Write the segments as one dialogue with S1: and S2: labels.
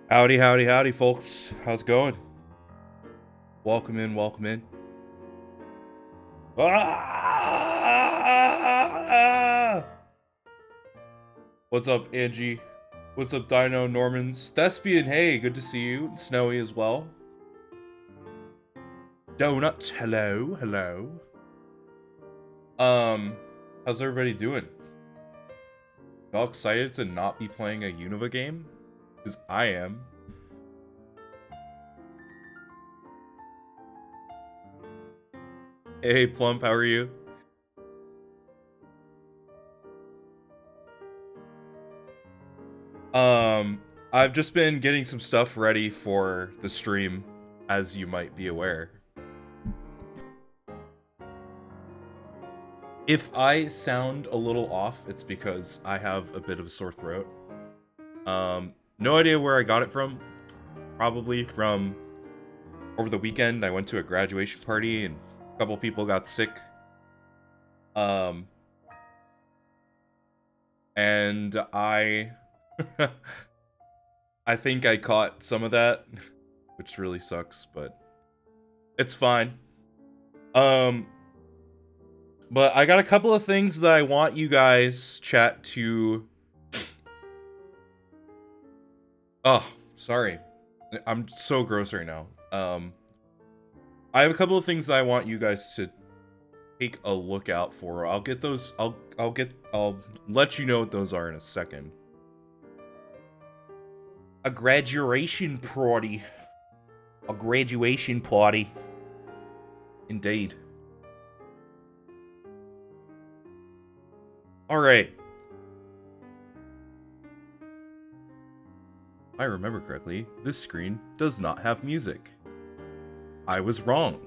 S1: Howdy, howdy, howdy, folks. How's it going? Welcome in, welcome in. Ah! What's up, Angie? What's up, Dino, Normans? Thespian, hey, good to see you. Snowy as well. Donuts, hello, hello. How's everybody doing? Y'all excited to not be playing a Unova game? Because I am. Hey, Plump, how are you? I've just been getting some stuff ready for the stream, as you might be aware. If I sound a little off, it's because I have a bit of a sore throat. No idea where I got it from. Probably from over the weekend. I went to a graduation party and a couple people got sick. And I I think I caught some of that, which really sucks, but it's fine. But I got a couple of things that I want you guys chat to. Oh, sorry. I'm so gross right now. I have a couple of things that I want you guys to take a look out for. I'll get those. I'll let you know what those are in a second. A graduation party. A graduation party. Indeed. All right. If I remember correctly, this screen does not have music. I was wrong.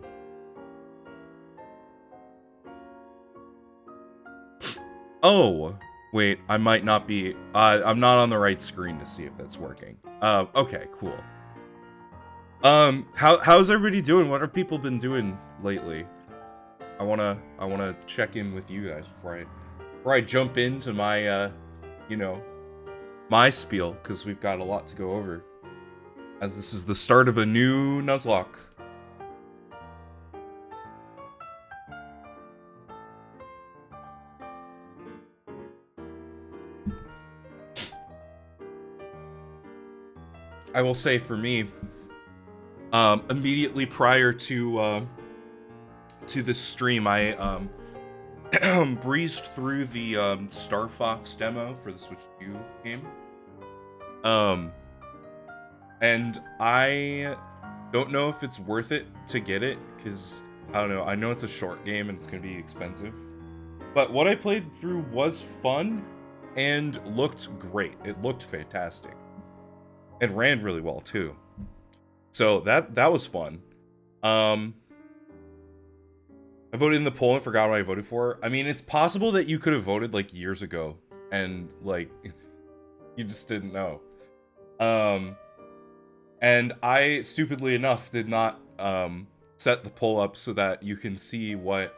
S1: Oh, wait, I might not be, I'm not on the right screen to see if that's working. Okay, cool. How's everybody doing? What have people been doing lately? I wanna check in with you guys before I jump into my, you know, my spiel, because we've got a lot to go over, as this is the start of a new Nuzlocke. I will say for me, immediately prior to this stream, I breezed through the Star Fox demo for the Switch 2 game. And I don't know if it's worth it to get it, because I don't know, I know it's a short game and it's gonna be expensive. But what I played through was fun and looked great. It looked fantastic. It ran really well too. So that was fun. I voted in the poll and forgot what I voted for. I mean, it's possible that you could have voted like years ago and like you just didn't know. And I stupidly enough did not set the poll up so that you can see what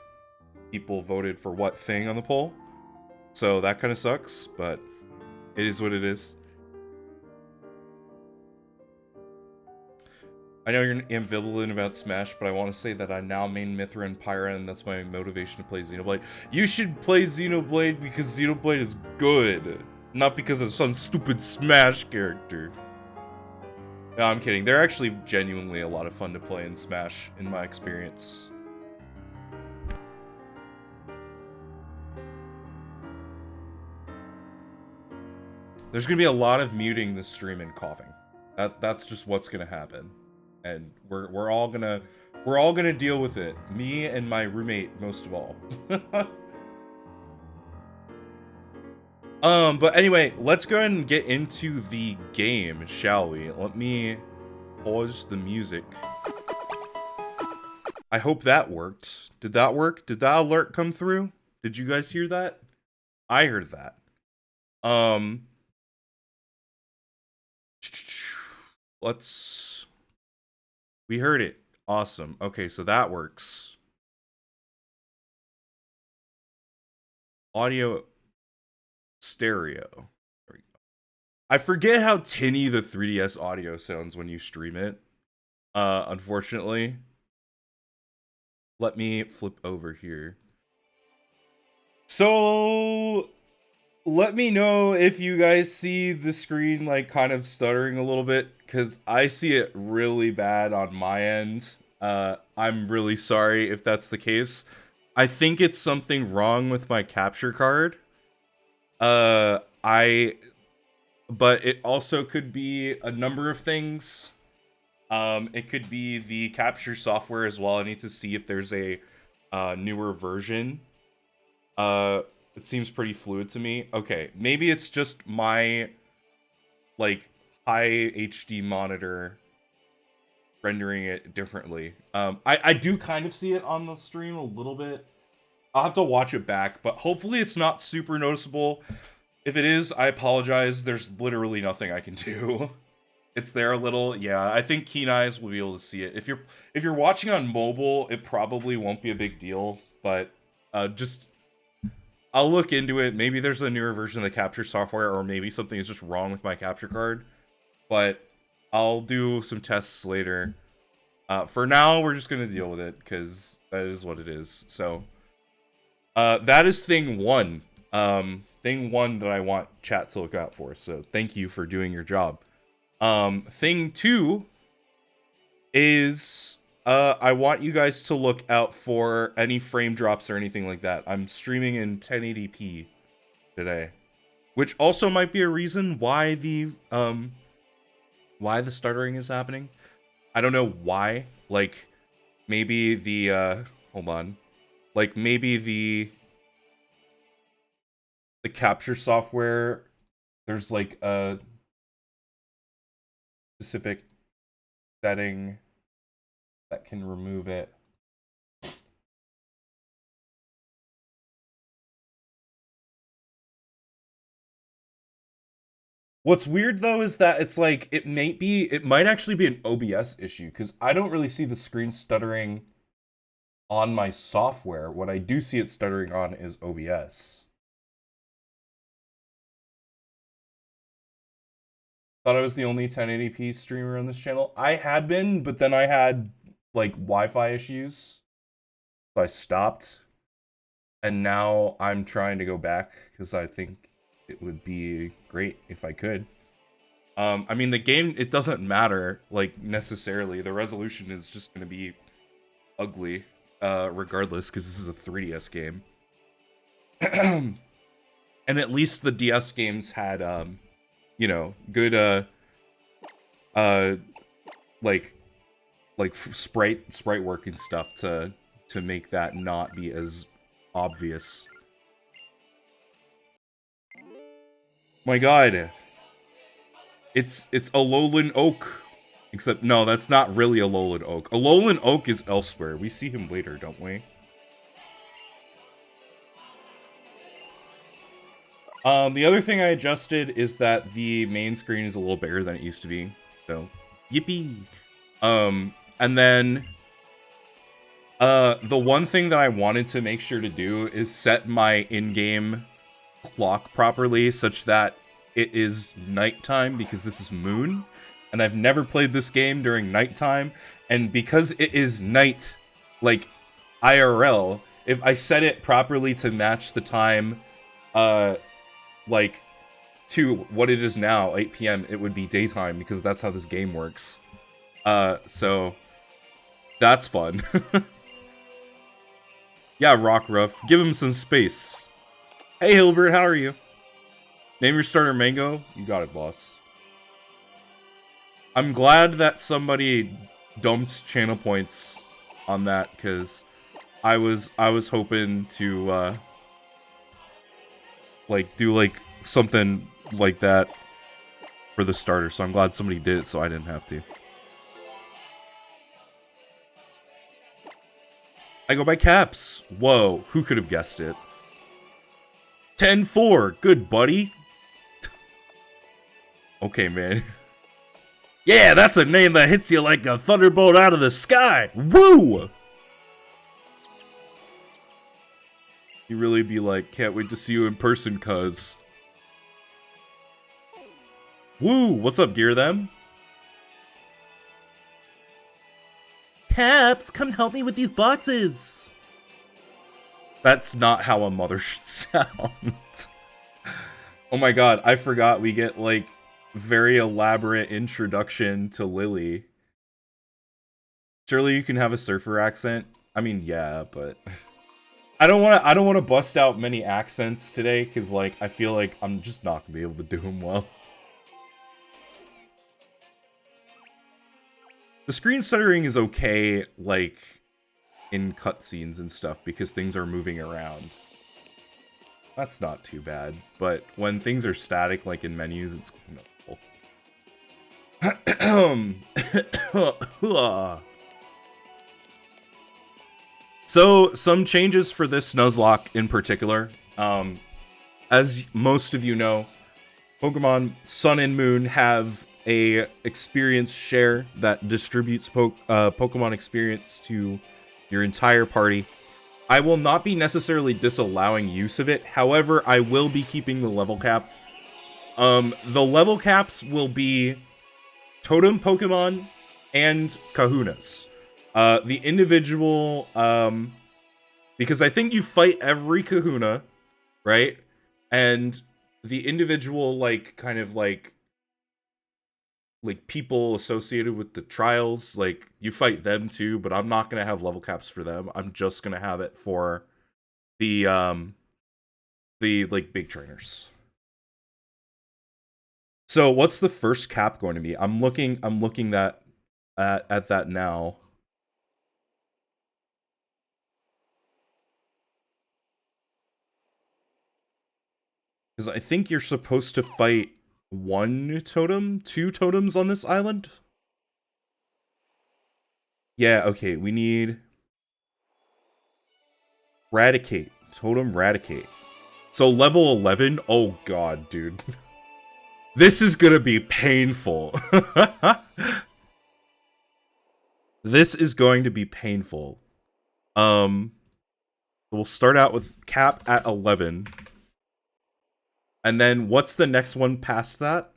S1: people voted for what thing on the poll. So that kind of sucks, but it is what it is. I know you're ambivalent about Smash, but I want to say that I now main Mithra and Pyra, and that's my motivation to play Xenoblade. You should play Xenoblade because Xenoblade is good, not because of some stupid Smash character. No, I'm kidding. They're actually genuinely a lot of fun to play in Smash, in my experience. There's gonna be a lot of muting this stream and coughing. That's just what's gonna happen, and we're all gonna deal with it. Me and my roommate, most of all. But anyway, let's go ahead and get into the game, shall we? Let me pause the music. I hope that worked. Did that work? Did that alert come through? Did you guys hear that? I heard that. We heard it. Awesome. Okay, so that works. Audio stereo. There we go. I forget how tinny the 3DS audio sounds when you stream it. Unfortunately. Let me flip over here. So let me know if you guys see the screen like kind of stuttering a little bit, because I see it really bad on my end. I'm really sorry if that's the case. I think it's something wrong with my capture card. I but it also could be a number of things. It could be the capture software as well. I need to see if there's a newer version. It seems pretty fluid to me. Okay, maybe it's just my like high HD monitor rendering it differently. I do kind of see it on the stream a little bit. I'll have to watch it back, but hopefully it's not super noticeable. If it is, I apologize. There's literally nothing I can do. It's there a little. Yeah, I think keen eyes will be able to see it. If you're watching on mobile, it probably won't be a big deal, but just I'll look into it. Maybe there's a newer version of the capture software, or maybe something is just wrong with my capture card. But I'll do some tests later. For now, we're just gonna deal with it because that is what it is. So, that is thing one. Thing one that I want chat to look out for. So, thank you for doing your job. Thing two is I want you guys to look out for any frame drops or anything like that. I'm streaming in 1080p today, which also might be a reason why the stuttering is happening. I don't know why. Like maybe the hold on. Like maybe the capture software, there's like a specific setting that can remove it. What's weird though is that it's like it might actually be an OBS issue, because I don't really see the screen stuttering on my software. What I do see it stuttering on is OBS. Thought I was the only 1080p streamer on this channel. I had been, but then I had like Wi-Fi issues, so I stopped. And now I'm trying to go back because I think it would be great if I could. I mean, the game, it doesn't matter, like, necessarily. The resolution is just going to be ugly, regardless, because this is a 3DS game. And at least the DS games had, you know, good, like sprite work and stuff to make that not be as obvious. My god. It's Alolan Oak. Except, no, that's not really Alolan Oak. Alolan Oak is elsewhere. We see him later, don't we? The other thing I adjusted is that the main screen is a little bigger than it used to be. So, yippee! And then, the one thing that I wanted to make sure to do is set my in-game clock properly such that it is nighttime, because this is Moon, and I've never played this game during nighttime, and because it is night, like, IRL, if I set it properly to match the time, like, to what it is now, 8 p.m., it would be daytime, because that's how this game works. So, that's fun. Yeah, Rockruff, give him some space. Hey, Hilbert, how are you? Name your starter Mango? You got it, boss. I'm glad that somebody dumped channel points on that, because I was hoping to like do like something like that for the starter, so I'm glad somebody did it so I didn't have to. I go by Caps. Whoa, who could have guessed it? 10-4, good buddy. Okay, man. Yeah, that's a name that hits you like a thunderbolt out of the sky. Woo! You really be like, can't wait to see you in person, cuz. Woo! What's up, Gear Them? Caps, come help me with these boxes! That's not how a mother should sound. Oh my god, I forgot we get, like, very elaborate introduction to Lily. Surely you can have a surfer accent? I mean, yeah, but... I don't want to bust out many accents today, because, like, I feel like I'm just not gonna be able to do them well. The screen stuttering is okay, like, in cutscenes and stuff, because things are moving around. That's not too bad, but when things are static, like in menus, it's So, some changes for this Nuzlocke in particular. As most of you know, Pokemon Sun and Moon have a experience share that distributes Pokemon experience to your entire party. I will not be necessarily disallowing use of it. However, I will be keeping the level cap. The level caps will be Totem Pokemon and Kahunas. The individual, because I think you fight every Kahuna, right? And the individual, like, kind of like people associated with the trials, like, you fight them too, but I'm not gonna have level caps for them. I'm just gonna have it for the like big trainers. So what's the first cap going to be? I'm looking at that now. Because I think you're supposed to fight two totems on this island. Yeah, okay, we need Radicate. Totem Radicate. So level 11? Oh god, dude. This is gonna be painful. This is going to be painful. We'll start out with cap at 11. And then what's the next one past that?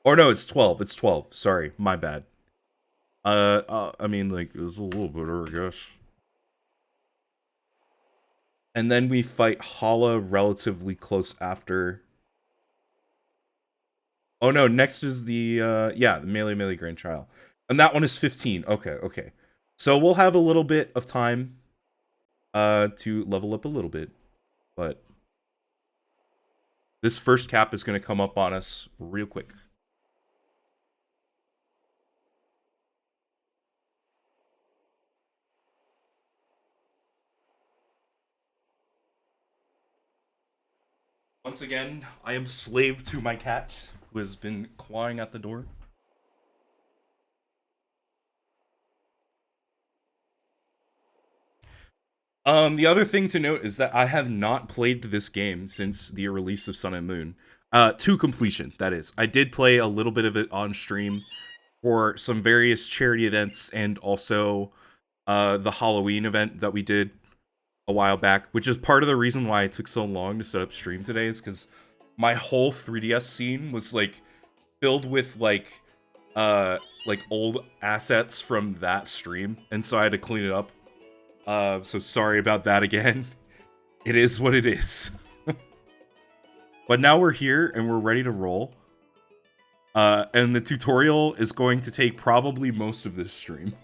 S1: Or no, it's 12. It's 12. Sorry, my bad. I mean, like, it's a little better, I guess. And then we fight Hala relatively close after. Oh no, next is the, yeah, the Melee Grand Trial. And that one is 15. Okay, okay. So we'll have a little bit of time, to level up a little bit. But this first cap is going to come up on us real quick. Once again, I am slave to my cat, who has been clawing at the door. The other thing to note is that I have not played this game since the release of Sun and Moon. To completion, that is. I did play a little bit of it on stream for some various charity events and also the Halloween event that we did a while back, which is part of the reason why it took so long to set up stream today, is because my whole 3DS scene was, like, filled with, like old assets from that stream, and so I had to clean it up. So sorry about that again. It is what it is. But now we're here, and we're ready to roll. And the tutorial is going to take probably most of this stream.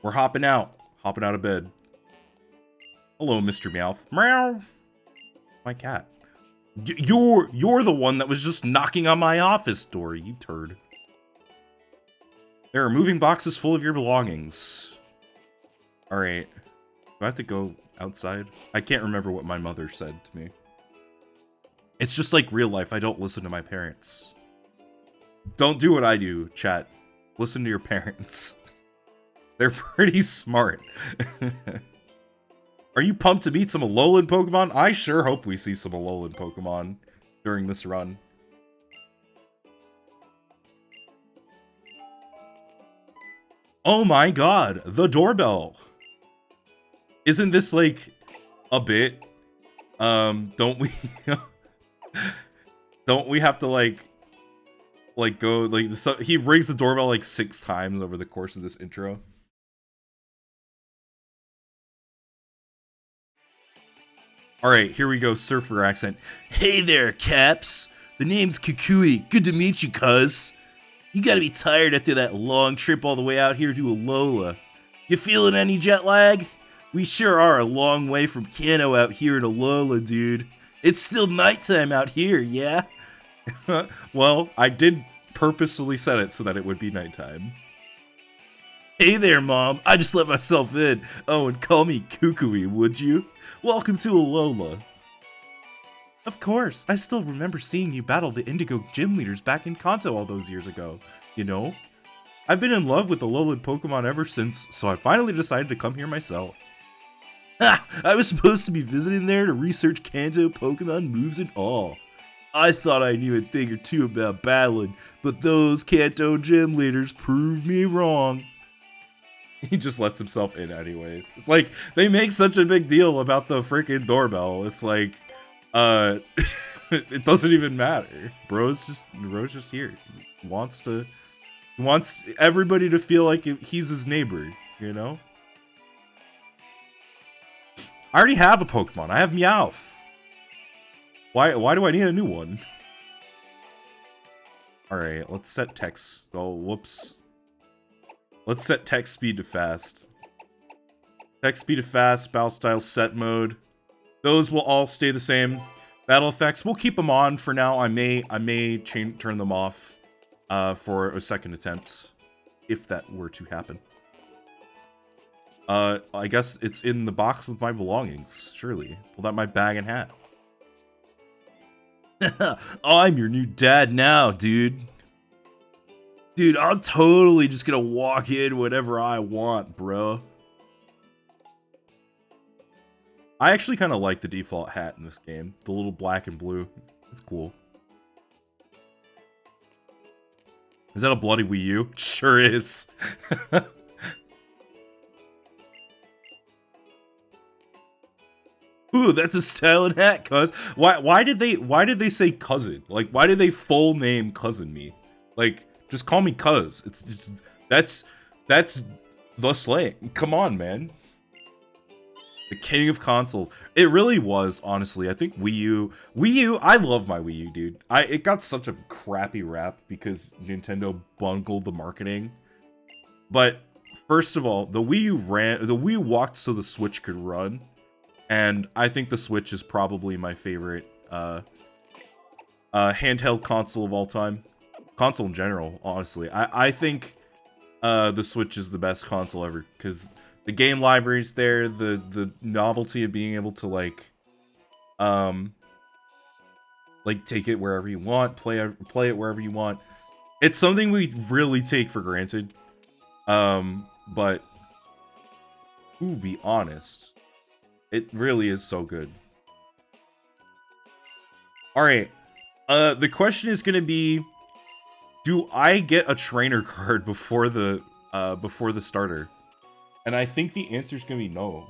S1: We're hopping out of bed. Hello, Mr. Meowth. Meow. My cat. You're the one that was just knocking on my office door, you turd. There are moving boxes full of your belongings. Alright. Do I have to go outside? I can't remember what my mother said to me. It's just like real life. I don't listen to my parents. Don't do what I do, chat. Listen to your parents. They're pretty smart. Are you pumped to meet some Alolan Pokemon? I sure hope we see some Alolan Pokemon during this run. Oh my god, the doorbell. Isn't this like a bit? Don't we don't we have to like go like so he rings the doorbell like 6 times over the course of this intro? Alright, here we go, surfer accent. Hey there, Caps. The name's Kukui. Good to meet you, cuz. You gotta be tired after that long trip all the way out here to Alola. You feeling any jet lag? We sure are a long way from Kano out here in Alola, dude. It's still nighttime out here, yeah? Well, I did purposefully set it so that it would be nighttime. Hey there, Mom. I just let myself in. Oh, and call me Kukui, would you? Welcome to Alola. Of course, I still remember seeing you battle the Indigo gym leaders back in Kanto all those years ago, you know? I've been in love with Alolan Pokemon ever since, so I finally decided to come here myself. Ha! I was supposed to be visiting there to research Kanto Pokemon moves and all. I thought I knew a thing or two about battling, but those Kanto gym leaders proved me wrong. He just lets himself in anyways. It's like, they make such a big deal about the freaking doorbell. It's like, it doesn't even matter. Bro's just here. He wants everybody to feel like he's his neighbor, you know? I already have a Pokemon. I have Meowth. Why do I need a new one? Alright, let's set text. Oh, whoops. Let's set text speed to fast. Text speed to fast, battle style set mode. Those will all stay the same. Battle effects, we'll keep them on for now. I may turn them off for a second attempt, if that were to happen. I guess it's in the box with my belongings, surely. Pulled out my bag and hat. I'm your new dad now, dude. Dude, I'm totally just gonna walk in whenever I want, bro. I actually kind of like the default hat in this game. The little black and blue. It's cool. Is that a bloody Wii U? Sure is. Ooh, that's a styling hat, cuz. Why did they say cousin? Like, why did they full name cousin me? Like, just call me cuz. It's just that's the slang. Come on, man. The king of consoles. It really was, honestly. I think Wii U, I love my Wii U, dude. It got such a crappy rap because Nintendo bungled the marketing. But first of all, the Wii U walked so the Switch could run. And I think the Switch is probably my favorite handheld console of all time. Console in general, honestly. I think the Switch is the best console ever, because the game library's there, the novelty of being able to like take it wherever you want, play it wherever you want. It's something we really take for granted. But to be honest, it really is so good. Alright. The question is gonna be, do I get a trainer card before the starter? And I think the answer is gonna be no.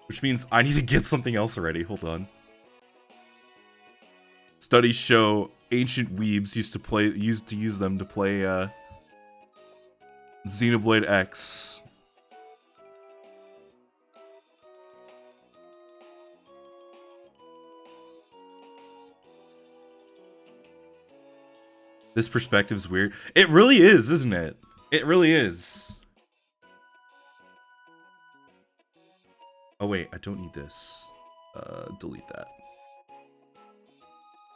S1: Which means I need to get something else already. Hold on. Studies show ancient weebs used to use them to play Xenoblade X. This perspective's weird. It really is, isn't it? It really is. Oh wait, I don't need this. Delete that.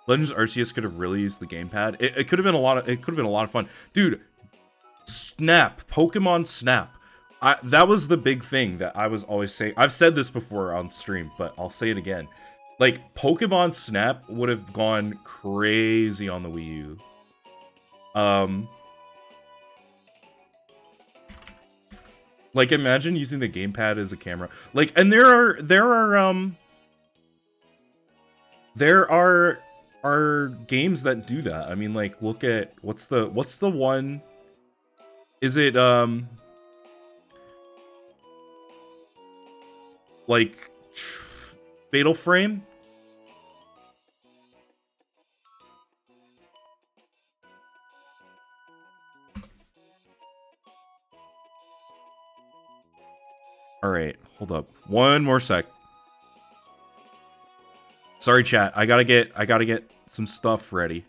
S1: Legends Arceus could have really used the gamepad. It could have been a lot of fun. Dude, Snap, Pokemon Snap. That was the big thing that I was always saying. I've said this before on stream, but I'll say it again. Like, Pokemon Snap would have gone crazy on the Wii U. Like, imagine using the gamepad as a camera. Like, and there are games that do that. I mean, like, look at what's the one Is it like Fatal Frame? All right, hold up. One more sec. Sorry, chat. I gotta get some stuff ready.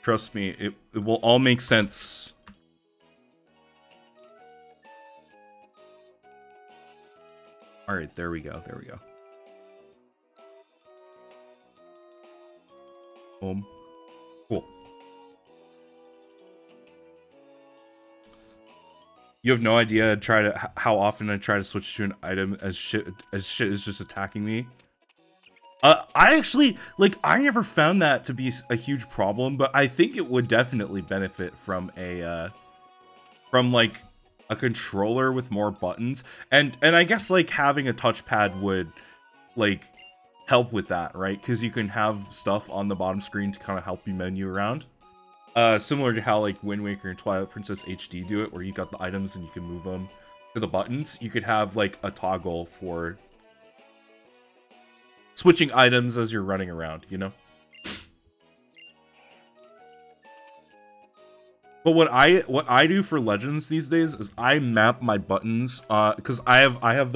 S1: Trust me, it will all make sense. All right, there we go. There we go. Boom. Cool. You have no idea how often I try to switch to an item as shit is just attacking me. I actually, like, I never found that to be a huge problem, but I think it would definitely benefit from like a controller with more buttons, and I guess like having a touchpad would like help with that, right? Because you can have stuff on the bottom screen to kind of help you menu around. Similar to how like Wind Waker and Twilight Princess HD do it, where you got the items and you can move them to the buttons. You could have like a toggle for switching items as you're running around, you know? But what I do for Legends these days is I map my buttons, because I have I have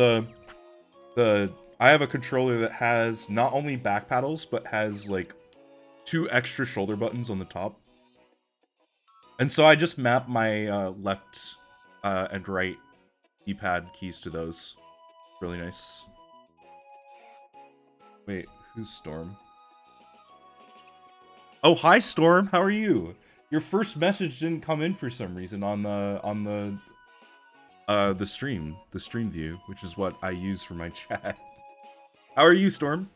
S1: a controller that has not only back paddles but has like 2 extra shoulder buttons on the top, and so I just map my left and right keypad keys to those. Really nice. Wait, who's Storm? Oh, hi Storm. How are you? Your first message didn't come in for some reason on the stream view, which is what I use for my chat. How are you, Storm?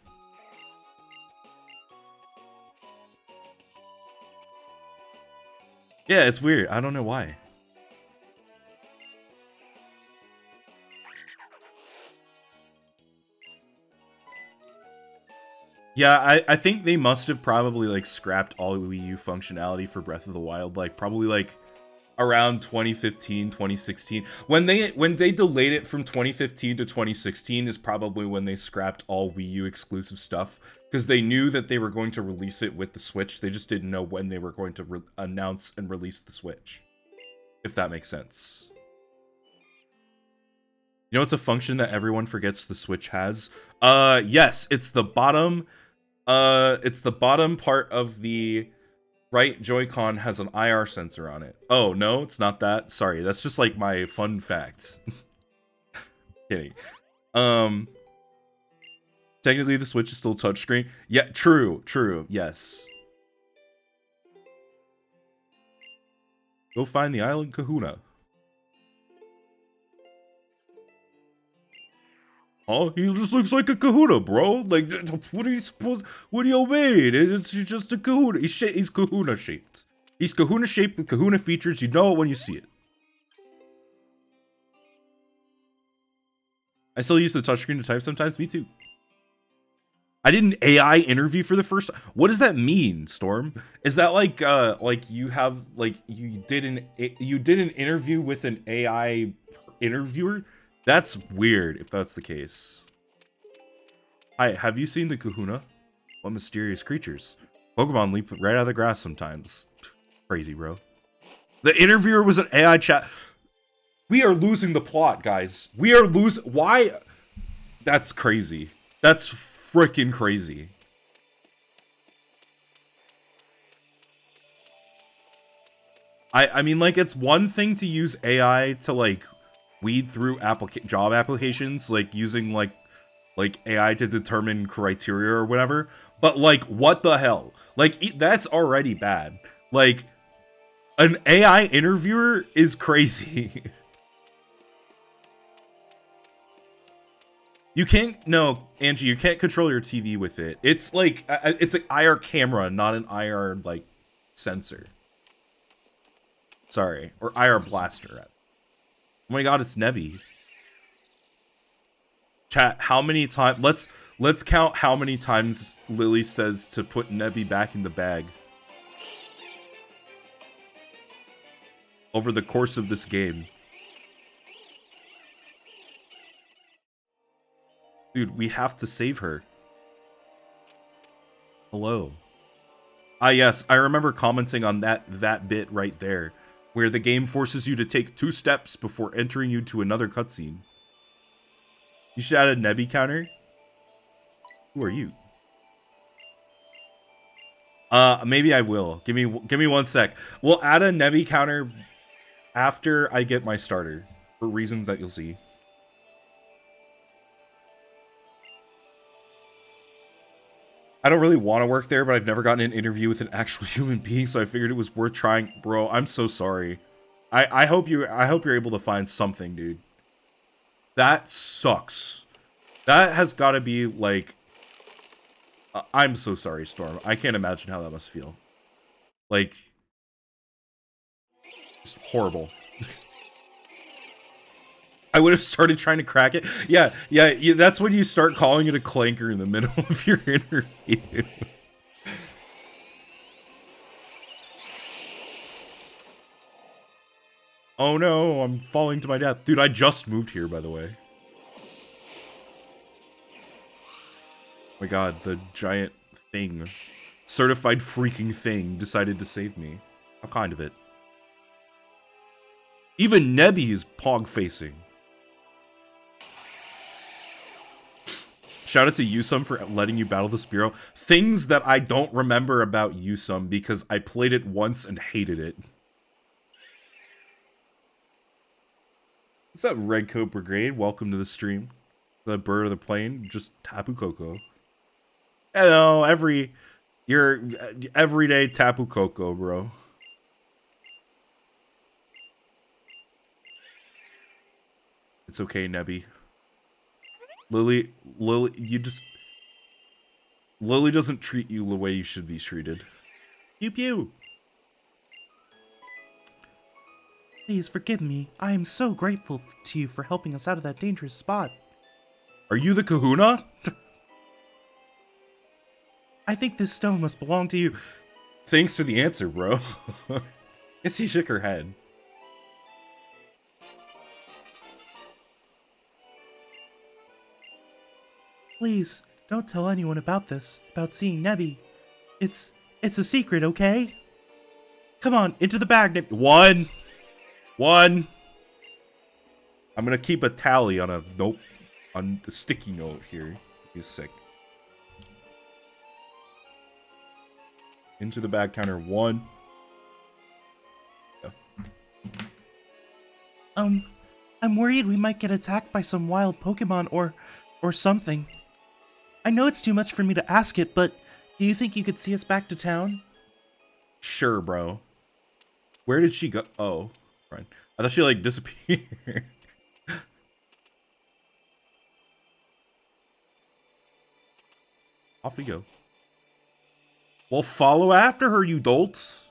S1: Yeah, it's weird. I don't know why. Yeah, I think they must have probably like scrapped all Wii U functionality for Breath of the Wild, like probably like around 2015, 2016. When they delayed it from 2015 to 2016 is probably when they scrapped all Wii U exclusive stuff, because they knew that they were going to release it with the Switch. They just didn't know when they were going to announce and release the Switch, if that makes sense. You know, it's a function that everyone forgets the Switch has. Yes, it's the bottom part of the right Joy-Con has an IR sensor on it. Oh, no, it's not that. Sorry, that's just like my fun fact. Kidding. Technically the Switch is still touchscreen. Yeah, true, yes. Go find the island Kahuna. Oh, he just looks like a kahuna, bro. Like, what do you mean? It's just a kahuna. He's kahuna shaped. He's kahuna shaped with kahuna features. You know it when you see it. I still use the touchscreen to type sometimes. Me too. I did an AI interview for the first time. What does that mean, Storm? Is that like you have like you did an interview with an AI interviewer? That's weird if that's the case. Hi, have you seen the kahuna? What mysterious creatures? Pokemon leap right out of the grass sometimes. Crazy, bro. The interviewer was an AI chat. We are losing the plot, guys. We are losing. Why? That's crazy. That's freaking crazy. I mean, like, it's one thing to use AI to, like, weed through job applications, like, using, like AI to determine criteria or whatever, but, like, what the hell? Like, that's already bad. Like, an AI interviewer is crazy. You can't, no, Angie, you can't control your TV with it. It's like, it's an IR camera, not an IR, like, sensor. Sorry. Or IR Blaster. Oh my god, it's Nebby. Chat, how many times... Let's count how many times Lily says to put Nebby back in the bag. Over the course of this game. Dude, we have to save her. Hello. Ah, yes, I remember commenting on that bit right there, where the game forces you to take 2 steps before entering you to another cutscene. You should add a Nebby counter. Who are you? Maybe I will. Give me 1 sec. We'll add a Nebby counter after I get my starter, for reasons that you'll see. I don't really want to work there, but I've never gotten an interview with an actual human being, so I figured it was worth trying. Bro, I'm so sorry. I hope you're able to find something, dude. That sucks. That has got to be like... I'm so sorry, Storm. I can't imagine how that must feel. Like... Just horrible. I would have started trying to crack it. Yeah, that's when you start calling it a clanker in the middle of your interview. Oh no, I'm falling to my death. Dude, I just moved here, by the way. Oh my god, the giant thing. Certified freaking thing decided to save me. How kind of it. Even Nebby is pog-facing. Shout out to Yusum for letting you battle the Spearow. Things that I don't remember about Yusum because I played it once and hated it. What's up, Redcoat Brigade? Welcome to the stream. The bird of the plane, just Tapu Koko. Hello, you're everyday Tapu Koko, bro. It's okay, Nebby. Lily, Lily doesn't treat you the way you should be treated. Pew pew.
S2: Please forgive me. I am so grateful to you for helping us out of that dangerous spot.
S1: Are you the kahuna?
S2: I think this stone must belong to you.
S1: Thanks for the answer, bro. Guess she shook her head.
S2: Please, don't tell anyone about this, about seeing Nebby. It's a secret, okay? Come on, into the bag, Nebby.
S1: One. I'm gonna keep a tally on on the sticky note here. He's sick. Into the bag counter 1. Yeah.
S2: I'm worried we might get attacked by some wild Pokemon or something. I know it's too much for me to ask it, but do you think you could see us back to town?
S1: Sure, bro. Where did she go? Oh, right. I thought she like disappeared. Off we go. Well, follow after her, you dolts.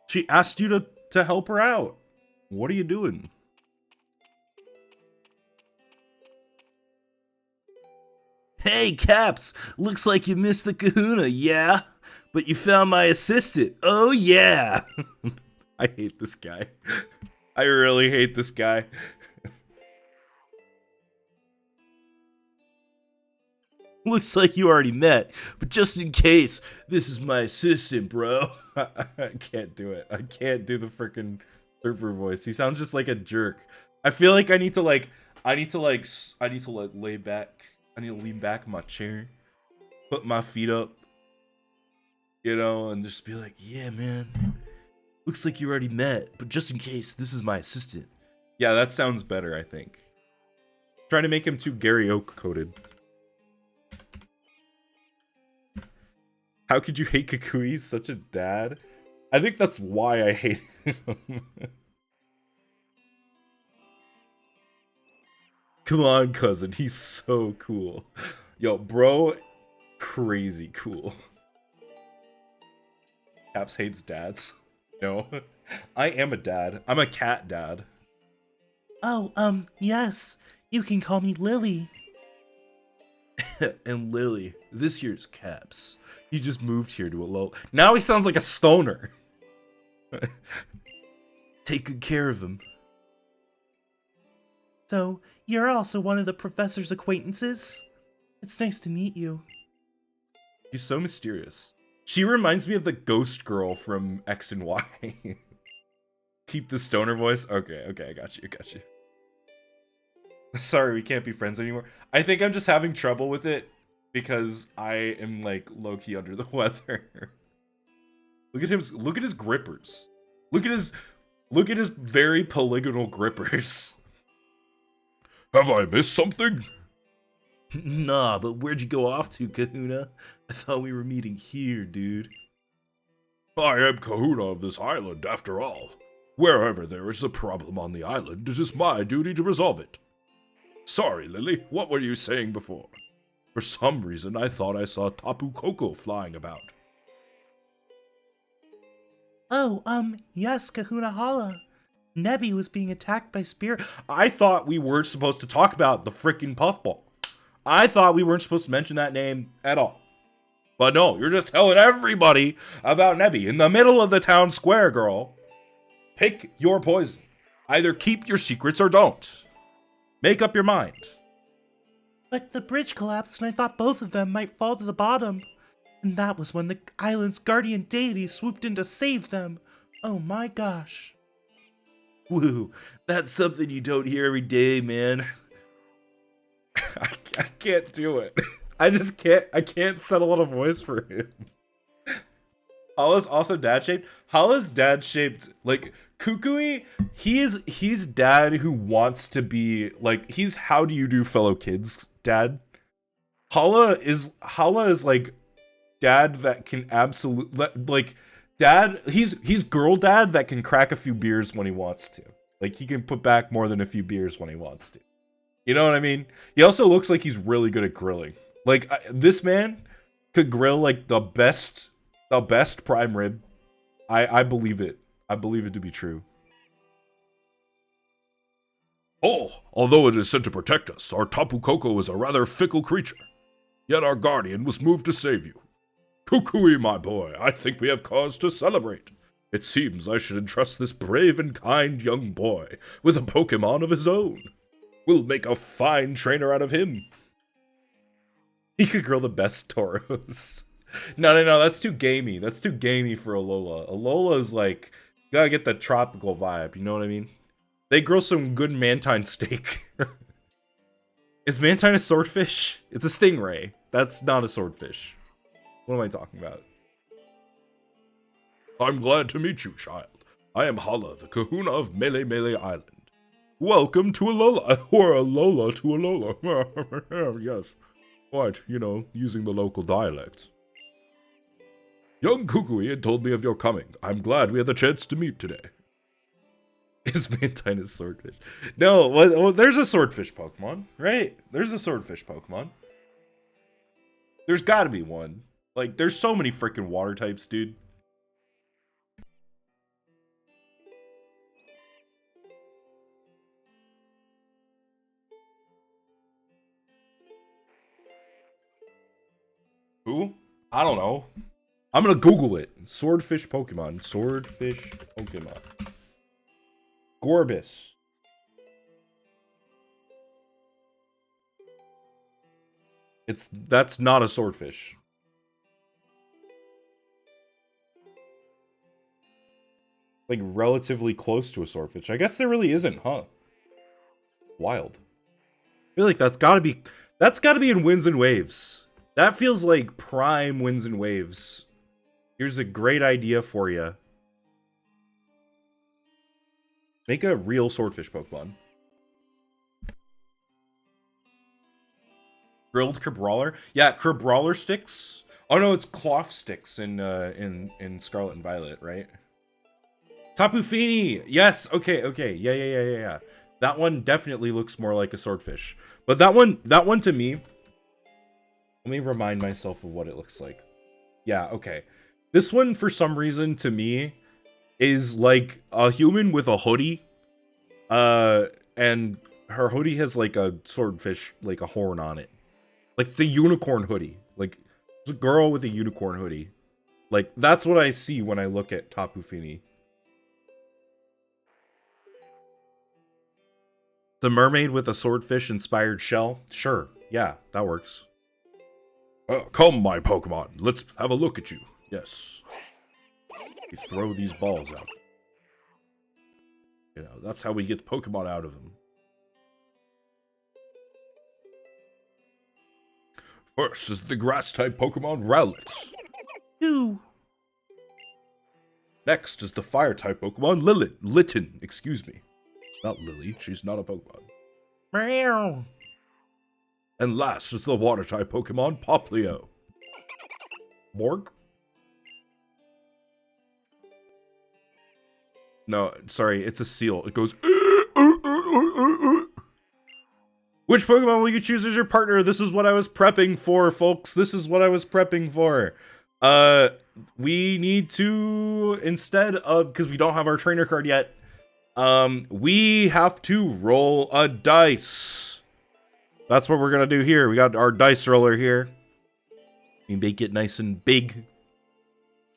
S1: She asked you to help her out. What are you doing?
S3: Hey, Caps! Looks like you missed the kahuna, yeah? But you found my assistant, oh yeah!
S1: I hate this guy. I really hate this guy.
S3: Looks like you already met, but just in case, this is my assistant, bro.
S1: I can't do it. I can't do the freaking surfer voice. He sounds just like a jerk. I feel like I need to lay back. I need to lean back in my chair, put my feet up, you know, and just be like, yeah, man. Looks like you already met, but just in case, this is my assistant. Yeah, that sounds better, I think. Trying to make him too Gary Oak coded. How could you hate Kukui? He's such a dad. I think that's why I hate him. Come on, cousin. He's so cool. Yo, bro, crazy cool. Caps hates dads. No. I am a dad. I'm a cat dad.
S2: Oh, yes. You can call me Lily.
S3: And Lily, this year's Caps. He just moved here to a low. Now he sounds like a stoner. Take good care of him.
S2: So, you're also one of the professor's acquaintances? It's nice to meet you.
S1: She's so mysterious. She reminds me of the ghost girl from X and Y. Keep the stoner voice? Okay, I got you. Sorry, we can't be friends anymore. I think I'm just having trouble with it because I am like low-key under the weather. Look at him, look at his grippers. Look at his very polygonal grippers. Have I missed something?
S3: Nah, but where'd you go off to, Kahuna? I thought we were meeting here, dude.
S4: I am Kahuna of this island, after all. Wherever there is a problem on the island, it is my duty to resolve it. Sorry, Lily, what were you saying before? For some reason, I thought I saw Tapu Koko flying about.
S2: Oh, yes, Kahuna Hala. Nebby was being attacked by spirit.
S1: I thought we weren't supposed to talk about the frickin' puffball. I thought we weren't supposed to mention that name at all. But no, you're just telling everybody about Nebby in the middle of the town square, girl. Pick your poison. Either keep your secrets or don't. Make up your mind.
S2: But the bridge collapsed and I thought both of them might fall to the bottom. And that was when the island's guardian deity swooped in to save them. Oh my gosh.
S3: Woo, that's something you don't hear every day, man.
S1: I can't do it. I just can't. I can't settle on a voice for him. Hala's also dad shaped. Hala's dad shaped like Kukui. He's dad who wants to be like he's how do you do fellow kids dad. Hala is like dad that can absolutely like dad. He's girl dad that can crack a few beers when he wants to. Like he can put back more than a few beers when he wants to. You know what I mean? He also looks like he's really good at grilling. Like this man could grill like the best prime rib. I believe it. I believe it to be true.
S4: Oh, although it is sent to protect us, our Tapu Koko is a rather fickle creature. Yet our guardian was moved to save you. Kukui, my boy, I think we have cause to celebrate. It seems I should entrust this brave and kind young boy with a Pokemon of his own. We'll make a fine trainer out of him.
S1: He could grill the best toros. No, that's too gamey. That's too gamey for Alola. Alola's like, you gotta get the tropical vibe, you know what I mean? They grill some good mantine steak. Is mantine a swordfish? It's a stingray. That's not a swordfish. What am I talking about?
S4: I'm glad to meet you, child. I am Hala, the Kahuna of Mele Mele Island. Welcome to Alola, or Alola to Alola. Yes, quite, using the local dialects. Young Kukui had told me of your coming. I'm glad we had the chance to meet today.
S1: Is Mantine a swordfish? No, well, there's a swordfish Pokemon, right? There's a swordfish Pokemon. There's gotta be one. Like, there's so many freaking water types, dude. Who? I don't know. I'm gonna Google it. Swordfish Pokemon. Swordfish Pokemon. Gorbis. That's not a swordfish. Like relatively close to a swordfish. I guess there really isn't, huh? Wild. I feel like that's gotta be in Winds and Waves. That feels like prime Winds and Waves. Here's a great idea for you. Make a real swordfish Pokemon. Grilled Crabrawler? Yeah, Crabrawler sticks. Oh no, it's cloth sticks in Scarlet and Violet, right? Tapu Fini! Yes, okay. Yeah. That one definitely looks more like a swordfish. But that one to me, let me remind myself of what it looks like. Yeah, okay. This one, for some reason, to me, is like a human with a hoodie. And her hoodie has like a swordfish, like a horn on it. Like it's a unicorn hoodie. Like it's a girl with a unicorn hoodie. Like that's what I see when I look at Tapu Fini. The mermaid with a swordfish inspired shell? Sure. Yeah, that works.
S4: Come, my Pokemon. Let's have a look at you. Yes. We throw these balls out. You know, that's how we get Pokemon out of them. First is the Grass-type Pokemon Rowlet.
S2: Ew.
S4: Next is the Fire-type Pokemon Litten. Excuse me. Not Lily. She's not a Pokemon.
S2: Meow.
S4: And last is the Water-type Pokemon Poplio. Morg?
S1: No, sorry, it's a seal. It goes. Which Pokemon will you choose as your partner? This is what I was prepping for, folks. This is what I was prepping for. We need to, instead of, because we don't have our trainer card yet, we have to roll a dice. That's what we're gonna do here. We got our dice roller here. We make it nice and big.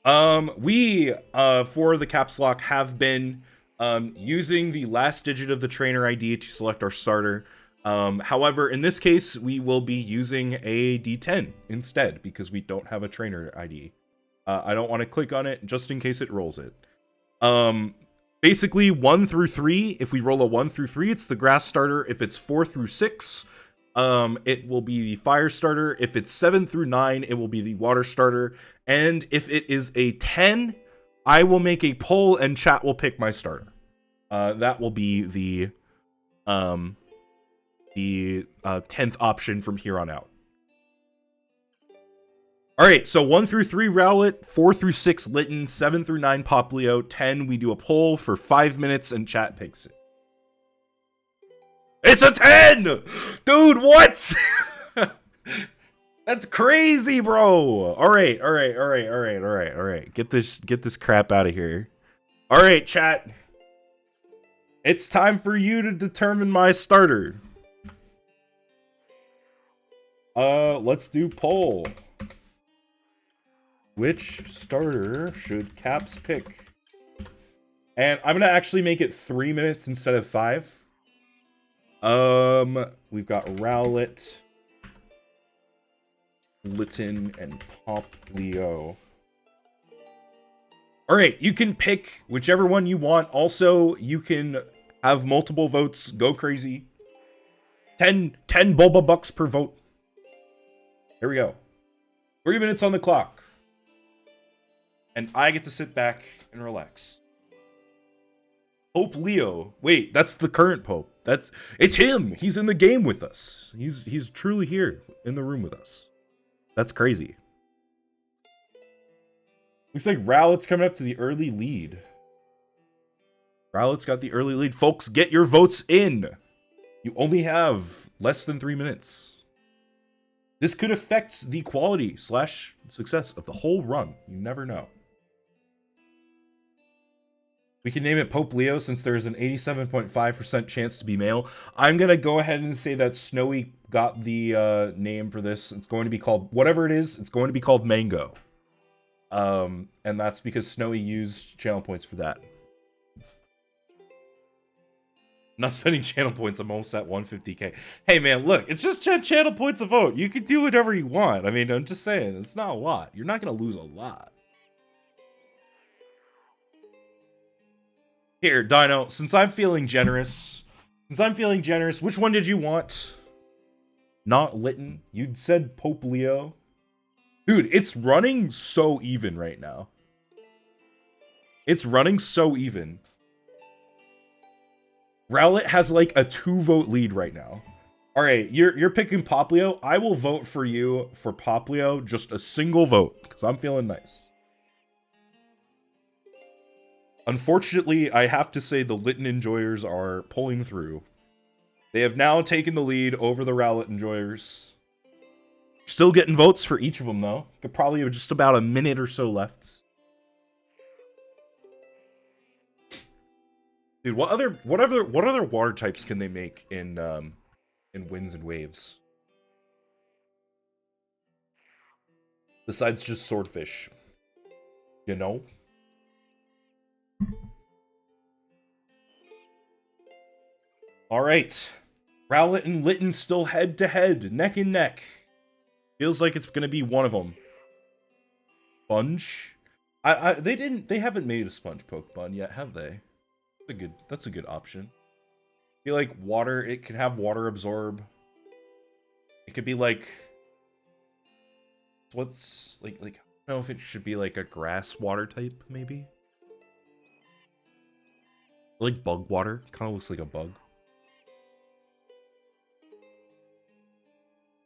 S1: We, for the Caps Lock, have been, using the last digit of the trainer ID to select our starter. However, in this case, we will be using a D10 instead because we don't have a trainer ID. I don't want to click on it just in case it rolls it. Basically 1 through 3, if we roll a 1 through 3, it's the grass starter. If it's 4 through 6, it will be the fire starter. If it's 7 through 9, it will be the water starter. And if it is a 10, I will make a poll and chat will pick my starter. That will be the 10th option from here on out. All right, so 1 through 3 Rowlet, 4 through 6 Litten, 7 through 9 Poplio, 10 we do a poll for 5 minutes and chat picks it. It's a 10! Dude, what? That's crazy, bro. All right. Get this crap out of here. All right, chat. It's time for you to determine my starter. Let's do poll. Which starter should Caps pick? And I'm gonna actually make it 3 minutes instead of 5. We've got Rowlet, Litten, and Poplio. Alright, you can pick whichever one you want. Also, you can have multiple votes. Go crazy. 10 Bulba bucks per vote. Here we go. 3 minutes on the clock. And I get to sit back and relax. Pope Leo. Wait, that's the current Pope. It's him. He's in the game with us. He's truly here in the room with us. That's crazy. Looks like Rowlet's coming up to the early lead. Rowlet's got the early lead. Folks, get your votes in. You only have less than 3 minutes. This could affect the quality / success of the whole run. You never know. We can name it Pope Leo since there's an 87.5% chance to be male. I'm going to go ahead and say that Snowy got the name for this. It's going to be called, whatever it is, it's going to be called Mango. And that's because Snowy used channel points for that. Not spending channel points, I'm almost at 150k. Hey man, look, it's just 10 channel points a vote. You can do whatever you want. I mean, I'm just saying, it's not a lot. You're not going to lose a lot. Here, Dino, since I'm feeling generous, which one did you want? Not Litten. You'd said Pope Leo. Dude, it's running so even right now. It's running so even. Rowlet has like a 2-vote lead right now. All right, you're picking Poplio. I will vote for you for Poplio, just a single vote, because I'm feeling nice. Unfortunately, I have to say the Litten enjoyers are pulling through. They have now taken the lead over the Rowlet enjoyers. Still getting votes for each of them, though. Could probably have just about a minute or so left. Dude, what other water types can they make in Winds and Waves? Besides just swordfish. You know? Alright. Rowlet and Litten still head to head, neck and neck. Feels like it's gonna be one of them. Sponge? They haven't made a sponge Pokemon yet, have they? That's a good option. I feel like water, it could have water absorb. It could be like, what's like I don't know if it should be like a grass water type, maybe? Like bug water, kind of looks like a bug.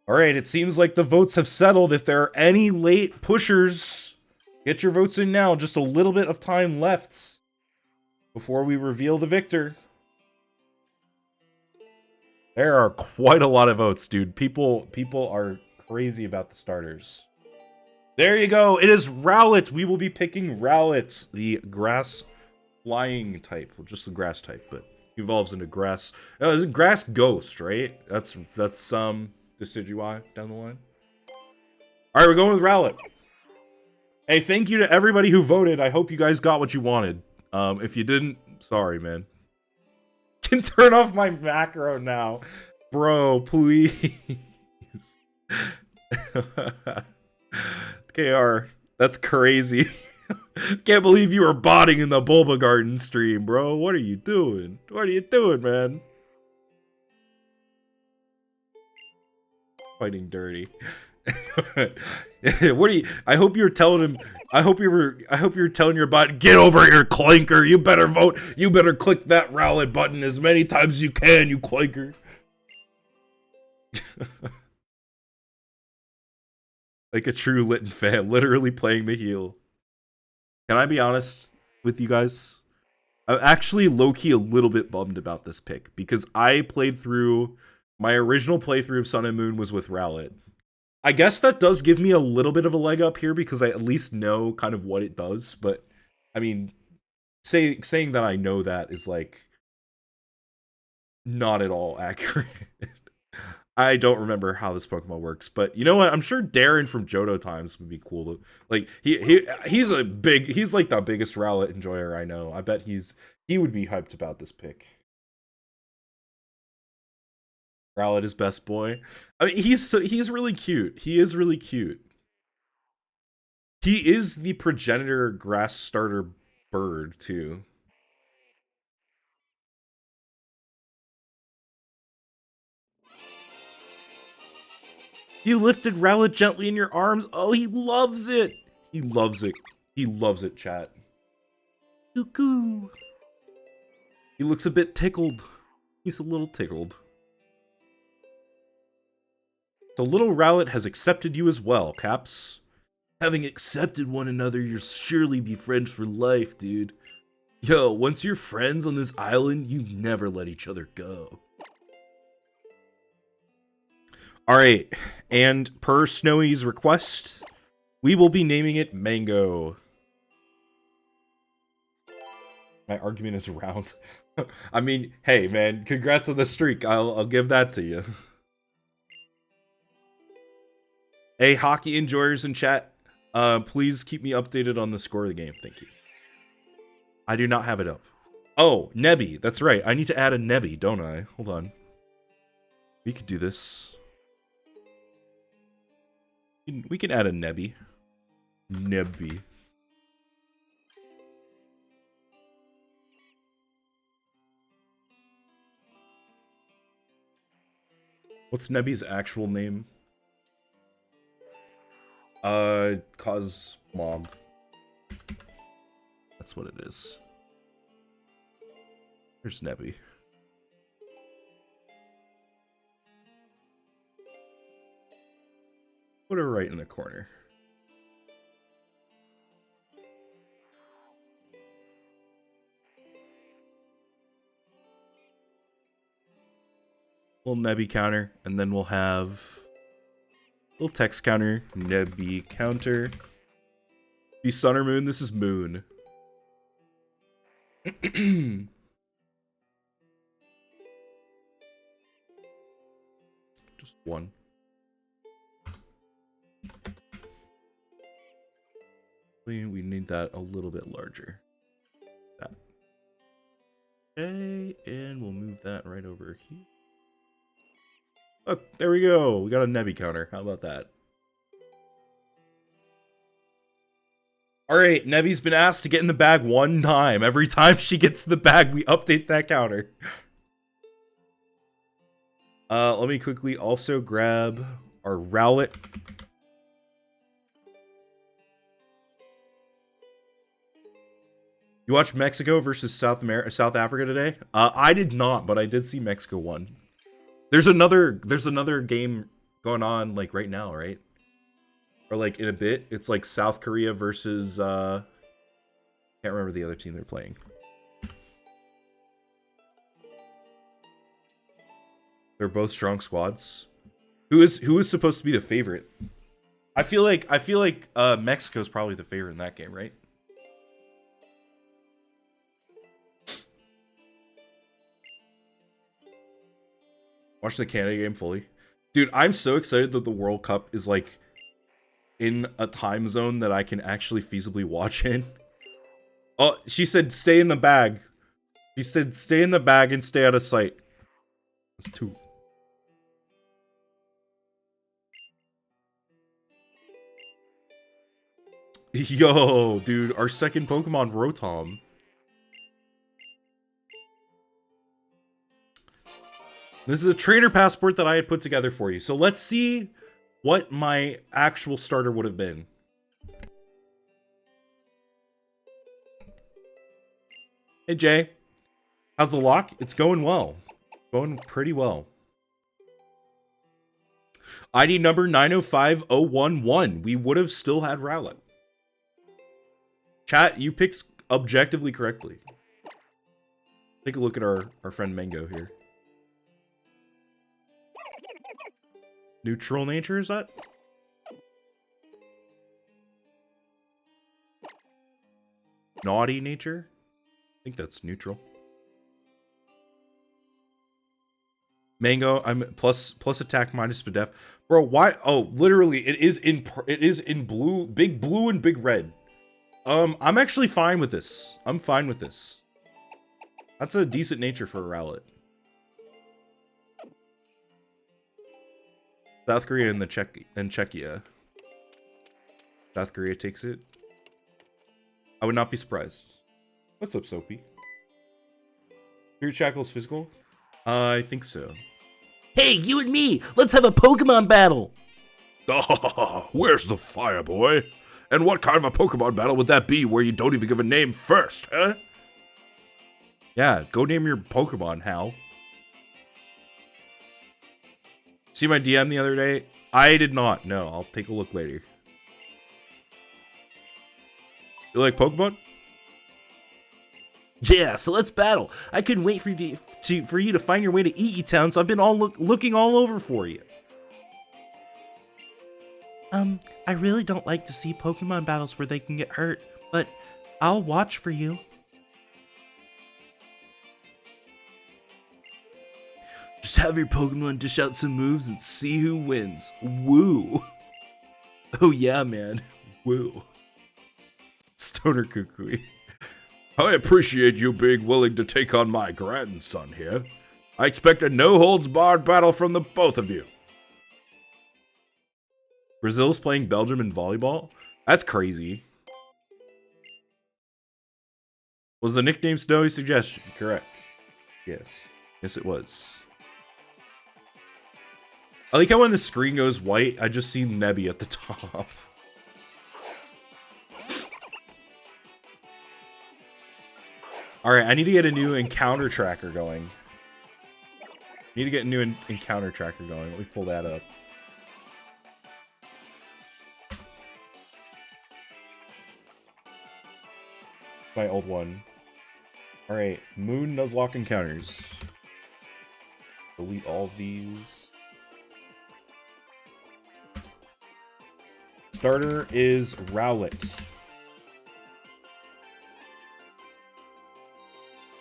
S1: Alright, it seems like the votes have settled. If there are any late pushers, get your votes in now. Just a little bit of time left before we reveal the victor. There are quite a lot of votes, dude. People are crazy about the starters. There you go. It is Rowlet. We will be picking Rowlet, the grass flying type. Well, just the grass type, but evolves into grass. Oh, it's a grass ghost, right? That's Decidueye down the line. All right, we're going with Rowlet. Hey, thank you to everybody who voted. I hope you guys got what you wanted. If you didn't, sorry, man. Can turn off my macro now. Bro, please. KR, that's crazy. Can't believe you were botting in the Bulba Garden stream, bro. What are you doing? What are you doing, man? Fighting dirty. What are you? I hope you're telling him. I hope you're telling your bot, get over here, clanker. You better vote. You better click that Rowlet button as many times as you can, you clanker. Like a true Litten fan, literally playing the heel. Can I be honest with you guys? I'm actually low-key a little bit bummed about this pick because I played through. My original playthrough of Sun and Moon was with Rowlet. I guess that does give me a little bit of a leg up here because I at least know kind of what it does. But, I mean, saying that I know that is, like, not at all accurate. I don't remember how this Pokemon works. But, you know what? I'm sure Darren from Johto Times would be cool to... Like, he's like the biggest Rowlet enjoyer I know. I bet he would be hyped about this pick. Rowlet is best boy. I mean, he's really cute. He is really cute. He is the progenitor grass starter bird too. You lifted Rowlet gently in your arms. Oh, he loves it. He loves it. He loves it, chat. Cuckoo. He looks a bit tickled. He's a little tickled. The little Rowlet has accepted you as well, Caps. Having accepted one another, you'll surely be friends for life, dude. Yo, once you're friends on this island, you never let each other go. Alright, and per Snowy's request, we will be naming it Mango. My argument is round. I mean, hey man, congrats on the streak. I'll give that to you. Hey, hockey enjoyers in chat, please keep me updated on the score of the game. Thank you. I do not have it up. Oh, Nebby. That's right. I need to add a Nebby, don't I? Hold on. We could do this. We can add a Nebby. Nebby. What's Nebby's actual name? Cosmog. That's what it is. Here's Nebby. Put her right in the corner. Little Nebby counter, and then we'll have little text counter, Nebby counter. Be Sun or Moon? This is Moon. 1. We need that a little bit larger. That. Okay, and we'll move that right over here. Oh, there we go. We got a Nebby counter. How about that? Alright, Nebby's been asked to get in the bag 1 time. Every time she gets in the bag, we update that counter. Let me quickly also grab our Rowlet. You watched Mexico versus South Africa today? I did not, but I did see Mexico won. There's another game going on like right now, right? Or like in a bit. It's like South Korea versus can't remember the other team they're playing. They're both strong squads. Who is supposed to be the favorite? I feel like Mexico's probably the favorite in that game, right? Watch the Canada game fully. Dude, I'm so excited that the World Cup is like in a time zone that I can actually feasibly watch in. Oh, she said stay in the bag. She said stay in the bag and stay out of sight. That's 2. Yo, dude, our second Pokemon, Rotom. This is a trainer passport that I had put together for you. So let's see what my actual starter would have been. Hey, Jay. How's the lock? It's going well. Going pretty well. ID number 905011. We would have still had Rowlet. Chat, you picked objectively correctly. Take a look at our friend Mango here. Neutral nature, is that? Naughty nature? I think that's neutral. Mango, I'm plus attack minus def. Bro, why? Oh, literally, it is in blue, big blue and big red. I'm actually fine with this. I'm fine with this. That's a decent nature for a Rowlet. South Korea and Czechia. South Korea takes it. I would not be surprised. What's up, Soapy? Your Shackle's physical? I think so.
S3: Hey, you and me! Let's have a Pokemon battle!
S4: Where's the fire, boy? And what kind of a Pokemon battle would that be where you don't even give a name first, huh?
S1: Yeah, go name your Pokemon, Hal. See my DM the other day? I did not. No, I'll take a look later. You like Pokemon?
S3: Yeah, so let's battle. I couldn't wait for you to find your way to Iki Town, so I've been looking all over for you.
S2: I really don't like to see Pokemon battles where they can get hurt, but I'll watch for you.
S3: Just have your Pokemon dish out some moves and see who wins. Woo. Oh yeah, man. Woo.
S1: Stoner Kukui.
S4: I appreciate you being willing to take on my grandson here. I expect a no-holds-barred battle from the both of you.
S1: Brazil's playing Belgium in volleyball? That's crazy. Was the nickname Snowy suggestion? Correct. Yes. Yes, it was. I like how when the screen goes white, I just see Nebby at the top. Alright, I need to get a new encounter tracker going. Need to get a new encounter tracker going. Let me pull that up. My old one. Alright, Moon Nuzlocke encounters. Delete all of these. Starter is Rowlet.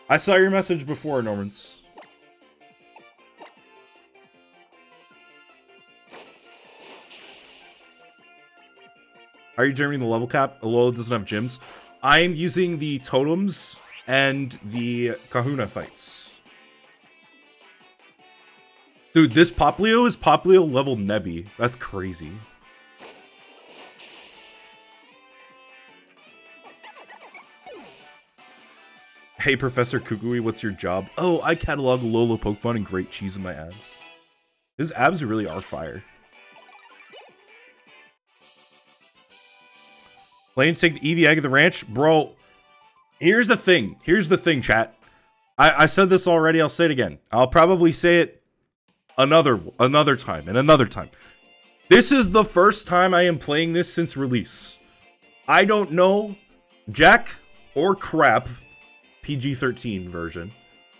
S1: I saw your message before, Normans. How are you determining the level cap? Alola doesn't have gyms. I am using the totems and the Kahuna fights. Dude, this Poplio is Poplio level Nebby. That's crazy. Hey, Professor Kukui, what's your job? Oh, I catalog Alola Pokemon and grate cheese in my abs. His abs really are fire. Lanes take the Eevee egg of the ranch. Bro, here's the thing. Here's the thing, chat. I said this already. I'll say it again. I'll probably say it another time and another time. This is the first time I am playing this since release. I don't know jack or crap, PG-13 version,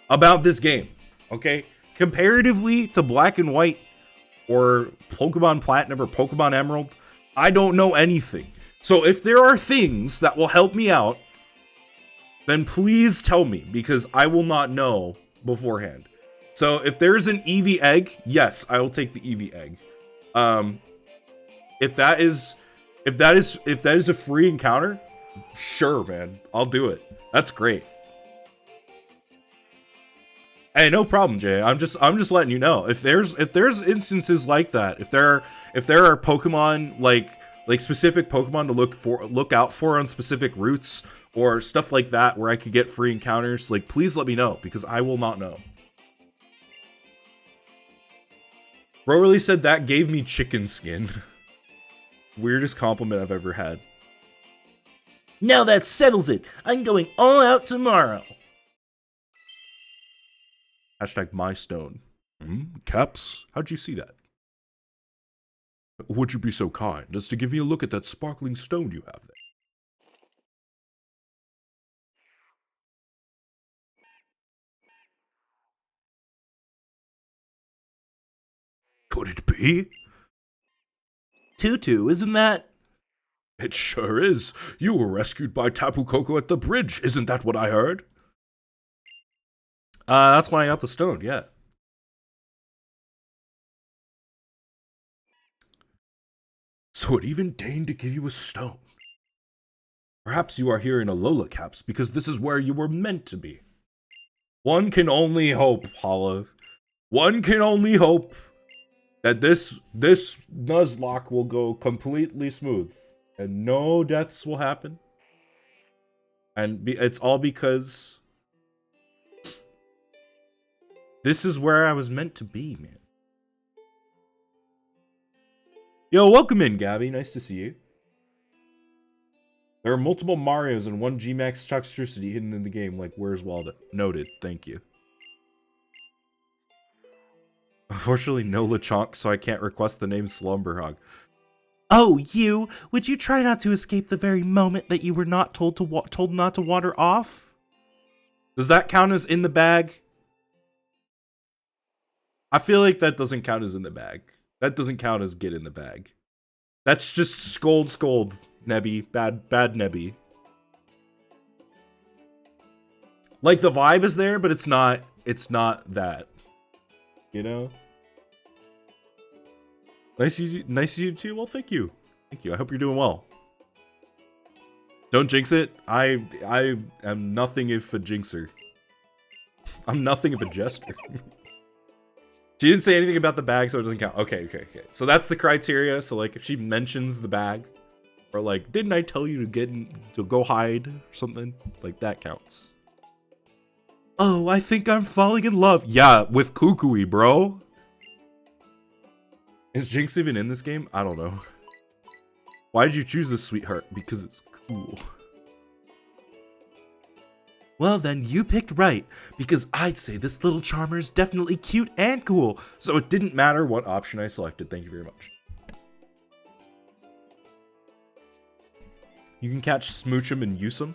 S1: about this game. Okay? Comparatively to Black and White or Pokemon Platinum or Pokemon Emerald, I don't know anything. So if there are things that will help me out, then please tell me, because I will not know beforehand. So if there's an Eevee egg, yes, I will take the Eevee egg. If that is a free encounter, sure, man, I'll do it. That's great. Hey, no problem, Jay. I'm just letting you know. If there's instances like that, if there are Pokemon like specific Pokemon to look out for on specific routes or stuff like that where I could get free encounters, like, please let me know, because I will not know. Bro really said that gave me chicken skin. Weirdest compliment I've ever had.
S3: Now that settles it. I'm going all out tomorrow.
S1: Hashtag my stone. Caps, how'd you see that? Would you be so kind as to give me a look at that sparkling stone you have there? Could it be?
S3: Tutu, isn't that?
S4: It sure is. You were rescued by Tapu Koko at the bridge. Isn't that what I heard?
S1: That's when I got the stone, yeah.
S4: So it even deigned to give you a stone. Perhaps you are here in Alola, Caps, because this is where you were meant to be.
S1: One can only hope, Hala. One can only hope that this Nuzlocke will go completely smooth and no deaths will happen. And it's all because this is where I was meant to be, man. Yo, welcome in, Gabby. Nice to see you. There are multiple Marios and one G-Max Toxtricity hidden in the game, like Where's Waldo? Noted, thank you. Unfortunately, no Lechonk, so I can't request the name Slumberhog.
S2: Oh, you! Would you try not to escape the very moment that you were not told not to wander off?
S1: Does that count as in the bag? I feel like that doesn't count as in the bag. That doesn't count as get in the bag. That's just scold, Nebby. Bad Nebby. Like, the vibe is there, but it's not that. You know? Nice to you too. Well, thank you. Thank you. I hope you're doing well. Don't jinx it. I am nothing if a jinxer. I'm nothing if a jester. She didn't say anything about the bag, so it doesn't count. Okay. So that's the criteria. So, like, if she mentions the bag, or like, didn't I tell you to go hide or something? Like, that counts. Oh, I think I'm falling in love. Yeah, with Kukui, bro. Is Jinx even in this game? I don't know. Why did you choose this, sweetheart? Because it's cool.
S2: Well then, you picked right, because I'd say this little charmer is definitely cute and cool.
S1: So it didn't matter what option I selected. Thank you very much. You can catch Smoochum and use him.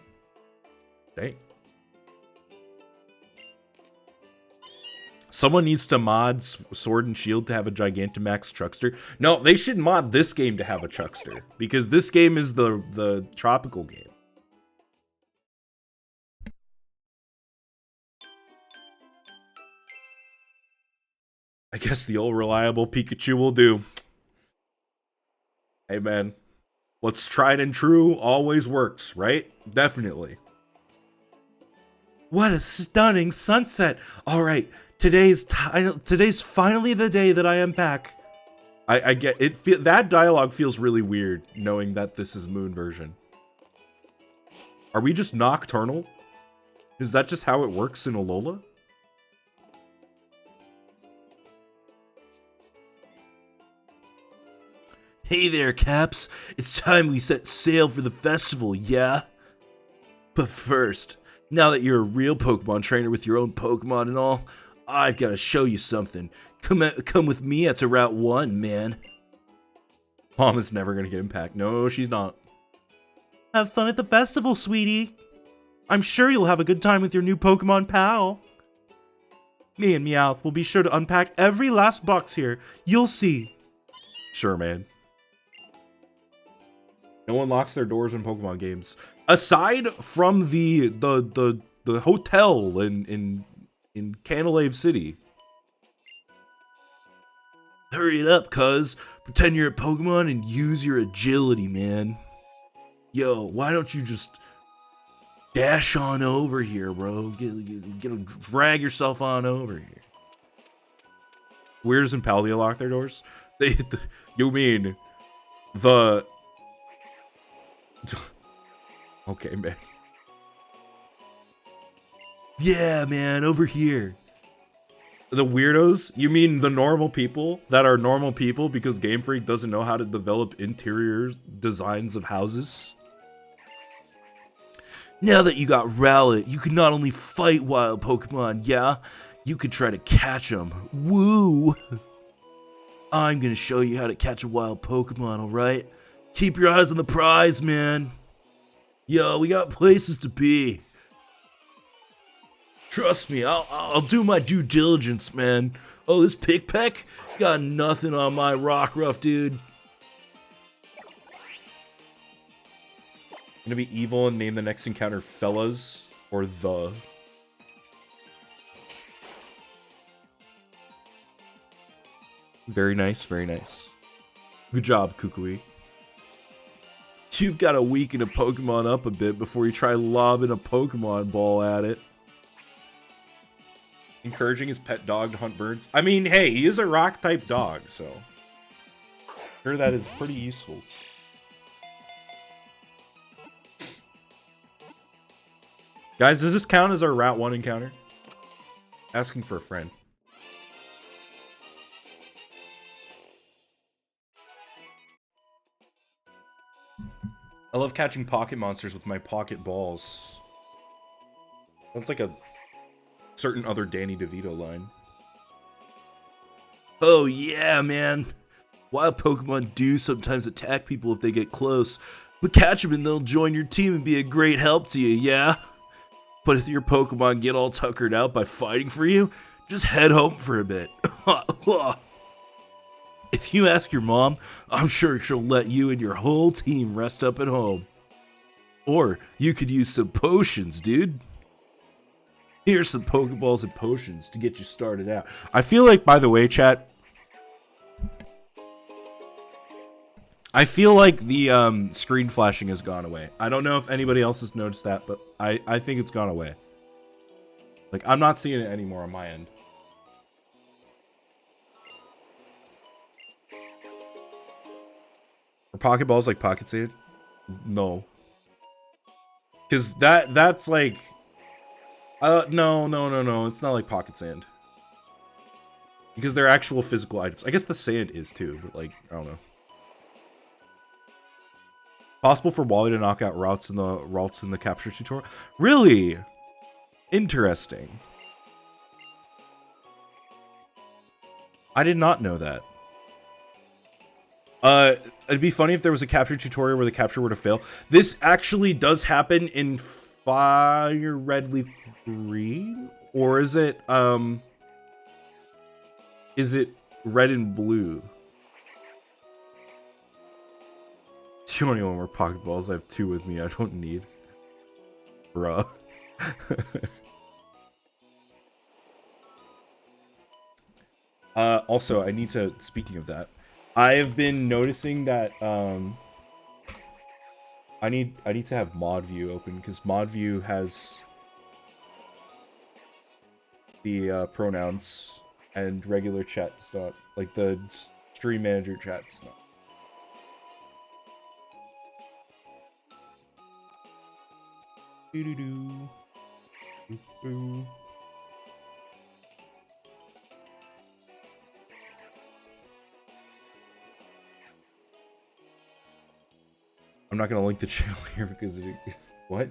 S1: Dang. Someone needs to mod Sword and Shield to have a Gigantamax Chuckster. No, they should mod this game to have a Chuckster, because this game is the tropical game. I guess the old reliable Pikachu will do. Hey man, What's tried and true always works, right? Definitely.
S2: What a stunning sunset! Alright, today's finally the day that I am back.
S1: I get it. That dialogue feels really weird, knowing that this is Moon version. Are we just nocturnal? Is that just how it works in Alola?
S3: Hey there, Caps. It's time we set sail for the festival, yeah? But first, now that you're a real Pokemon trainer with your own Pokemon and all, I've gotta show you something. Come with me to Route 1, man.
S1: Mom is never gonna get Impact. No, she's not.
S2: Have fun at the festival, sweetie. I'm sure you'll have a good time with your new Pokemon pal. Me and Meowth will be sure to unpack every last box here. You'll see.
S1: Sure, man. No one locks their doors in Pokemon games. Aside from the hotel in Canalave City.
S3: Hurry it up, cuz. Pretend you're a Pokemon and use your agility, man. Yo, why don't you just dash on over here, bro? Drag yourself on over here.
S1: Where does Impalia lock their doors? You mean the... Okay, man.
S3: Yeah, man, over here.
S1: The weirdos? You mean the normal people that are normal people because Game Freak doesn't know how to develop interior designs of houses?
S3: Now that you got Rowlet, you can not only fight wild Pokemon, yeah? You could try to catch them. Woo! I'm gonna show you how to catch a wild Pokemon, alright? Keep your eyes on the prize, man. Yo, we got places to be. Trust me, I'll do my due diligence, man. Oh, this Pickpeck? Got nothing on my Rockruff, dude.
S1: Gonna be evil and name the next encounter Fellas or The. Very nice, very nice. Good job, Kukui.
S3: You've got to weaken a Pokemon up a bit before you try lobbing a Pokemon ball at it.
S1: Encouraging his pet dog to hunt birds. I mean, hey, he is a rock-type dog, so... I'm sure that is pretty useful. Guys, does this count as our Route 1 encounter? Asking for a friend. I love catching pocket monsters with my pocket balls. That's like a certain other Danny DeVito line.
S3: Oh yeah, man. Wild Pokemon do sometimes attack people if they get close, but catch them and they'll join your team and be a great help to you, yeah? But if your Pokemon get all tuckered out by fighting for you, just head home for a bit. If you ask your mom, I'm sure she'll let you and your whole team rest up at home. Or you could use some potions, dude. Here's some Pokeballs and potions to get you started out.
S1: I feel like, by the way, chat, I feel like the screen flashing has gone away. I don't know if anybody else has noticed that, but I think it's gone away. Like, I'm not seeing it anymore on my end. Are Pokeballs like Pocket Sand? No. Because that's like... no. It's not like Pocket Sand. Because they're actual physical items. I guess the sand is too, but like, I don't know. Possible for Wally to knock out routes in the capture tutorial? Really? Interesting. I did not know that. It'd be funny if there was a capture tutorial where the capture were to fail. This actually does happen in Fire Red Leaf Green? Or is it Red and Blue? 21 more Pokeballs. I have 2 with me. I don't need. Bruh. Also, I need to, speaking of that, I have been noticing that I need to have mod view open because mod view has the pronouns and regular chat stuff, like the stream manager chat stuff. Doo doo doo. Boop, boo. I'm not gonna link the channel here because it, what?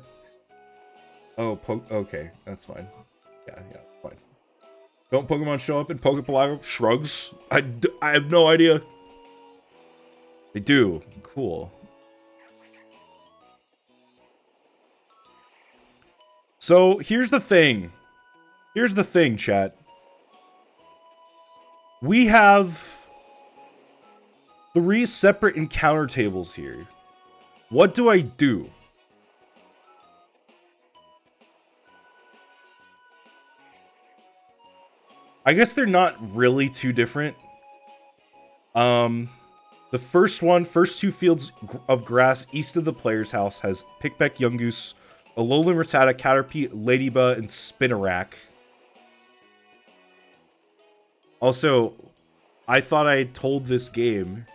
S1: Oh, okay, that's fine. Yeah, fine. Don't Pokemon show up in Pokepalago? Shrugs. I have no idea. They do. Cool. So here's the thing. Here's the thing, chat. We have 3 separate encounter tables here. What do I do? I guess they're not really too different. The first 2 fields of grass east of the player's house has Pickpeck, Yungoos, Alolan Rattata, Caterpie, Ladybug, and Spinarak. Also, I thought I had told this game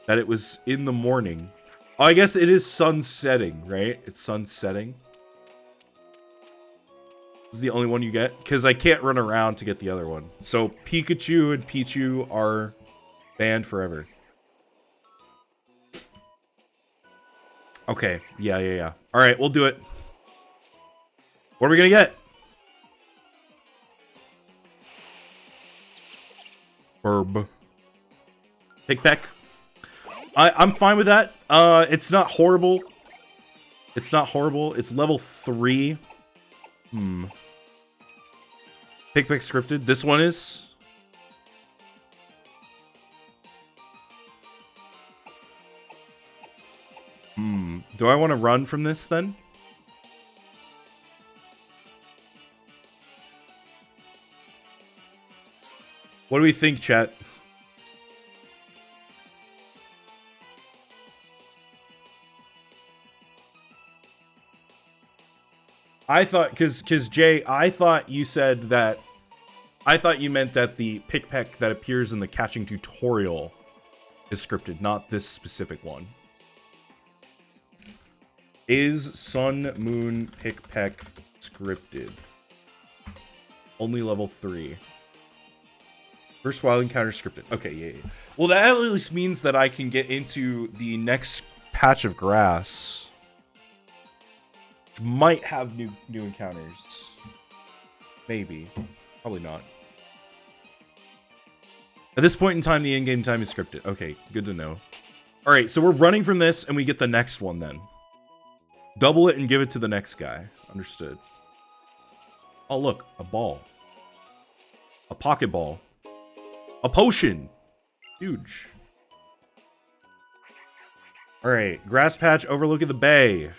S1: that it was in the morning. Oh, I guess it is sun setting, right? It's sun setting. This is the only one you get? Because I can't run around to get the other one. So Pikachu and Pichu are banned forever. Okay, yeah. Alright, we'll do it. What are we gonna get? Herb. Pickpeck. I'm fine with that. It's not horrible. It's not horrible. It's level 3. Pickpeck scripted. This one is. Do I want to run from this then? What do we think, chat? I thought, cause Jay, I thought you said that. I thought you meant that the Pickpeck that appears in the catching tutorial is scripted, not this specific one. Is Sun Moon Pickpeck scripted? Only level 3. First wild encounter scripted. Okay, yeah. Well, that at least means that I can get into the next patch of grass. Which might have new encounters. Maybe. Probably not. At this point in time, the in-game time is scripted. Okay, good to know. Alright, so we're running from this, and we get the next one then. Double it and give it to the next guy. Understood. Oh, look. A ball. A pocket ball. A potion. Huge. Alright. Grass patch overlooking the bay.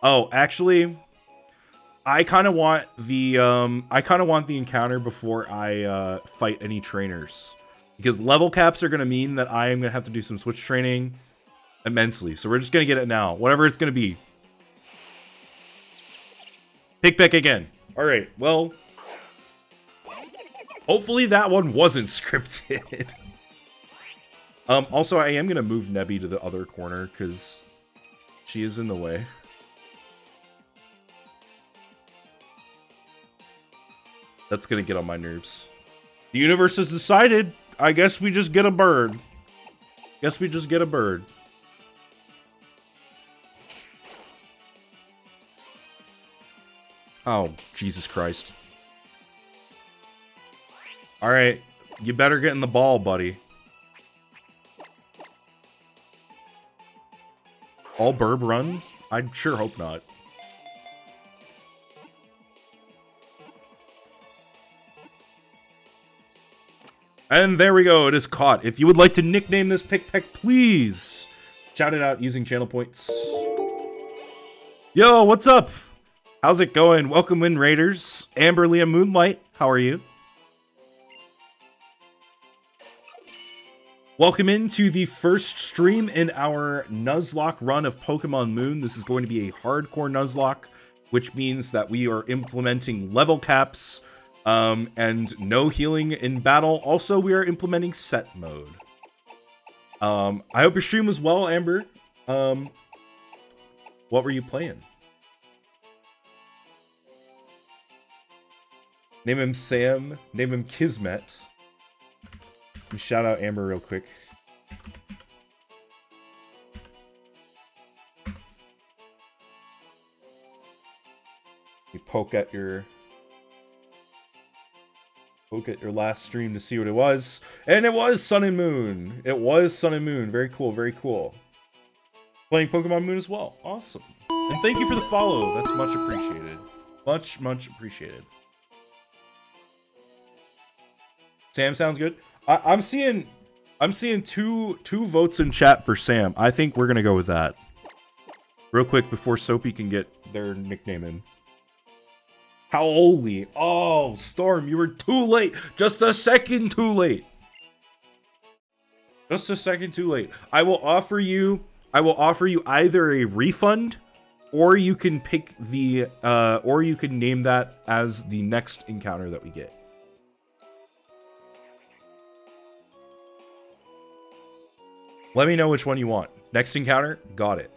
S1: Oh, actually, I kind of want the encounter before I fight any trainers. Because level caps are going to mean that I am going to have to do some switch training immensely. So we're just going to get it now. Whatever it's going to be. Pickpeck again. Alright, well. Hopefully that one wasn't scripted. Also, I am going to move Nebby to the other corner because she is in the way. That's going to get on my nerves. The universe has decided. I guess we just get a bird. Guess we just get a bird. Oh, Jesus Christ. Alright, you better get in the ball, buddy. All burb run? I sure hope not. And there we go, it is caught. If you would like to nickname this Pickpeck, please shout it out using channel points. Yo, what's up? How's it going? Welcome in, Raiders. Amberly and Moonlight, how are you?
S2: Welcome into the first stream in our Nuzlocke run of Pokemon Moon. This is going to be a hardcore Nuzlocke, which means that we are implementing level caps and no healing in battle. Also, we are implementing set mode. I hope your stream was well, Amber. What were you playing? Name him Sam. Name him Kismet. Let me shout out Amber real quick. You poke at your last stream to see what it was, and it was Sun and Moon. It was Sun and Moon. Very cool. Very cool. Playing Pokemon Moon as well. Awesome. And thank you for the follow. That's much appreciated. Much appreciated. Sam sounds good. I'm seeing two votes in chat for Sam. I think we're gonna go with that. Real quick before Soapy can get their nickname in. Howly. Oh, Storm, you were too late. Just a second too late. Just a second too late. I will offer you either a refund, or you can pick the or you can name that as the next encounter that we get. Let me know which one you want. Next encounter? Got it.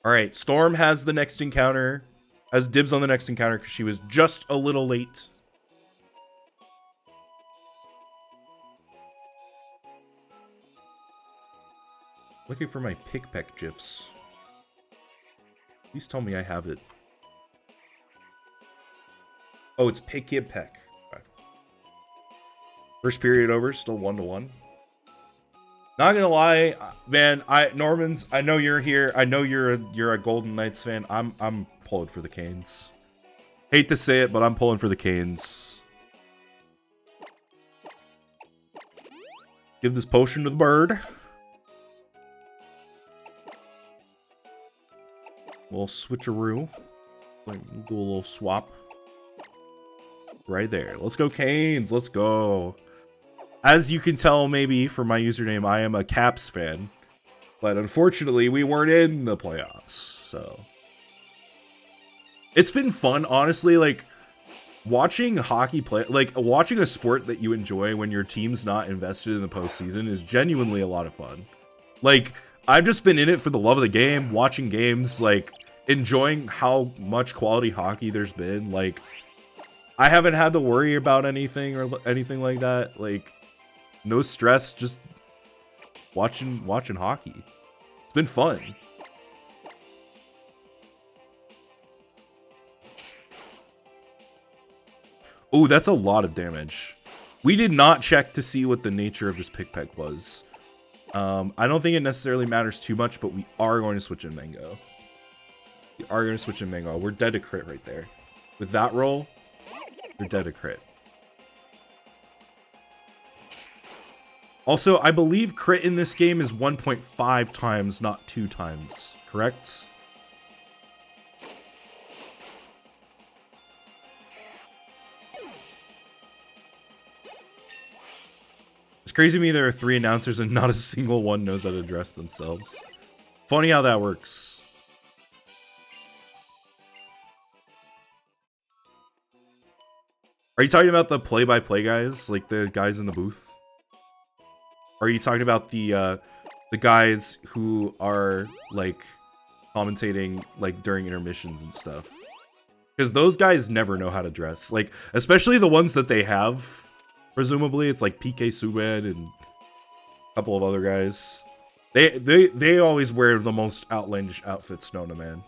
S2: Alright, Storm has the next encounter. Has dibs on the next encounter because she was just a little late. Looking for my pick-peck gifs. Please tell me I have it. Oh, it's pick-peck. Okay. First period over, still 1-1. Not gonna lie, man. Normans, I know you're here. I know you're a Golden Knights fan. I'm pulling for the Canes. Hate to say it, but I'm pulling for the Canes. Give this potion to the bird. We'll switcheroo. Do a little swap. Right there. Let's go, Canes. Let's go. As you can tell, maybe from my username, I am a Caps fan, but unfortunately, we weren't in the playoffs. So it's been fun, honestly. Like watching hockey play, like watching a sport that you enjoy when your team's not invested in the postseason is genuinely a lot of fun. Like I've just been in it for the love of the game, watching games, like enjoying how much quality hockey there's been. Like I haven't had to worry about anything or anything like that. Like. No stress, just watching hockey. It's been fun. Oh, that's a lot of damage. We did not check to see what the nature of this pick-peck was. I don't think it necessarily matters too much, but we are going to switch in Mango. We're dead to crit right there. With that roll, we're dead to crit. Also, I believe crit in this game is 1.5 times, not 2 times, correct? It's crazy to me there are 3 announcers and not a single one knows how to address themselves. Funny how that works. Are you talking about the play-by-play guys? Like the guys in the booth? Are you talking about the guys who are like commentating like during intermissions and stuff? Because those guys never know how to dress. Like especially the ones that they have. Presumably it's like PK Subban and a couple of other guys. They always wear the most outlandish outfits known to man.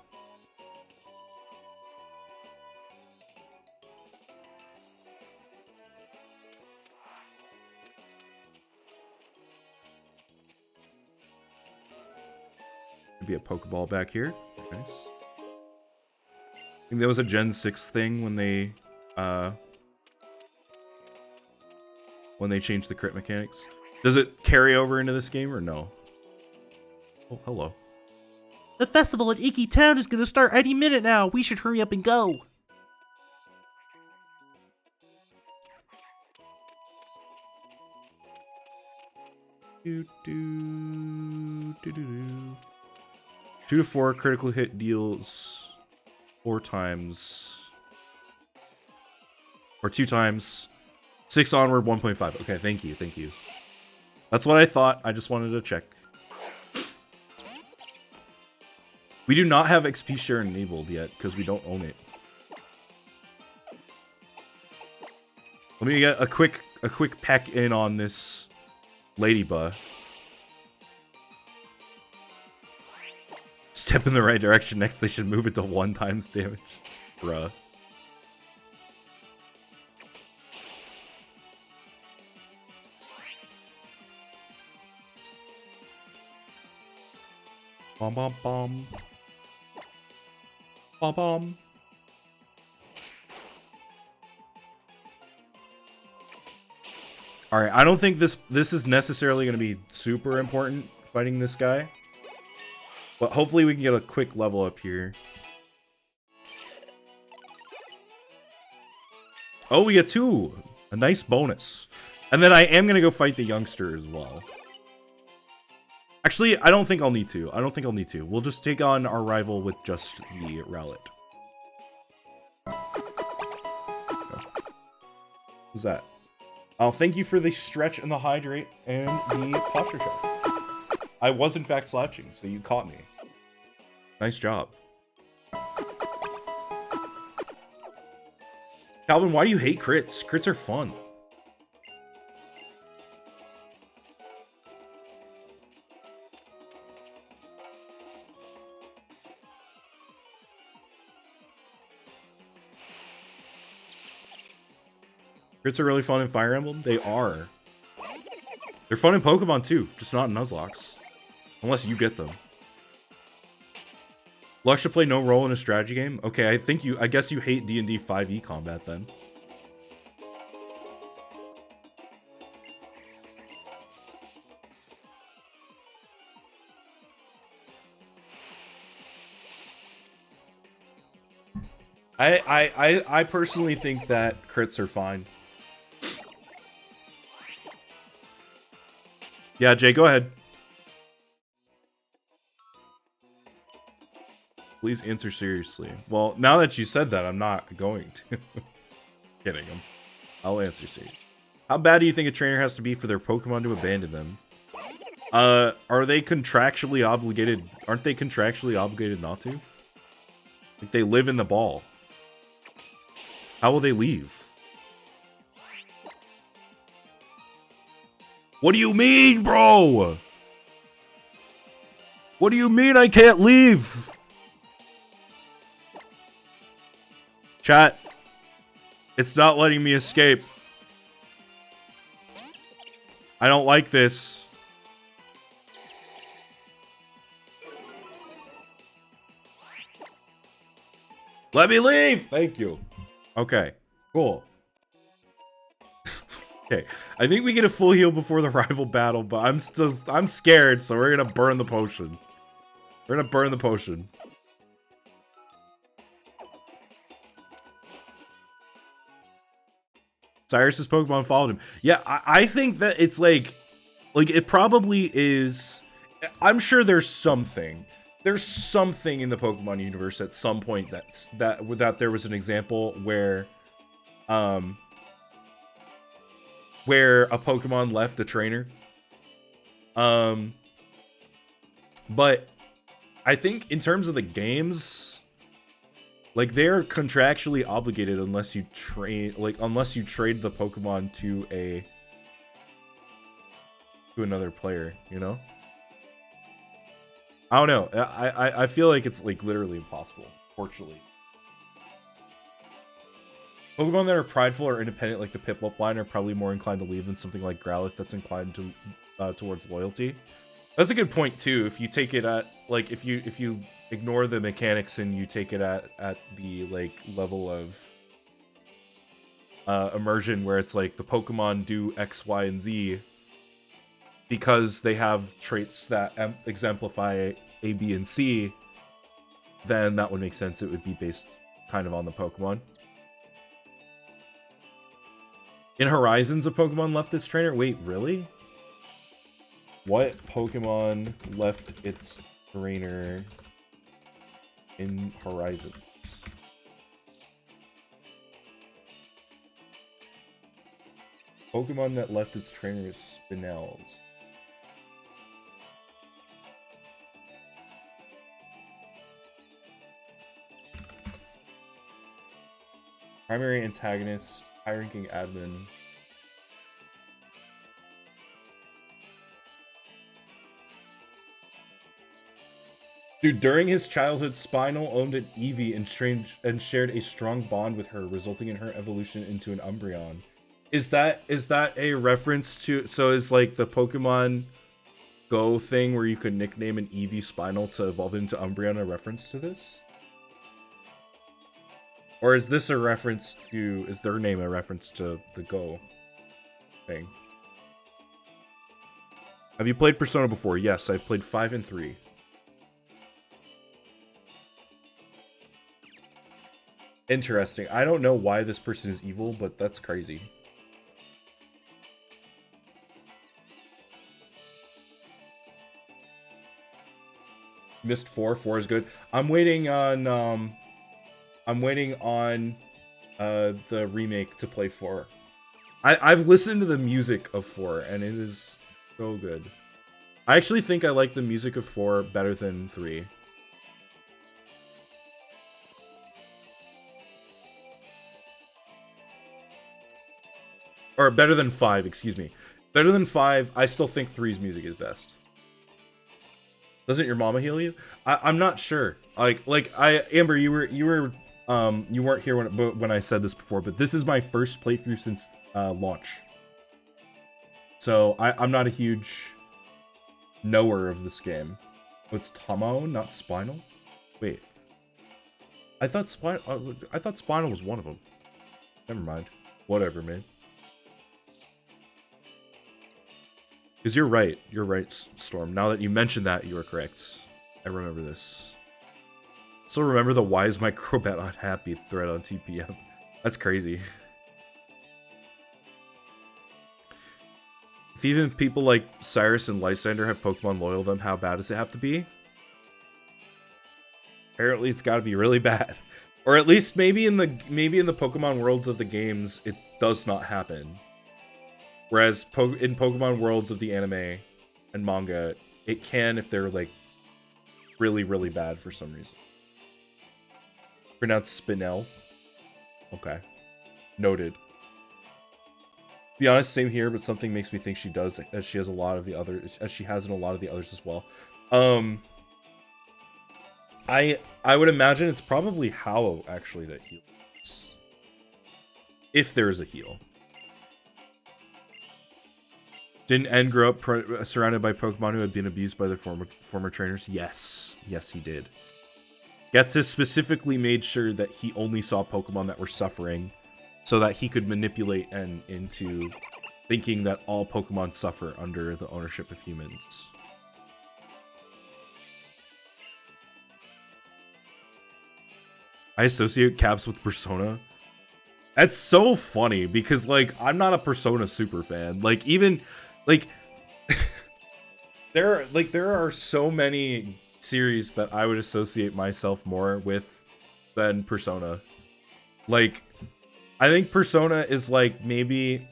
S2: Be a Pokeball back here. Nice. I think that was a Gen 6 thing when they changed the crit mechanics. Does it carry over into this game or no? Oh, hello.
S3: The festival at Iki Town is gonna start any minute now. We should hurry up and go.
S1: Do, do, do, do, do. 2 to 4 critical hit deals 4 times. Or 2 times. 6 onward, 1.5. Okay, thank you, thank you. That's what I thought. I just wanted to check. We do not have XP share enabled yet because we don't own it. Let me get a quick peck in on this ladybug. Step in the right direction. Next, they should move it to 1 times damage. Bruh. Bom bom bom. Bom bom. All right, I don't think this is necessarily going to be super important fighting this guy. But hopefully we can get a quick level up here. Oh, we get 2. A nice bonus. And then I am going to go fight the youngster as well. Actually, I don't think I'll need to. We'll just take on our rival with just the Rowlet. Who's that? Oh, thank you for the stretch and the hydrate and the posture check. I was in fact slouching, so you caught me. Nice job. Calvin, why do you hate crits? Crits are fun. Crits are really fun in Fire Emblem. They are. They're fun in Pokemon too, just not in Nuzlocke. Unless you get them. Luck should play no role in a strategy game? Okay, I guess you hate D&D 5e combat then. I personally think that crits are fine. Yeah, Jay, go ahead. Please answer seriously. Well, now that you said that, I'm not going to. Kidding him. I'll answer seriously. How bad do you think a trainer has to be for their Pokemon to abandon them? Are they contractually obligated? Aren't they contractually obligated not to? Like, they live in the ball. How will they leave? What do you mean, bro? What do you mean I can't leave? Chat. It's not letting me escape. I don't like this. Let me leave! Thank you. Okay, cool. Okay, I think we get a full heal before the rival battle, but I'm scared, so we're gonna burn the potion. We're gonna burn the potion. Cyrus's Pokemon followed him. Yeah, I think that it's like it probably is. I'm sure there's something. There's something in the Pokemon universe at some point that there was an example where a Pokemon left a trainer. But I think in terms of the games, like, they're contractually obligated unless you trade the Pokemon to another player, you know? I don't know. I feel like it's like literally impossible, fortunately. Pokemon that are prideful or independent, like the Piplup line, are probably more inclined to leave than something like Growlithe that's inclined to towards loyalty. That's a good point too. If you take it at like if you ignore the mechanics and you take it at the like level of immersion, where it's like the Pokemon do X, Y, and Z because they have traits that exemplify A, B, and C, then that would make sense. It would be based kind of on the Pokemon. In Horizons, a Pokemon left its trainer? Wait, really? What Pokemon left its trainer in Horizons? Pokemon that left its trainer is Spinels. Primary antagonist, high-ranking admin. Dude, during his childhood, Spinel owned an Eevee and shared a strong bond with her, resulting in her evolution into an Umbreon. Is that a reference to... So is like the Pokemon Go thing where you could nickname an Eevee Spinel to evolve into Umbreon a reference to this? Or is this a reference to... Is their name a reference to the Go thing? Have you played Persona before? Yes, I've played 5 and 3. Interesting. I don't know why this person is evil, but that's crazy. Missed 4. 4 is good. I'm waiting on the remake to play 4. I've listened to the music of 4 and it is so good. I actually think I like the music of 4 better than 3. Or better than 5, excuse me. Better than 5, I still think 3's music is best. Doesn't your mama heal you? I'm not sure. Amber, you weren't here when I said this before, but this is my first playthrough since launch. So I'm not a huge knower of this game. Oh, it's Tomo, not Spinal? Wait. I thought Spinal was one of them. Never mind. Whatever, man. Because you're right, Storm. Now that you mentioned that, you are correct. I remember this. So remember the why is my Crobat unhappy thread on TPM. That's crazy. If even people like Cyrus and Lysander have Pokemon loyal to them, how bad does it have to be? Apparently it's gotta be really bad. Or at least maybe in the Pokemon worlds of the games, it does not happen. Whereas in Pokemon worlds of the anime and manga, it can if they're like really, really bad for some reason. Pronounced Spinel. Okay. Noted. To be honest, same here, but something makes me think she does, as she has a lot of the other, as she has in a lot of the others as well. I would imagine it's probably Hollow actually that heals. If there's a heal. Didn't N grow up surrounded by Pokemon who had been abused by their former trainers? Yes. Yes, he did. Getsus specifically made sure that he only saw Pokemon that were suffering so that he could manipulate N into thinking that all Pokemon suffer under the ownership of humans. I associate Caps with Persona. That's so funny because, like, I'm not a Persona super fan. Like, even... Like, there are so many series that I would associate myself more with than Persona. Like, I think Persona is like maybe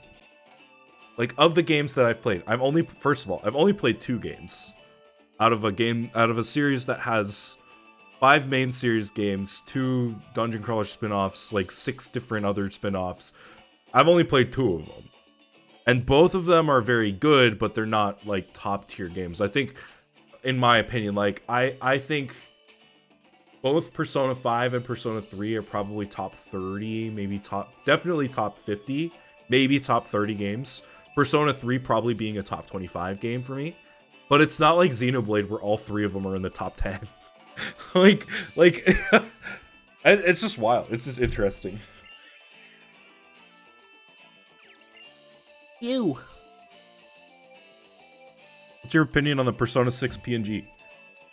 S1: like of the games that I've played. I've only played 2 games out of a series that has 5 main series games, 2 dungeon crawler spin-offs, like 6 different other spin-offs. I've only played 2 of them. And both of them are very good, but they're not, like, top-tier games. I think, in my opinion, like, I think both Persona 5 and Persona 3 are probably top 30, definitely top 50, maybe top 30 games. Persona 3 probably being a top 25 game for me. But it's not like Xenoblade where all 3 of them are in the top 10. like, it's just wild. It's just interesting.
S3: Ew.
S1: What's your opinion on the Persona 6 PNG?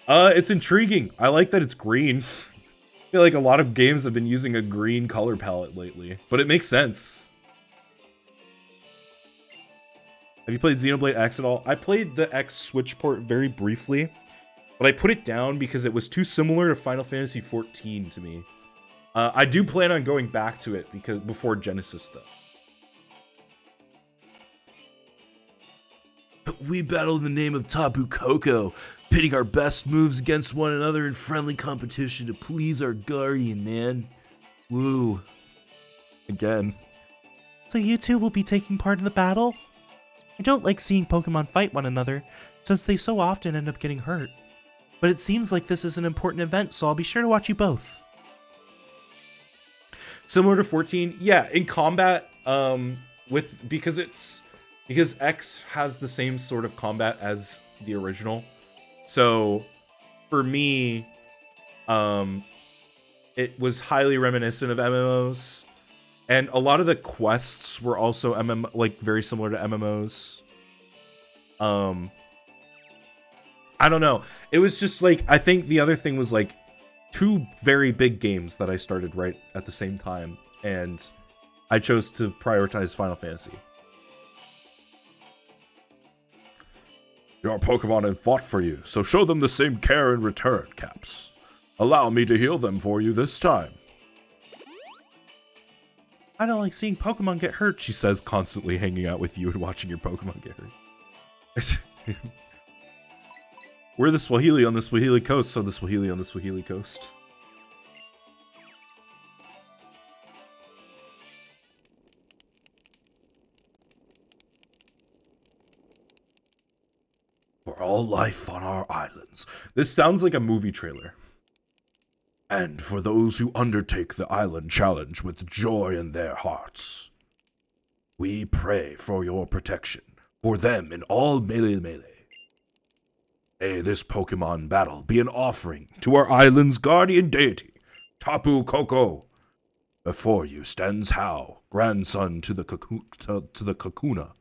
S1: It's intriguing. I like that it's green. I feel like a lot of games have been using a green color palette lately, but it makes sense. Have you played Xenoblade X at all? I played the X Switch port very briefly, but I put it down because it was too similar to Final Fantasy XIV to me. I do plan on going back to it because before Genesis, though.
S3: We battle in the name of Tapu Koko, pitting our best moves against one another in friendly competition to please our guardian, man. Woo.
S1: Again.
S2: So you two will be taking part in the battle? I don't like seeing Pokemon fight one another, since they so often end up getting hurt. But it seems like this is an important event, so I'll be sure to watch you both.
S1: Similar to 14, yeah, in combat, because X has the same sort of combat as the original. So for me, it was highly reminiscent of MMOs. And a lot of the quests were also very similar to MMOs. I don't know. It was just like, I think the other thing was like 2 very big games that I started right at the same time, and I chose to prioritize Final Fantasy.
S4: Your Pokemon have fought for you, so show them the same care in return, Caps. Allow me to heal them for you this time.
S2: I don't like seeing Pokemon get hurt,
S1: She says, constantly hanging out with you and watching your Pokemon get hurt. We're the Swahili on the Swahili coast, so the Swahili on the Swahili coast.
S4: For all life on our islands,
S1: This sounds like a movie trailer.
S4: and for those who undertake the island challenge with joy in their hearts, we pray for your protection, for them and all Melee. May this Pokemon battle be an offering to our island's guardian deity, Tapu Koko. Before you stands Hao, grandson to the Kakuna.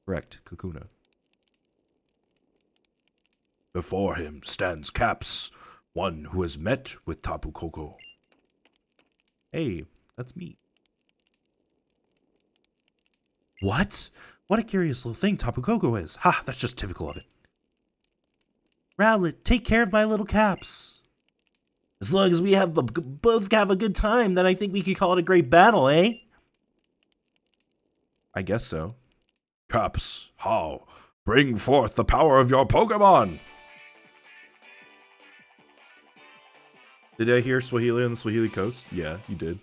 S1: Correct, Kakuna.
S4: Before him stands Caps, one who has met with Tapu Koko.
S1: Hey, that's me.
S2: What? What a curious little thing Tapu Koko is. Ha, that's just typical of it. Rowlet, take care of my little Caps. As long as we both have a good time, then I think we could call it a great battle, eh?
S1: I guess so.
S4: Caps, Hao, bring forth the power of your Pokemon!
S1: Did I hear Swahili on the Swahili coast? Yeah, you did.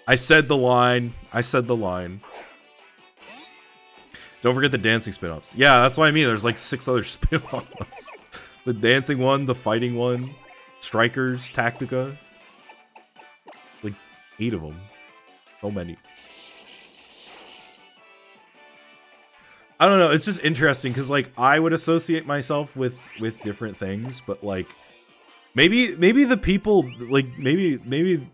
S1: I said the line. Don't forget the dancing spin-offs. Yeah, that's what I mean. There's like 6 other spin-offs. The dancing one, the fighting one, Strikers, Tactica. Like 8 of them. So many. I don't know. It's just interesting because like I would associate myself with different things, but like maybe the people like maybe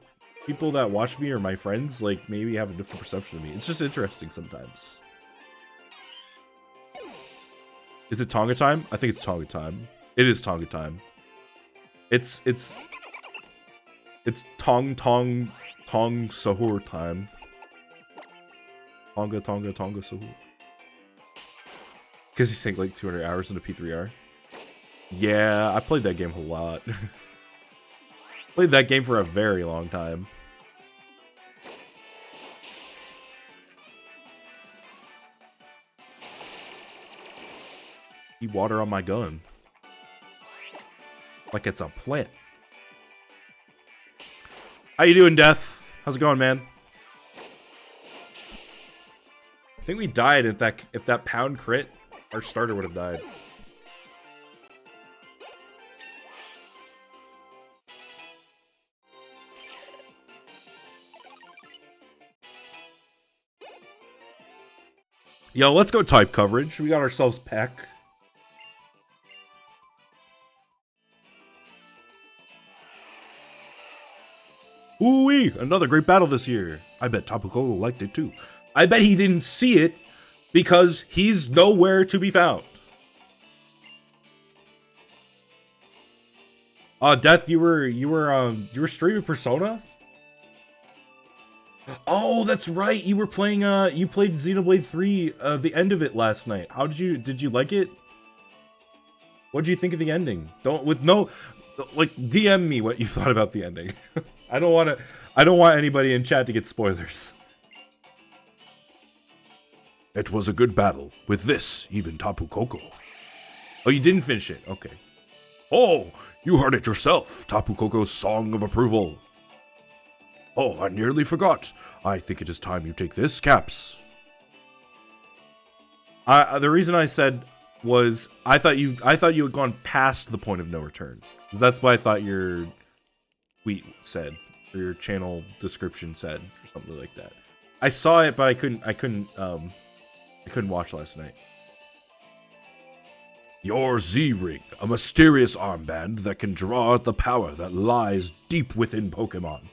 S1: people that watch me or my friends like maybe have a different perception of me. It's just interesting sometimes. Is it Tonga time? I think it's Tonga time. It is Tonga time. It's Tong Sahur time. Tonga Sahur. Because he sank like 200 hours into P3R. Yeah, I played that game a lot. Played that game for a very long time. Keep water on my gun. Like it's a plant. How you doing, Death? How's it going, man? I think we died if that pound crit, our starter would have died. Yo, let's go type coverage. We got ourselves Peck. Ooh-wee! Another great battle this year. I bet Tapu Koko liked it too. I bet he didn't see it because he's nowhere to be found. Death, you were streaming Persona? Oh, that's right. You were playing you played Xenoblade 3 the end of it last night. How did you like it? What did you think of the ending? Don't with no like DM me what you thought about the ending. I don't want anybody in chat to get spoilers.
S4: It was a good battle. With this, even Tapu Koko.
S1: Oh, you didn't finish it. Okay.
S4: Oh, you heard it yourself. Tapu Koko's song of approval. Oh, I nearly forgot. I think it is time you take this, Caps.
S1: The reason I said was I thought you had gone past the point of no return. 'Cause that's what I thought your tweet said or your channel description said or something like that. I saw it, but I couldn't watch last night.
S4: Your Z-Ring, a mysterious armband that can draw out the power that lies deep within Pokemon.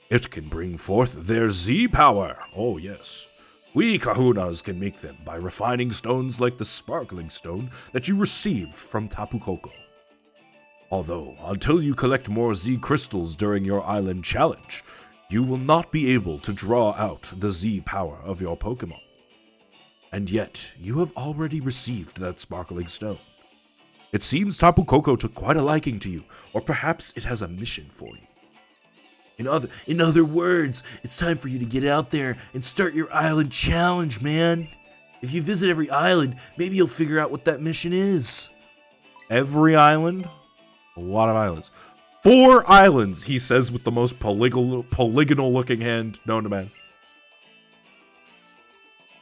S4: It can bring forth their Z-power. Oh yes. We Kahunas can make them by refining stones like the sparkling stone that you received from Tapu Koko. Although, until you collect more Z crystals during your island challenge, you will not be able to draw out the Z power of your Pokemon. And yet, you have already received that sparkling stone. It seems Tapu Koko took quite a liking to you, or perhaps it has a mission for you.
S3: In other words, it's time for you to get out there and start your island challenge, man. If you visit every island, maybe you'll figure out what that mission is.
S1: Every island? A lot of islands. 4 islands, he says with the most polygonal looking hand known to man.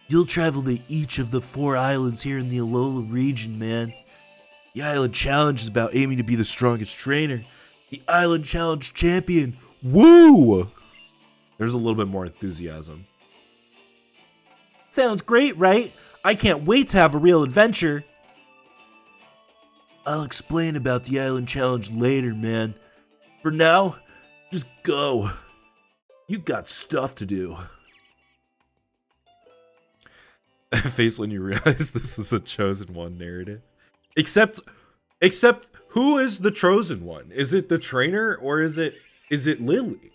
S3: You'll travel to each of the 4 islands here in the Alola region, man. The Island Challenge is about aiming to be the strongest trainer. The Island Challenge champion.
S1: Woo! There's a little bit more enthusiasm.
S2: Sounds great, right? I can't wait to have a real adventure.
S3: I'll explain about the Island Challenge later, man. For now, just go. You've got stuff to do.
S1: Face when you realize this is a chosen one narrative. Except who is the chosen one? Is it the trainer or is it Lily?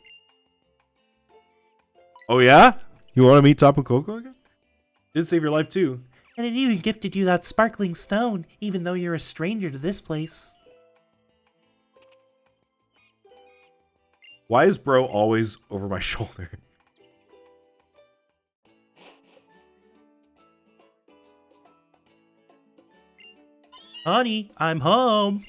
S1: Oh yeah? You want to meet Tapu Koko again? Did save your life too.
S2: And it even gifted you that sparkling stone, even though you're a stranger to this place.
S1: Why is bro always over my shoulder?
S2: Honey, I'm home.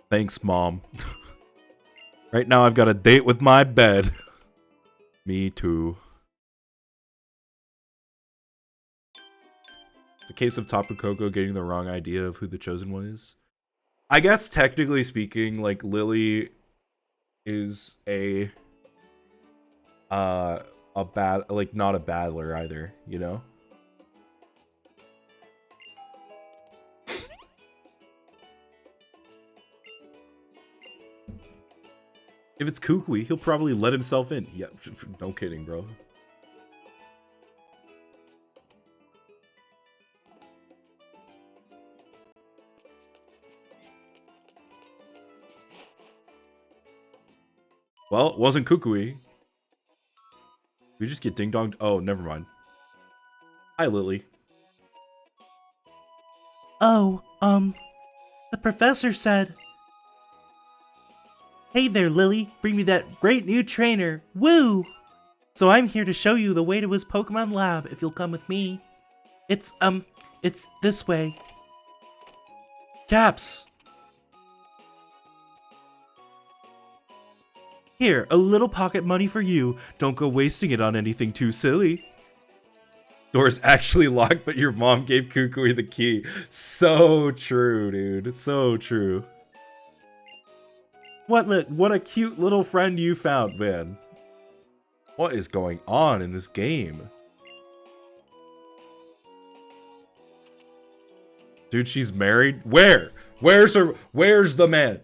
S1: Thanks, Mom. Right now I've got a date with my bed. Me too. It's a case of Tapu Koko getting the wrong idea of who the chosen one is. I guess technically speaking, like Lily is not a battler either, you know? If it's Kukui, he'll probably let himself in. Yeah, no kidding, bro. Well, it wasn't Kukui. We just get ding-donged. Oh, never mind. Hi, Lily.
S2: Oh, the professor said... Hey there, Lily. Bring me that great new trainer. Woo! So I'm here to show you the way to his Pokemon lab, if you'll come with me. It's this way.
S1: Caps!
S2: Here, a little pocket money for you. Don't go wasting it on anything too silly.
S1: Door's actually locked, but your mom gave Kukui the key. So true, dude. So true. What a cute little friend you found, man. What is going on in this game? Dude, she's married? Where? Where's the man?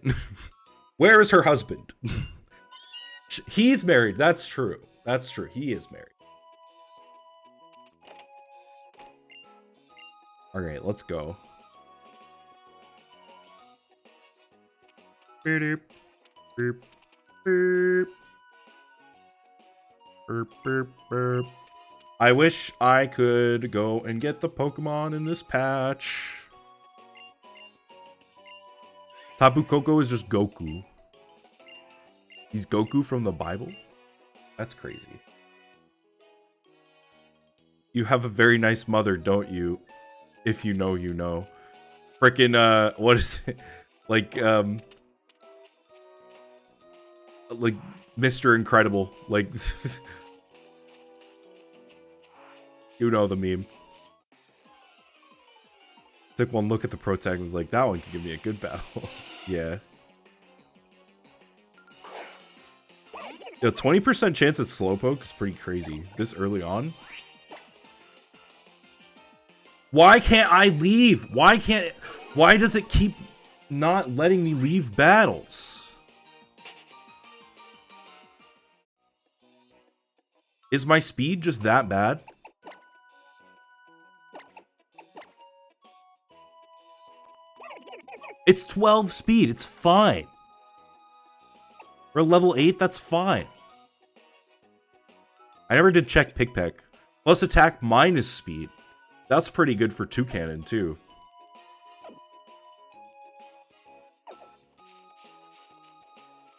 S1: Where is her husband? He's married. That's true. That's true. He is married. All right, let's go.
S2: Beep, beep, beep. Burp, burp, burp.
S1: I wish I could go and get the Pokemon in this patch. Tapu Koko is just Goku. He's Goku from the Bible? That's crazy. You have a very nice mother, don't you? If you know, you know. Frickin', what is it? Like Mr. Incredible. Like, you know the meme. Took one look at the Pro Tag and was like, that one could give me a good battle. Yeah. Yo, 20% chance at Slowpoke is pretty crazy. This early on. Why can't I leave? Why does it keep not letting me leave battles? Is my speed just that bad? It's 12 speed. It's fine. For level 8, that's fine. I never did check Pick Peck. Plus attack minus speed. That's pretty good for Toucannon, too.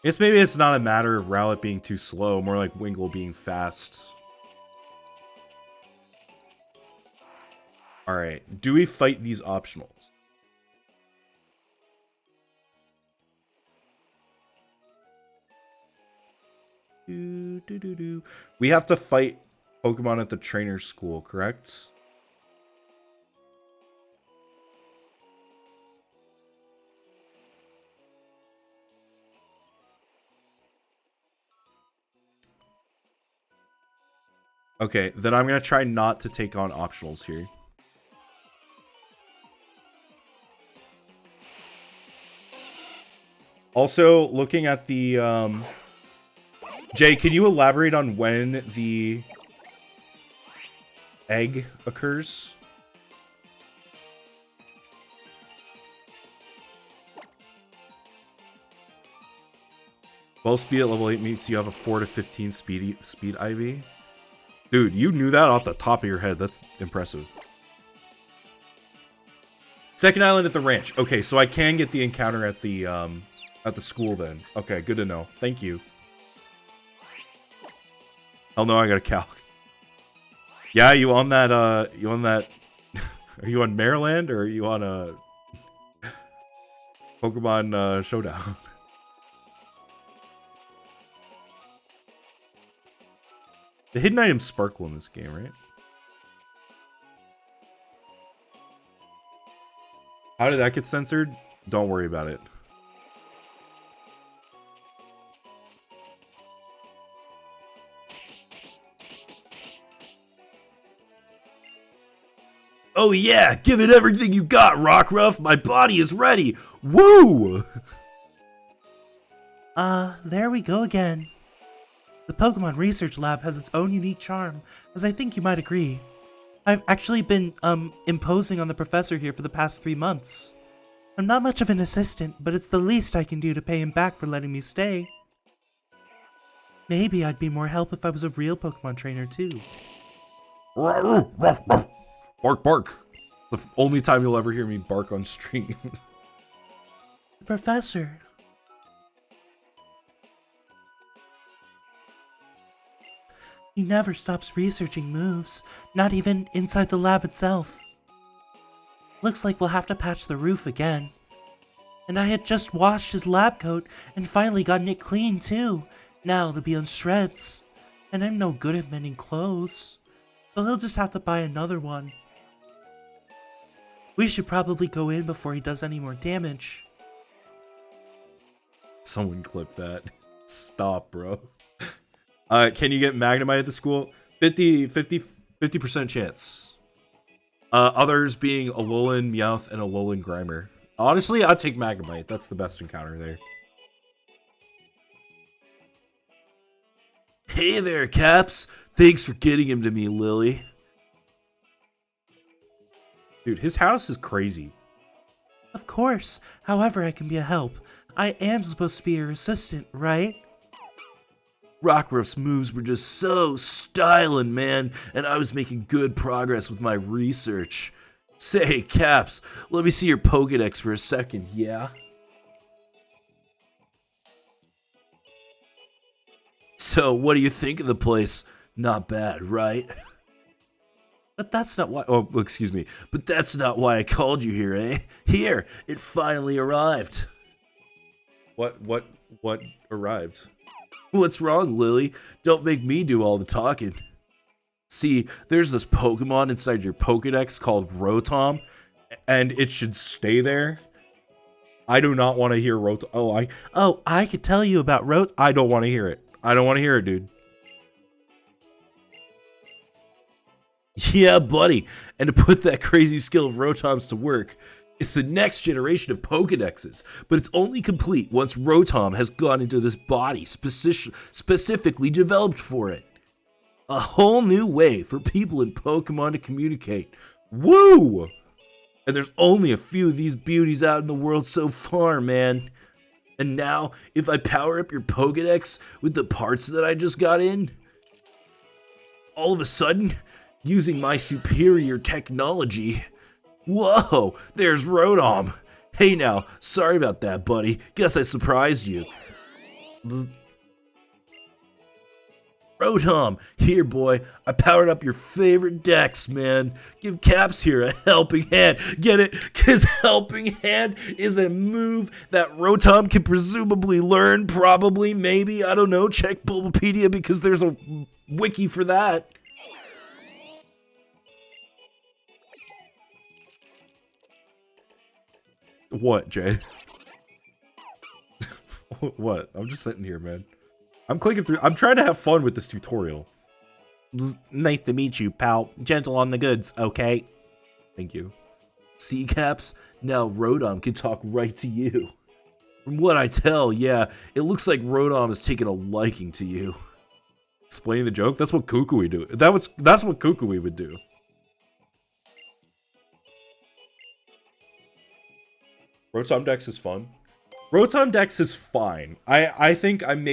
S1: Guess maybe it's not a matter of Rowlet being too slow, more like Wingull being fast. Alright, do we fight these optionals? We have to fight Pokemon at the trainer school, correct? Okay, then I'm gonna try not to take on optionals here. Also, looking at the, Jay, can you elaborate on when the egg occurs? Well, speed at level 8 means you have a 4 to 15 speed IV. Dude, you knew that off the top of your head. That's impressive. Second island at the ranch. Okay, so I can get the encounter at the school then. Okay, good to know. Thank you. Oh no, I got a calc. Yeah, you on that, are you on Maryland or are you on a Pokemon Showdown? The hidden item's Sparkle in this game, right? How did that get censored? Don't worry about it.
S3: Oh yeah, give it everything you got, Rockruff. My body is ready. Woo!
S2: There we go again. The Pokemon Research Lab has its own unique charm, as I think you might agree. I've actually been, imposing on the professor here for the past 3 months. I'm not much of an assistant, but it's the least I can do to pay him back for letting me stay. Maybe I'd be more help if I was a real Pokemon trainer, too.
S1: Bark, bark. The only time you'll ever hear me bark on stream.
S2: The professor. He never stops researching moves, not even inside the lab itself. Looks like we'll have to patch the roof again. And I had just washed his lab coat and finally gotten it clean too. Now it'll be on shreds. And I'm no good at mending clothes. So he'll just have to buy another one. We should probably go in before he does any more damage.
S1: Someone clip that. Stop, bro. Can you get Magnemite at the school? 50% chance. Others being Alolan Meowth and Alolan Grimer. Honestly, I'd take Magnemite. That's the best encounter there.
S3: Hey there, Caps. Thanks for getting him to me, Lily.
S1: Dude, his house is crazy.
S2: Of course, however I can be a help. I am supposed to be your assistant, right?
S3: Rockruff's moves were just so styling, man, and I was making good progress with my research. Say, Caps, let me see your Pokedex for a second, yeah? So, what do you think of the place? Not bad, right?
S2: But that's not why.
S3: Oh, excuse me. But that's not why I called you here, eh? Here, it finally arrived.
S1: What arrived?
S3: What's wrong, Lily? Don't make me do all the talking. See, there's this Pokemon inside your Pokedex called Rotom.
S1: And it should stay there. I do not want to hear Rotom.
S2: Oh, I could tell you about
S1: I don't want to hear it. I don't want to hear it, dude.
S3: Yeah, buddy. And to put that crazy skill of Rotom's to work, it's the next generation of Pokedexes, but it's only complete once Rotom has gone into this body specifically developed for it. A whole new way for people in Pokemon to communicate. Woo! And there's only a few of these beauties out in the world so far, man. And now, if I power up your Pokedex with the parts that I just got in, all of a sudden, using my superior technology, whoa, there's Rotom. Hey now, sorry about that, buddy. Guess I surprised you. Rotom, here boy, I powered up your favorite dex, man. Give Caps here a helping hand. Get it? Cause helping hand is a move that Rotom can presumably learn, probably, maybe, I don't know. Check Bulbapedia because there's a wiki for that.
S1: What, Jay? What? I'm just sitting here, man. I'm clicking through. I'm trying to have fun with this tutorial.
S2: Nice to meet you, pal. Gentle on the goods, okay?
S1: Thank you.
S3: See, Caps? Now Rotom can talk right to you. From what I tell, yeah, it looks like Rotom has taken a liking to you.
S1: Explaining the joke? That's what Kukui do. That's what Kukui would do. Rotom Dex is fun. Rotom Dex is fine. I think I'm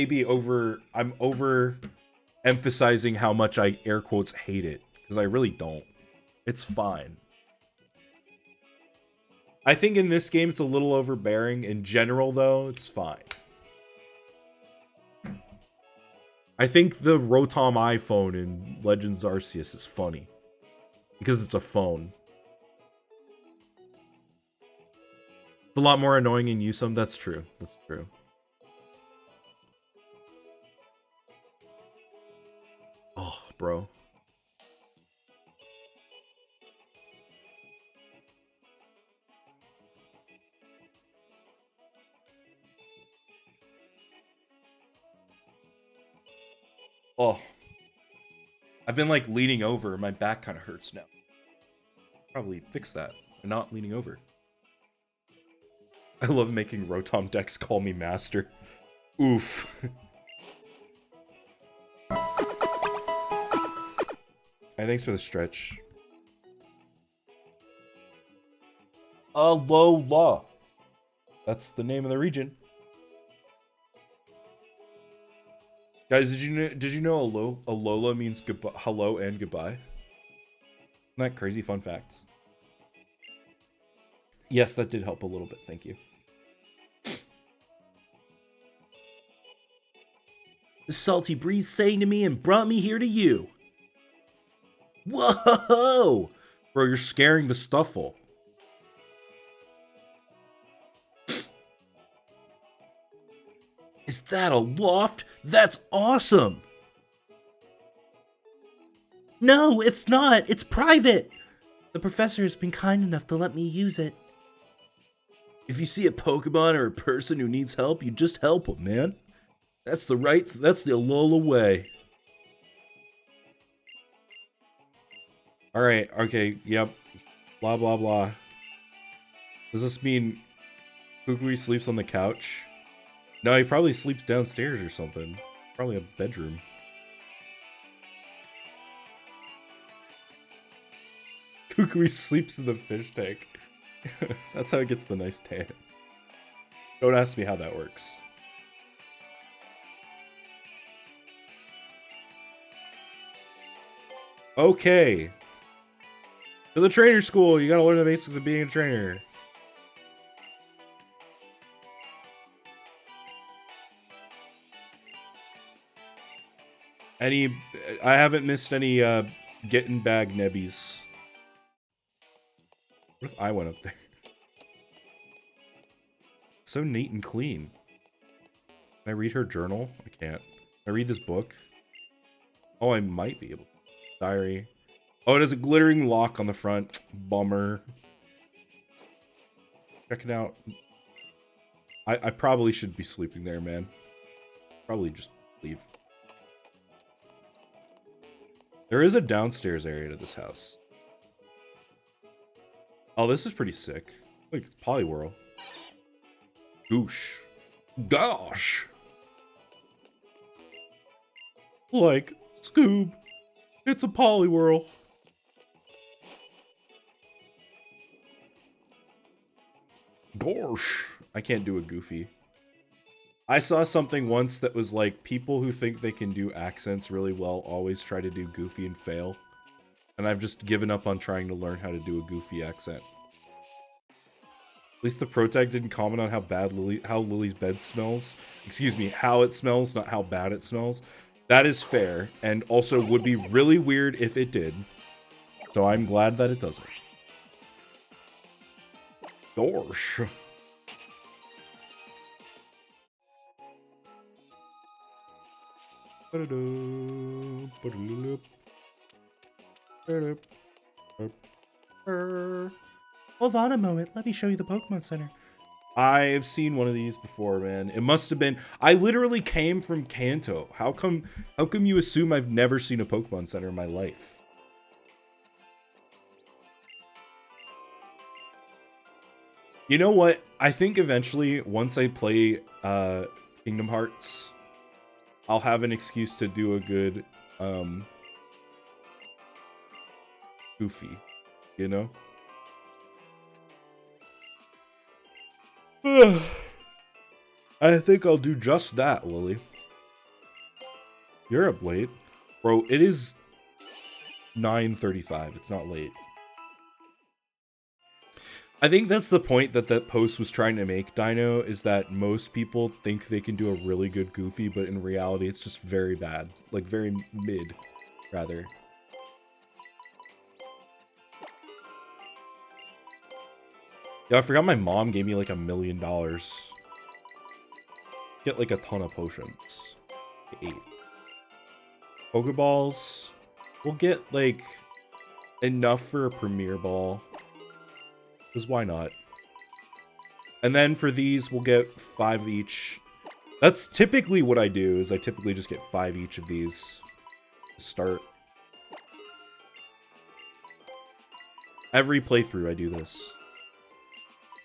S1: over emphasizing how much I air quotes hate it, because I really don't. It's fine. I think in this game it's a little overbearing. In general, though, it's fine. I think the Rotom iPhone in Legends Arceus is funny, because it's a phone. It's a lot more annoying in Usum. That's true. That's true. Oh, bro. Oh. I've been like leaning over. My back kind of hurts now. Probably fix that. I'm not leaning over. I love making Rotom Dex call me master. Oof. Hey, thanks for the stretch. Alola. That's the name of the region. Guys, did you know Alola means goodbye, hello and goodbye? Isn't that crazy fun fact? Yes, that did help a little bit. Thank you.
S3: The salty breeze sang to me and brought me here to you. Whoa!
S1: Bro, you're scaring the Stuffle.
S3: Is that a loft? That's awesome!
S2: No, it's not. It's private. The professor has been kind enough to let me use it.
S3: If you see a Pokemon or a person who needs help, you just help them, man. That's the Alola way.
S1: Alright, okay, yep. Blah, blah, blah. Does this mean Kukui sleeps on the couch? No, he probably sleeps downstairs or something. Probably a bedroom. Kukui sleeps in the fish tank. That's how it gets the nice tan. Don't ask me how that works. Okay. To the trainer school, you gotta learn the basics of being a trainer. I haven't missed any getting bag nebbies. What if I went up there? So neat and clean. Can I read her journal? I can't. Can I read this book? Oh, I might be able to. Diary. Oh, it has a glittering lock on the front. Bummer. Check it out. I probably should be sleeping there, man. Probably just leave. There is a downstairs area to this house. Oh, this is pretty sick. Look, it's Poliwhirl. Goosh. Gosh. Like, Scoob. It's a Poliwhirl. Gosh. I can't do a Goofy. I saw something once that was like, people who think they can do accents really well always try to do Goofy and fail. And I've just given up on trying to learn how to do a Goofy accent. At least the protag didn't comment on how bad Lily's bed smells. Excuse me, how it smells, not how bad it smells. That is fair, and also would be really weird if it did. So I'm glad that it doesn't. Gosh.
S2: Hold on a moment. Let me show you the Pokemon Center.
S1: I've seen one of these before, man. It must have been. I literally came from Kanto. How come you assume I've never seen a Pokemon Center in my life? You know what? I think eventually, once I play Kingdom Hearts, I'll have an excuse to do a good Goofy, you know? I think I'll do just that, Lily. You're up late. Bro, it is 9:35. It's not late. I think that's the point that that post was trying to make, Dino, is that most people think they can do a really good Goofy, but in reality, it's just very bad. Like, very mid, rather. Yeah, I forgot my mom gave me like $1 million. Get like a ton of potions. 8. Pokeballs. We'll get like enough for a Premier Ball. Because why not? And then for these, we'll get 5 each. That's typically what I do, is I typically just get 5 each of these to start. Every playthrough I do this.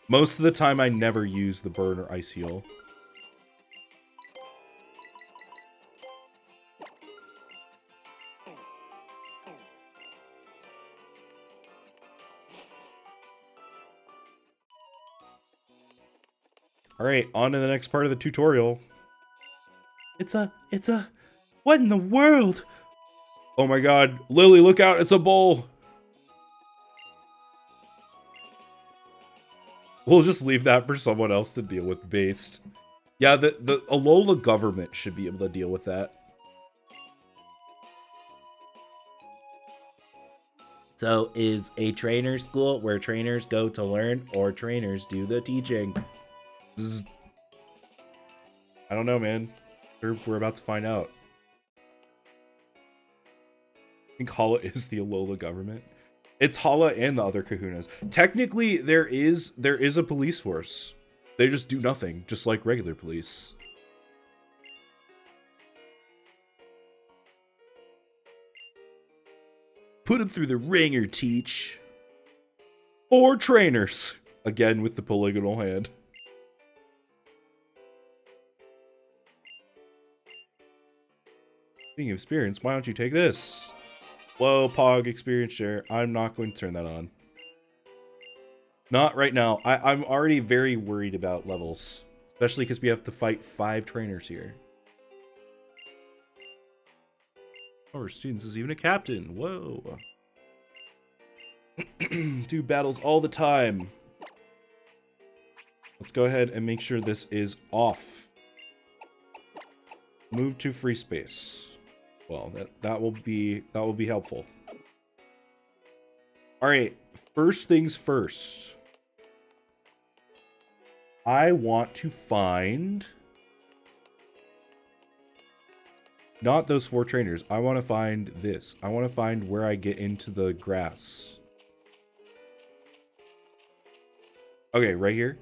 S1: Most of the time I never use the burn or ice heal. Alright, on to the next part of the tutorial.
S2: What in the world?
S1: Oh my god, Lily, look out, it's a bull! We'll just leave that for someone else to deal with, based. Yeah, the Alola government should be able to deal with that. So, is a trainer school where trainers go to learn, or trainers do the teaching? I don't know, man. We're about to find out. I think Hala is the Alola government. It's Hala and the other Kahunas. Technically, there is a police force. They just do nothing, just like regular police. Put him through the ringer, teach. Or trainers. Again with the polygonal hand. Speaking of experience, why don't you take this? Low Pog experience share. I'm not going to turn that on. Not right now. I'm already very worried about levels. Especially because we have to fight 5 trainers here. Our students is even a captain. Whoa. Do battles all the time. Let's go ahead and make sure this is off. Move to free space. Well, that will be helpful. All right, first things first. I want to find not those 4 trainers. I want to find this. I want to find where I get into the grass. Okay, right here.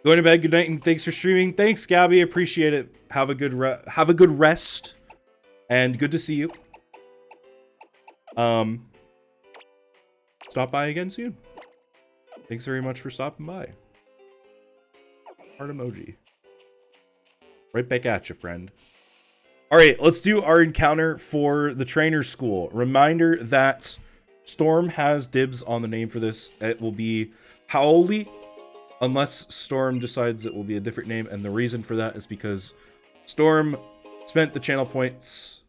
S1: Going to bed. Good night, and thanks for streaming. Thanks, Gabby. Appreciate it. Have a good rest, and good to see you. Stop by again soon. Thanks very much for stopping by. Heart emoji. Right back at you, friend. All right, let's do our encounter for the trainer school. Reminder that Storm has dibs on the name for this. It will be Howley, unless Storm decides it will be a different name. And the reason for that is because Storm spent the channel points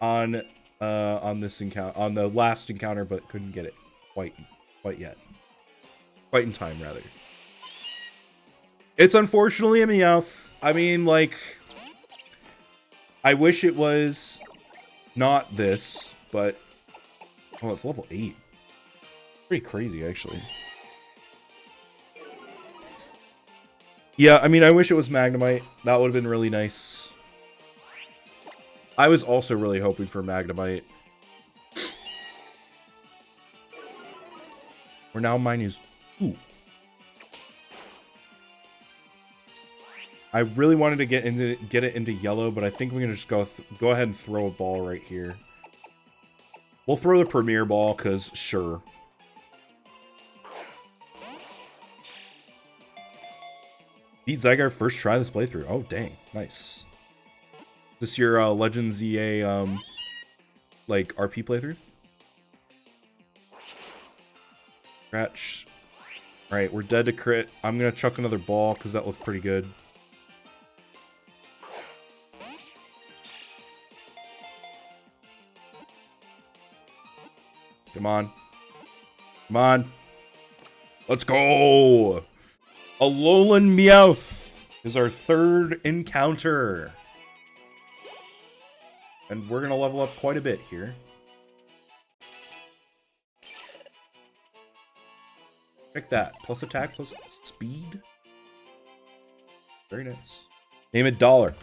S1: on this encounter, on the last encounter, but couldn't get it quite yet. Quite in time, rather. It's unfortunately a Meowth. I mean, like, I wish it was not this, but oh, it's level 8. Pretty crazy, actually. Yeah, I mean, I wish it was Magnemite. That would have been really nice. I was also really hoping for Magnemite. Where now mine is 2. I really wanted to get it into yellow, but I think we're gonna just go ahead and throw a ball right here. We'll throw the Premier Ball, cause sure. Beat Zygarde first try this playthrough. Oh dang, nice. Is this your Legends EA like RP playthrough? Scratch. Alright, we're dead to crit. I'm gonna chuck another ball because that looked pretty good. Come on. Come on. Let's go! Alolan Meowth is our 3rd encounter. And we're gonna level up quite a bit here. Check that. Plus attack, plus speed. Very nice. Name it Dollar.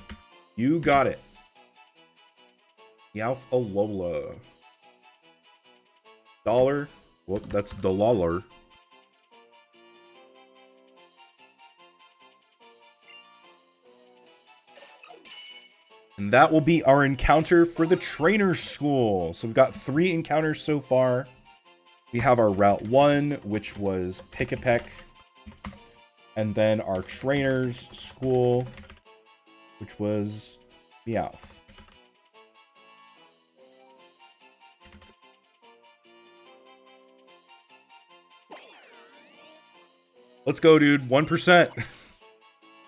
S1: You got it. Meowth Alola. Dollar. Well, that's Dollar. And that will be our encounter for the trainer school. So we've got 3 encounters so far. We have our Route 1, which was Pick-a-Peck. And then our trainer's school, which was Meowth. Let's go, dude. 1%.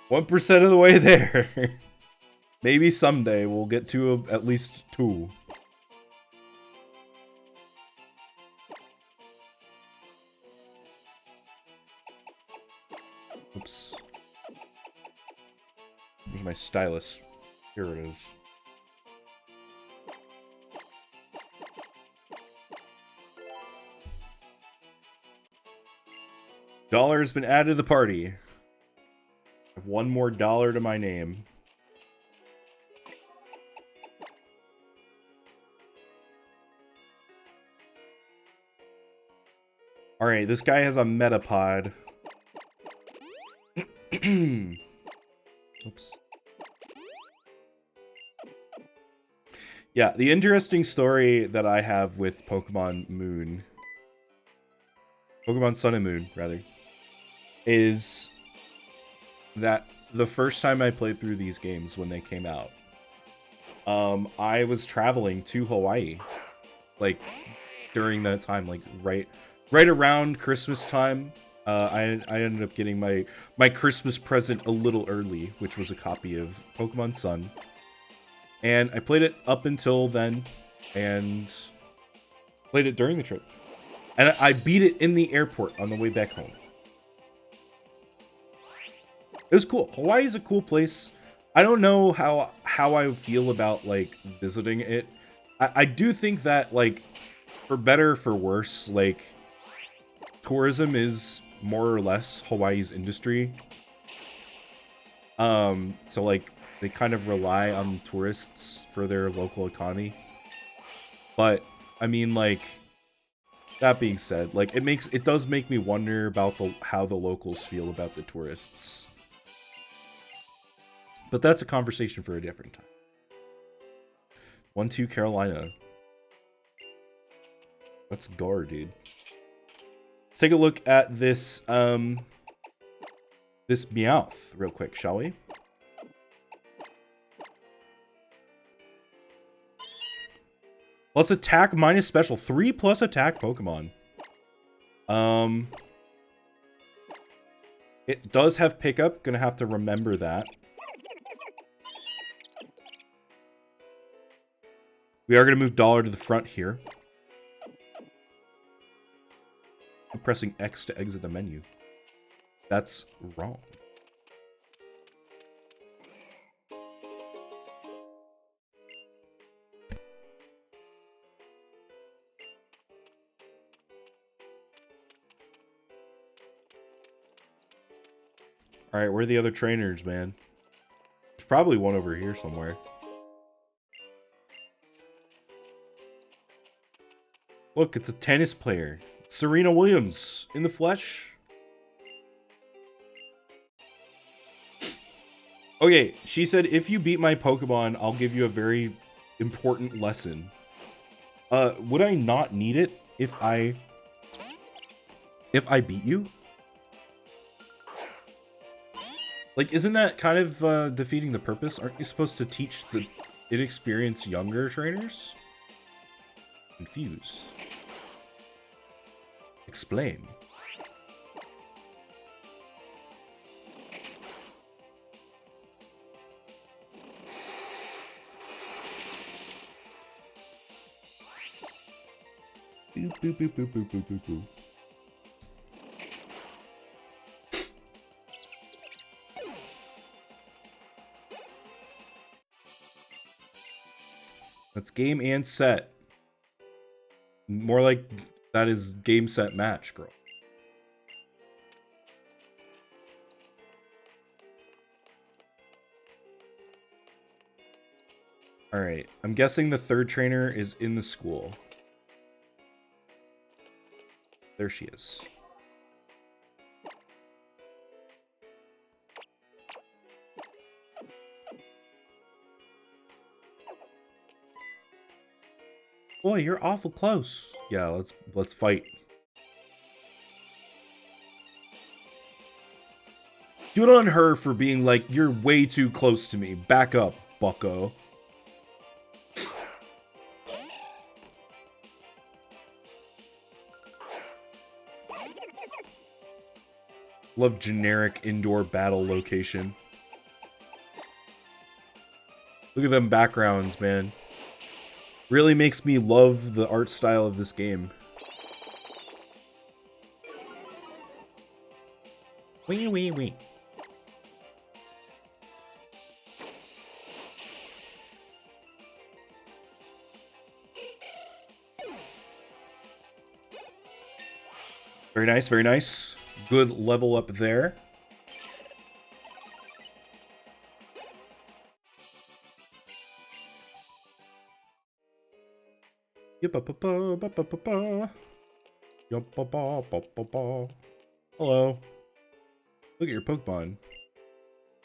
S1: 1% of the way there. Maybe someday we'll get to at least 2. Oops. Where's my stylus? Here it is. Dollar has been added to the party. I have 1 more dollar to my name. Alright, this guy has a Metapod. Oops. Yeah, the interesting story that I have with Pokemon Moon, Pokemon Sun and Moon, rather, is that the first time I played through these games when they came out, I was traveling to Hawaii, like, during that time, like, right around Christmas time, I ended up getting my Christmas present a little early, which was a copy of Pokemon Sun. And I played it up until then, and played it during the trip. And I beat it in the airport on the way back home. It was cool. Hawaii is a cool place. I don't know how I feel about, like, visiting it. I do think that, like, for better or for worse, like, tourism is more or less Hawaii's industry. So, like, they kind of rely on tourists for their local economy. But, I mean, like, that being said, like, it does make me wonder about how the locals feel about the tourists. But that's a conversation for a different time. 1-2 Carolina. Let's go, dude. Let's take a look at this, this Meowth real quick, shall we? Plus attack minus special. 3+ attack Pokemon. It does have pickup. Gonna have to remember that. We are gonna move Dollar to the front here. I'm pressing X to exit the menu. That's wrong. Alright, where are the other trainers, man? There's probably one over here somewhere. Look, it's a tennis player. It's Serena Williams in the flesh. Okay, she said, if you beat my Pokemon, I'll give you a very important lesson. Would I not need it if I beat you? Like, isn't that kind of defeating the purpose? Aren't you supposed to teach the inexperienced younger trainers? Confused. Explain. Boop, boop, boop, boop, boop, boop, boop, boop. That's game and set. More like that is game, set, match, girl. Alright, I'm guessing the third trainer is in the school. There she is. Boy, you're awful close. Yeah, let's fight. Good on her for being like, you're way too close to me. Back up, bucko. Love generic indoor battle location. Look at them backgrounds, man. Really makes me love the art style of this game. Wee wee wee. Very nice, very nice. Good level up there. Hello. Look at your Pokemon.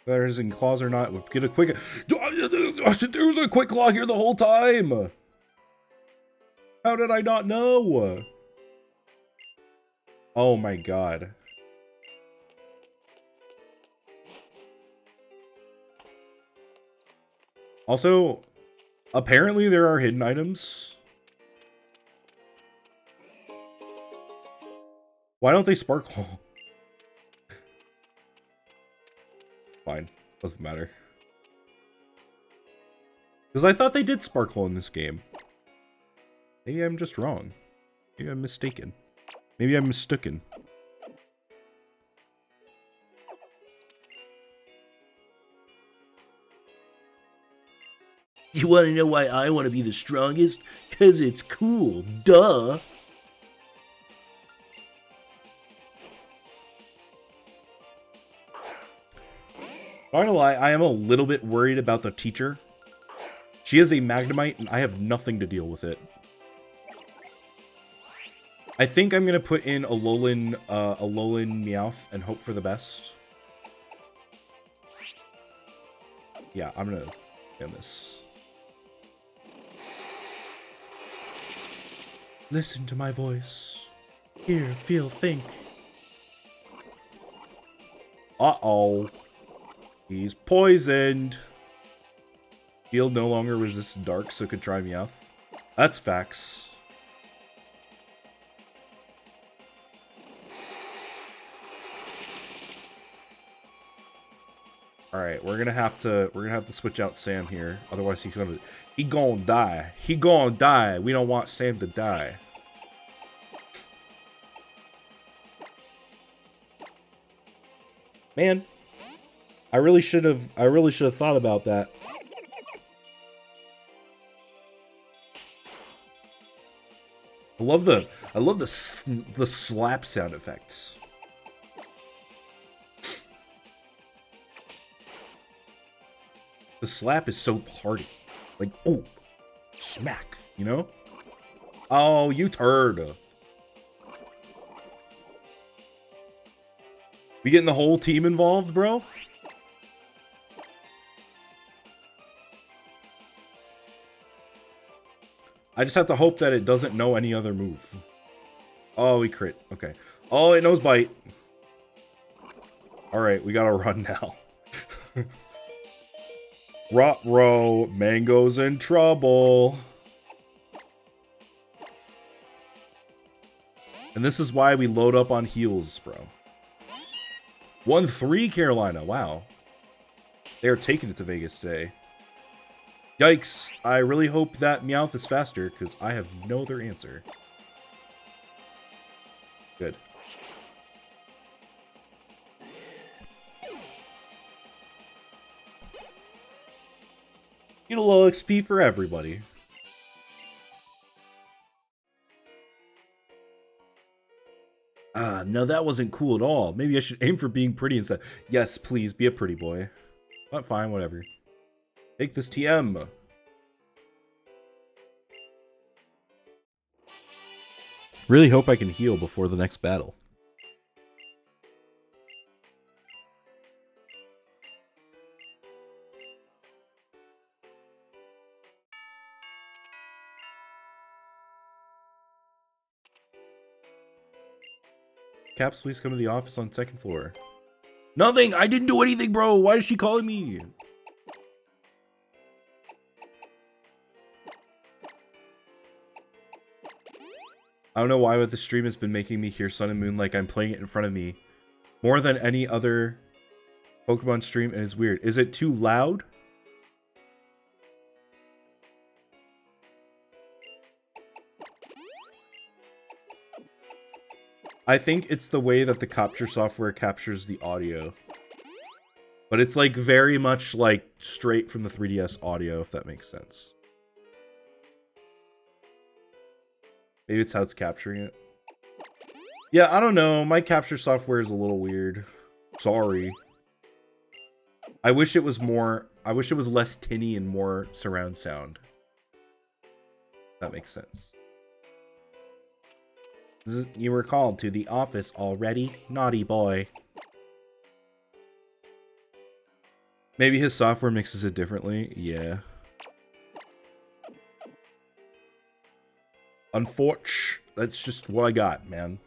S1: Whether it's in claws or not, we'll get a quick. There was a quick claw here the whole time. How did I not know? Oh my god. Also, apparently there are hidden items. Why don't they sparkle? Fine. Doesn't matter. Because I thought they did sparkle in this game. Maybe I'm just wrong. Maybe I'm mistaken. Maybe I'm mistaken.
S3: You want to know why I want to be the strongest? Because it's cool. Duh.
S1: Not gonna lie, I am a little bit worried about the teacher. She is a Magnemite, and I have nothing to deal with it. I think I'm gonna put in a Alolan Meowth and hope for the best. Yeah, I'm gonna end this. Listen to my voice. Hear, feel, think. Uh-oh. He's poisoned. Field no longer resists dark, so could try Meowth. That's facts. Alright, we're gonna have to switch out Sam here. Otherwise he gonna die. He gonna die. We don't want Sam to die. Man, I really should have thought about that. I love the slap sound effects. The slap is so hearty. Like, oh, smack, you know? Oh, you turd. We getting the whole team involved, bro? I just have to hope that it doesn't know any other move. Oh, we crit. Okay. Oh, it knows bite. Alright, we gotta run now. Ruh-roh, Mango's in trouble. And this is why we load up on heals, bro. 1-3 Carolina, wow. They're taking it to Vegas today. Yikes, I really hope that Meowth is faster, because I have no other answer. Good. Get a little XP for everybody. Ah, no, that wasn't cool at all. Maybe I should aim for being pretty instead. Yes, please, be a pretty boy. But fine, whatever. Take this TM. Really hope I can heal before the next battle. Caps, please come to the office on 2nd floor. Nothing! I didn't do anything, bro! Why is she calling me? I don't know why, but the stream has been making me hear Sun and Moon like I'm playing it in front of me. More than any other Pokemon stream, and it's weird. Is it too loud? I think it's the way that the capture software captures the audio. But it's like very much like straight from the 3DS audio, if that makes sense. Maybe it's how it's capturing it. Yeah, I don't know. My capture software is a little weird. Sorry. I wish it was less tinny and more surround sound. That makes sense. You were called to the office already? Naughty boy. Maybe his software mixes it differently? Yeah. Unfortunately, that's just what I got, man.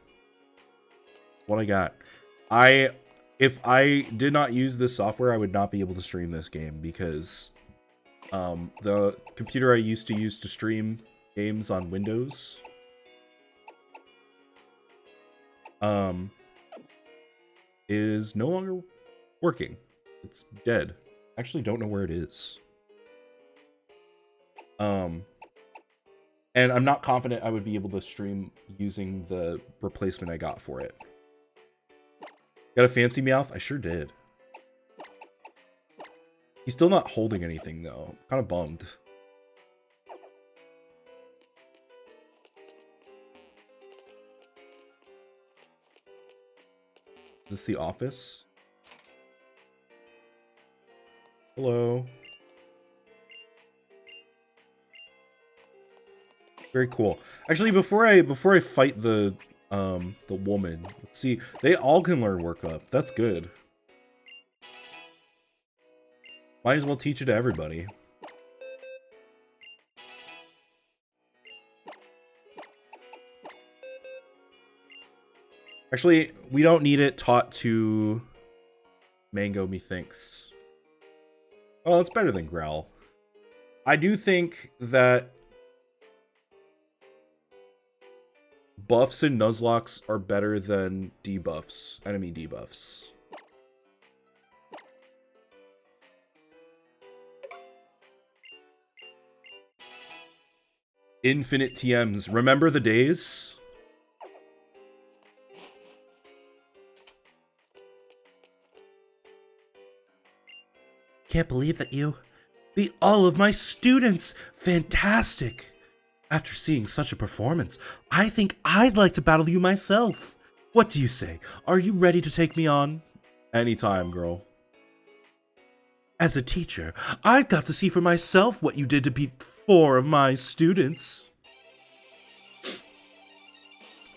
S1: What I got. If I did not use this software, I would not be able to stream this game because the computer I used to use to stream games on Windows is no longer working. It's dead. Actually, don't know where it is. And I'm not confident I would be able to stream using the replacement I got for it. Got a fancy Meowth? I sure did. He's still not holding anything, though. Kind of bummed. Is this the office? Hello. Very cool. Actually, before I fight the woman, let's see. They all can learn work up. That's good. Might as well teach it to everybody. Actually, we don't need it taught to Mango, methinks. Oh, it's better than Growl. I do think that buffs and Nuzlocks are better than debuffs, enemy debuffs. Infinite TMs. Remember the days?
S2: Can't believe that you beat all of my students. Fantastic. After seeing such a performance, I think I'd like to battle you myself. What do you say? Are you ready to take me on?
S1: Anytime, girl.
S2: As a teacher, I've got to see for myself what you did to beat 4 of my students.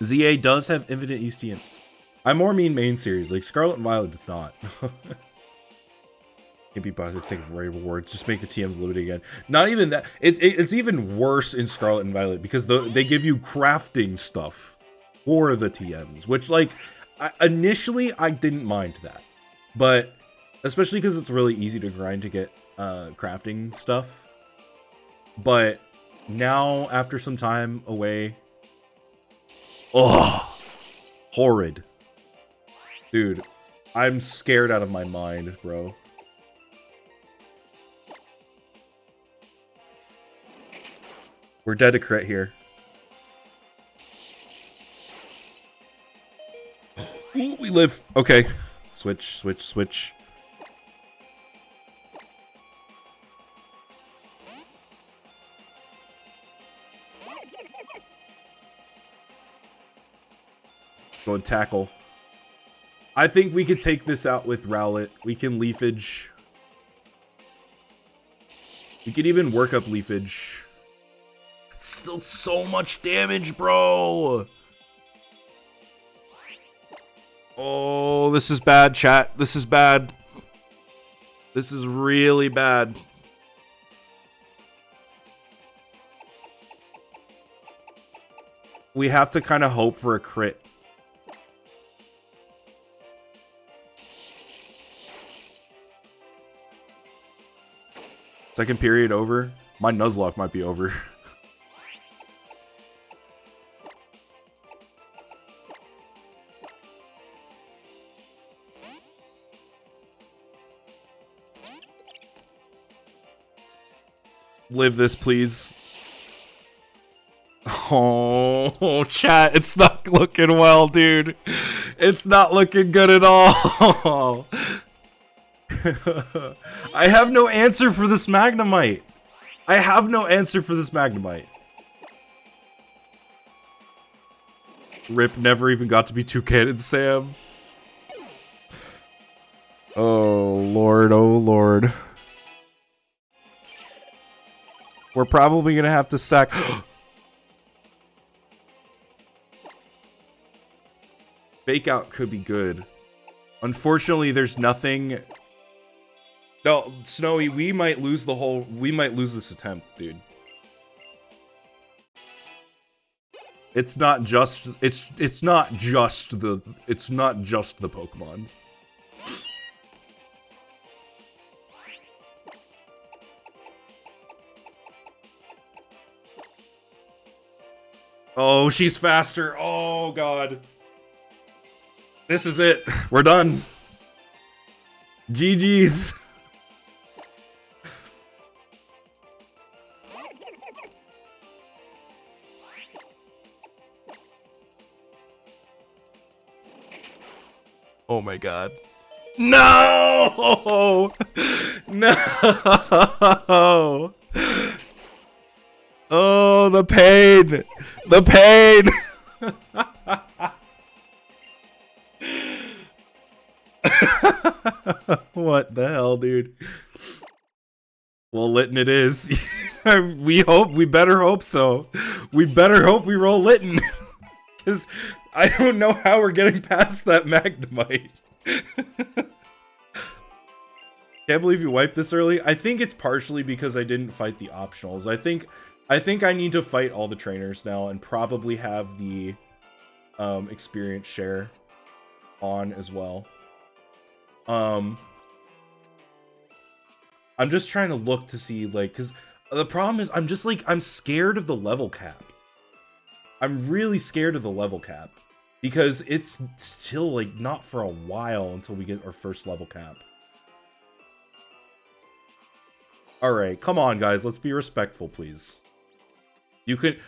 S1: ZA does have infinite UCMs. I more mean main series, like Scarlet and Violet does not. Can't be bothered to think of rewards. Just make the TMs limited again. Not even that. It's even worse in Scarlet and Violet because they give you crafting stuff for the TMs, which, like, initially I didn't mind that, but especially because it's really easy to grind to get crafting stuff. But now, after some time away, oh, horrid, dude. I'm scared out of my mind, bro. We're dead to crit here. Ooh, we live. Okay. Switch, switch, switch. Go and tackle. I think we could take this out with Rowlet. We can leafage. We could even work up leafage. It's still so much damage, bro. Oh, this is bad, chat. This is bad. This is really bad. We have to kind of hope for a crit. Second period over. My Nuzlocke might be over. Live this, please. Oh, chat, it's not looking well, dude. It's not looking good at all. I have no answer for this Magnemite. I have no answer for this Magnemite. Rip never even got to be Toucan Sam. Oh, Lord, oh, Lord. We're probably gonna have to sack. Fake out could be good. Unfortunately, there's nothing. No, Snowy, we might lose this attempt, dude. It's not just the Pokemon. Oh, she's faster. Oh, God. This is it. We're done.
S2: GG's. Oh my god. No! No! Oh, the pain! The pain! What the hell, dude? Well, Litten it is. We better hope so. We better hope we roll Litten. Because I don't know how we're getting past that Magnemite. Can't believe you wiped this early. I think it's partially because I didn't fight the optionals. I think I need to fight all the trainers now and probably have the experience share on as well. I'm just trying to look to see, like, because the problem is I'm just like, I'm scared of the level cap. I'm really scared of the level cap because it's still like not for a while until we get our first level cap. All right, come on, guys. Let's be respectful, please. You can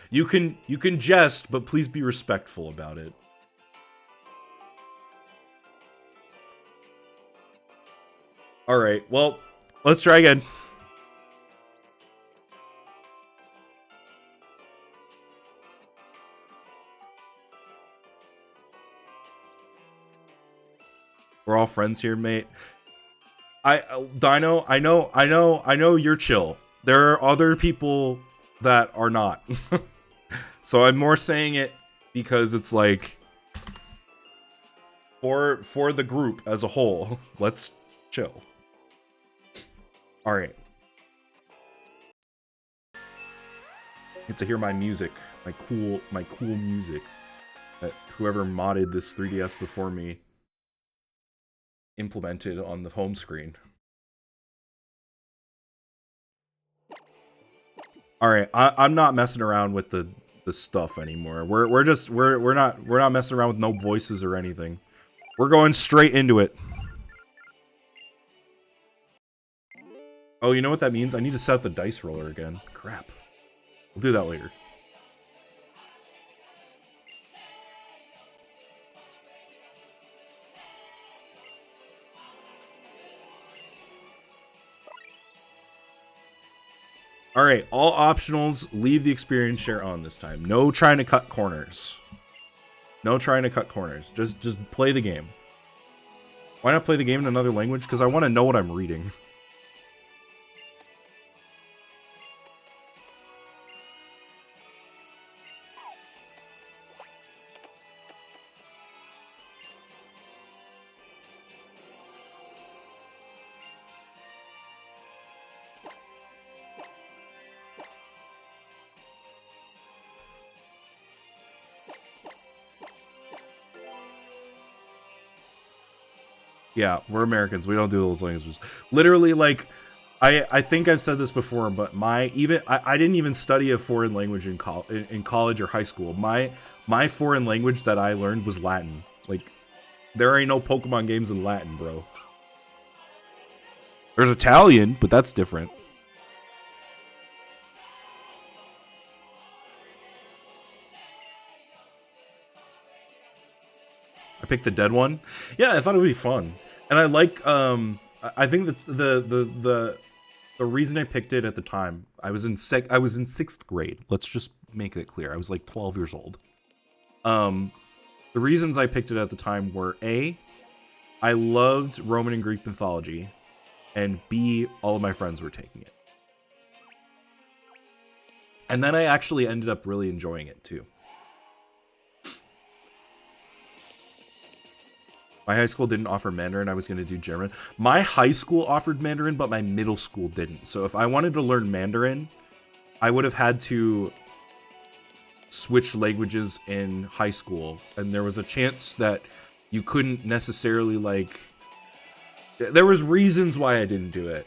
S2: jest, but please be respectful about it. All right, well, let's try again. We're all friends here, mate. Dino, I know you're chill. There are other people that are not. So I'm more saying it because it's like for the group as a whole, let's chill. All right. Get to hear my music, my cool music that whoever modded this 3DS before me implemented on the home screen. All right, I'm not messing around with the stuff anymore. We're not messing around with no voices or anything. We're going straight into it. Oh, you know what that means? I need to set up the dice roller again. Crap. We'll do that later. All right, all optionals, leave the experience share on this time. No trying to cut corners. No trying to cut corners. Just play the game. Why not play the game in another language? Because I want to know what I'm reading. Yeah, we're Americans. We don't do those languages. Literally, like, I think I've said this before, but I didn't even study a foreign language in college or high school. My foreign language that I learned was Latin. Like, there ain't no Pokemon games in Latin, bro. There's Italian, but that's different. I picked the dead one. Yeah, I thought it would be fun. And I like I think that the reason I picked it at the time, I was in 6th grade. Let's just make it clear. I was like 12 years old. The reasons I picked it at the time were A, I loved Roman and Greek mythology, and B, all of my friends were taking it. And then I actually ended up really enjoying it too. My high school didn't offer Mandarin. I was going to do German. My high school offered Mandarin, but my middle school didn't. So if I wanted to learn Mandarin, I would have had to switch languages in high school. And there was a chance that you couldn't necessarily, like... There was reasons why I didn't do it.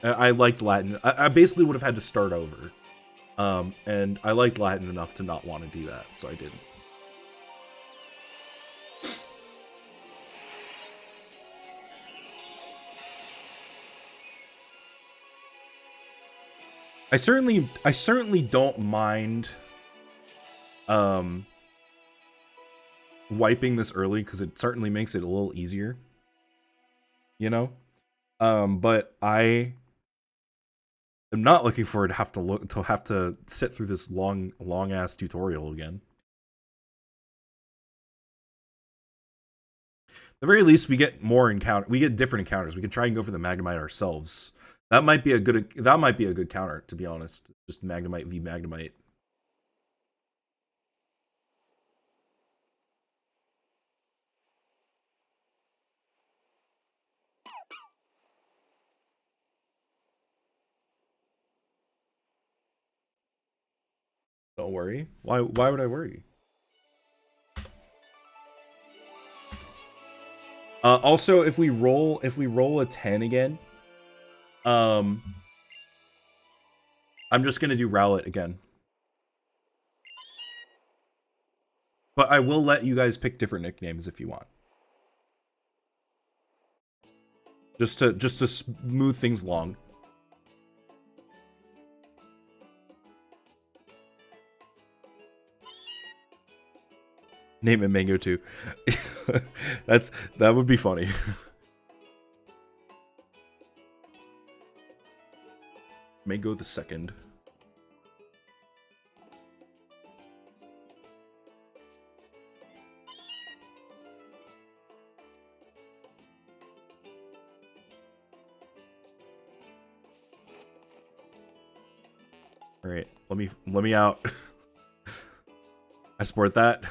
S2: I liked Latin. I basically would have had to start over. And I liked Latin enough to not want to do that, so I didn't.
S1: I certainly don't mind wiping this early because it certainly makes it a little easier. You know? But I am not looking forward to have to sit through this long ass tutorial again. At the very least, we get different encounters. We can try and go for the Magnemite ourselves. That might be a good counter, to be honest. Just Magnemite v Magnemite. Don't worry. Why would I worry? Also, if we roll a 10 again, I'm just gonna do Rowlet again. But I will let you guys pick different nicknames if you want. Just to smooth things along. Name it Mango 2. That would be funny. Mango the second. All right, let me out. I support that.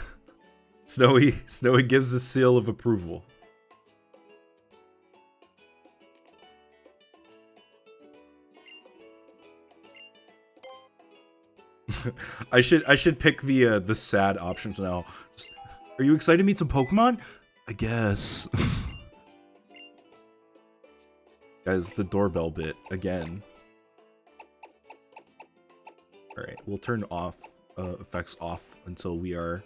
S1: Snowy gives a seal of approval. I should pick the sad options now. Are you excited to meet some Pokemon? I guess. Guys, the doorbell bit again. All right, we'll turn off effects off until we are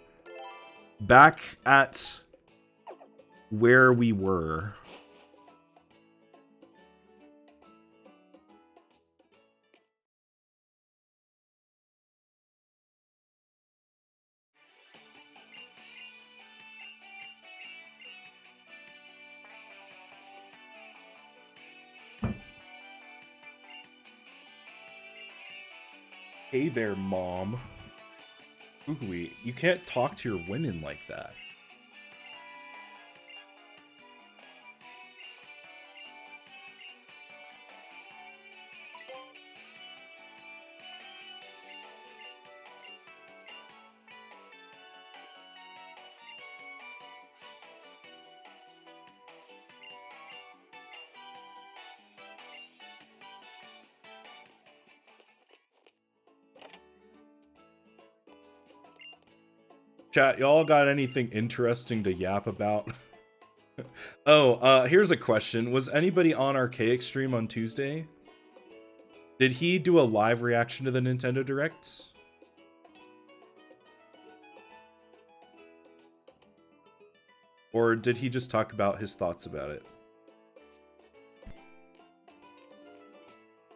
S1: back at where we were. Hey there, Mom. Oogly, you can't talk to your women like that. Chat, y'all got anything interesting to yap about? Here's a question. Was anybody on Archaic stream on Tuesday? Did he do a live reaction to the Nintendo Direct? Or did he just talk about his thoughts about it?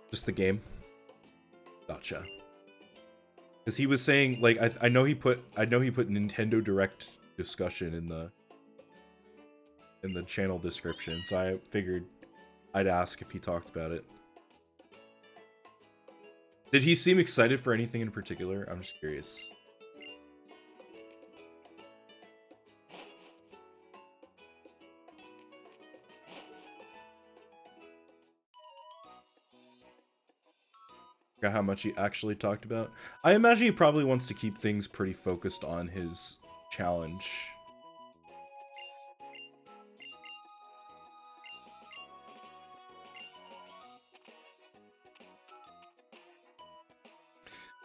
S1: Just the game? Gotcha. Because he was saying, like, I know he put Nintendo Direct discussion in the channel description, so I figured I'd ask if he talked about it. Did he seem excited for anything in particular? I'm just curious. How much he actually talked about. I imagine he probably wants to keep things pretty focused on his challenge.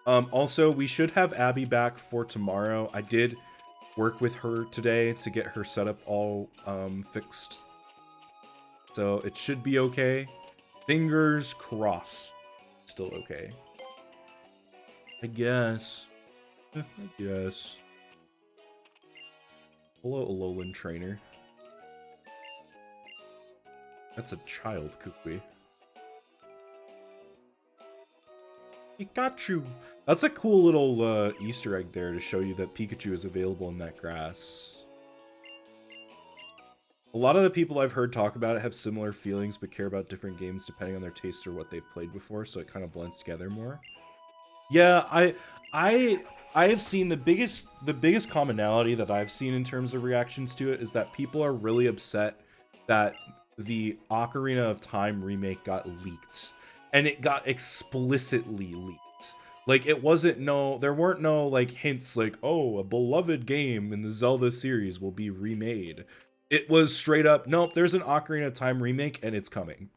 S1: Also, we should have Abby back for tomorrow. I did work with her today to get her setup all fixed. So it should be okay. Fingers crossed. Still okay. I guess. I guess. Hello, Alolan trainer. That's a child, Kukui. Pikachu. That's a cool little Easter egg there to show you that Pikachu is available in that grass. A lot of the people I've heard talk about it have similar feelings but care about different games depending on their taste or what they've played before, so it kind of blends together more. Yeah, I I have seen the biggest commonality that I've seen in terms of reactions to it is that people are really upset that the Ocarina of Time remake got leaked. And it got explicitly leaked. Like there weren't no like hints like, oh, a beloved game in the Zelda series will be remade. It was straight up, nope, there's an Ocarina of Time remake and it's coming.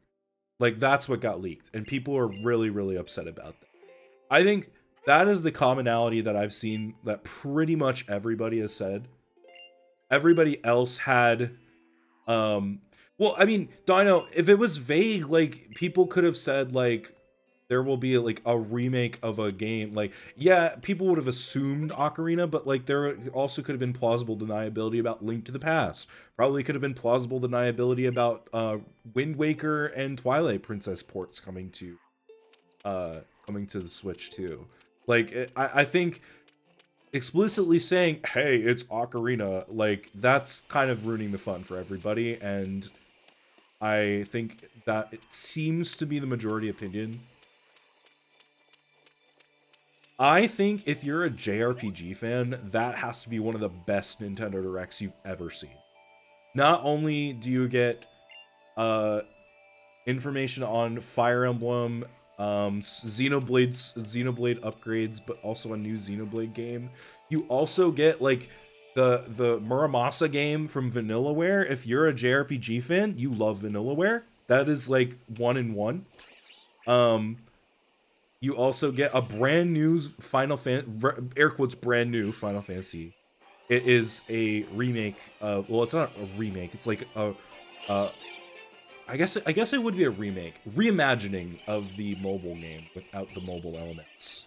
S1: Like that's what got leaked. And people are really, really upset about that. I think that is the commonality that I've seen that pretty much everybody has said. Everybody else had well, I mean, Dino, if it was vague, like people could have said like there will be like a remake of a game. Like, yeah, people would have assumed Ocarina, but like there also could have been plausible deniability about Link to the Past. Probably could have been plausible deniability about Wind Waker and Twilight Princess ports coming to the Switch too. Like, I think explicitly saying, "Hey, it's Ocarina," like that's kind of ruining the fun for everybody, and I think that it seems to be the majority opinion. I think if you're a JRPG fan, that has to be one of the best Nintendo Directs you've ever seen. Not only do you get information on Fire Emblem, Xenoblade upgrades, but also a new Xenoblade game. You also get like the Muramasa game from Vanillaware. If you're a JRPG fan, you love Vanillaware. That is like 1-in-1. You also get a brand new air quotes brand new Final Fantasy. It is a remake of, well, it's not a remake. It's like a I guess it would be a reimagining of the mobile game without the mobile elements.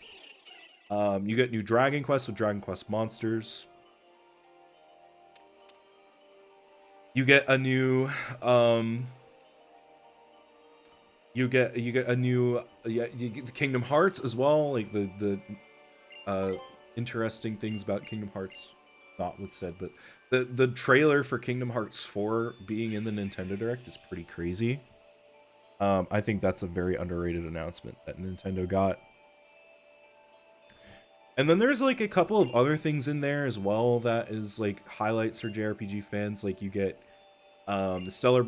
S1: You get new Dragon Quest with Dragon Quest Monsters. You get a new you get a new you get the Kingdom Hearts as well, like the interesting things about Kingdom Hearts not what's said, but the trailer for Kingdom Hearts 4 being in the Nintendo Direct is pretty crazy. I think that's a very underrated announcement that Nintendo got. And then there's like a couple of other things in there as well that is like highlights for JRPG fans. Like you get the Stellar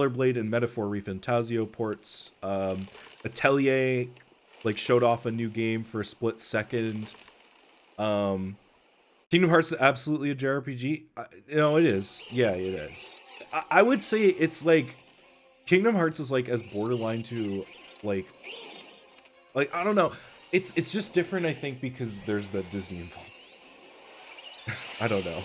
S1: Blade and Metaphor ReFantazio ports. Atelier like showed off a new game for a split second. Kingdom Hearts is absolutely a JRPG. It is. Yeah, it is. I would say it's like Kingdom Hearts is like as borderline to like I don't know. It's just different, I think, because there's the Disney involved. I don't know.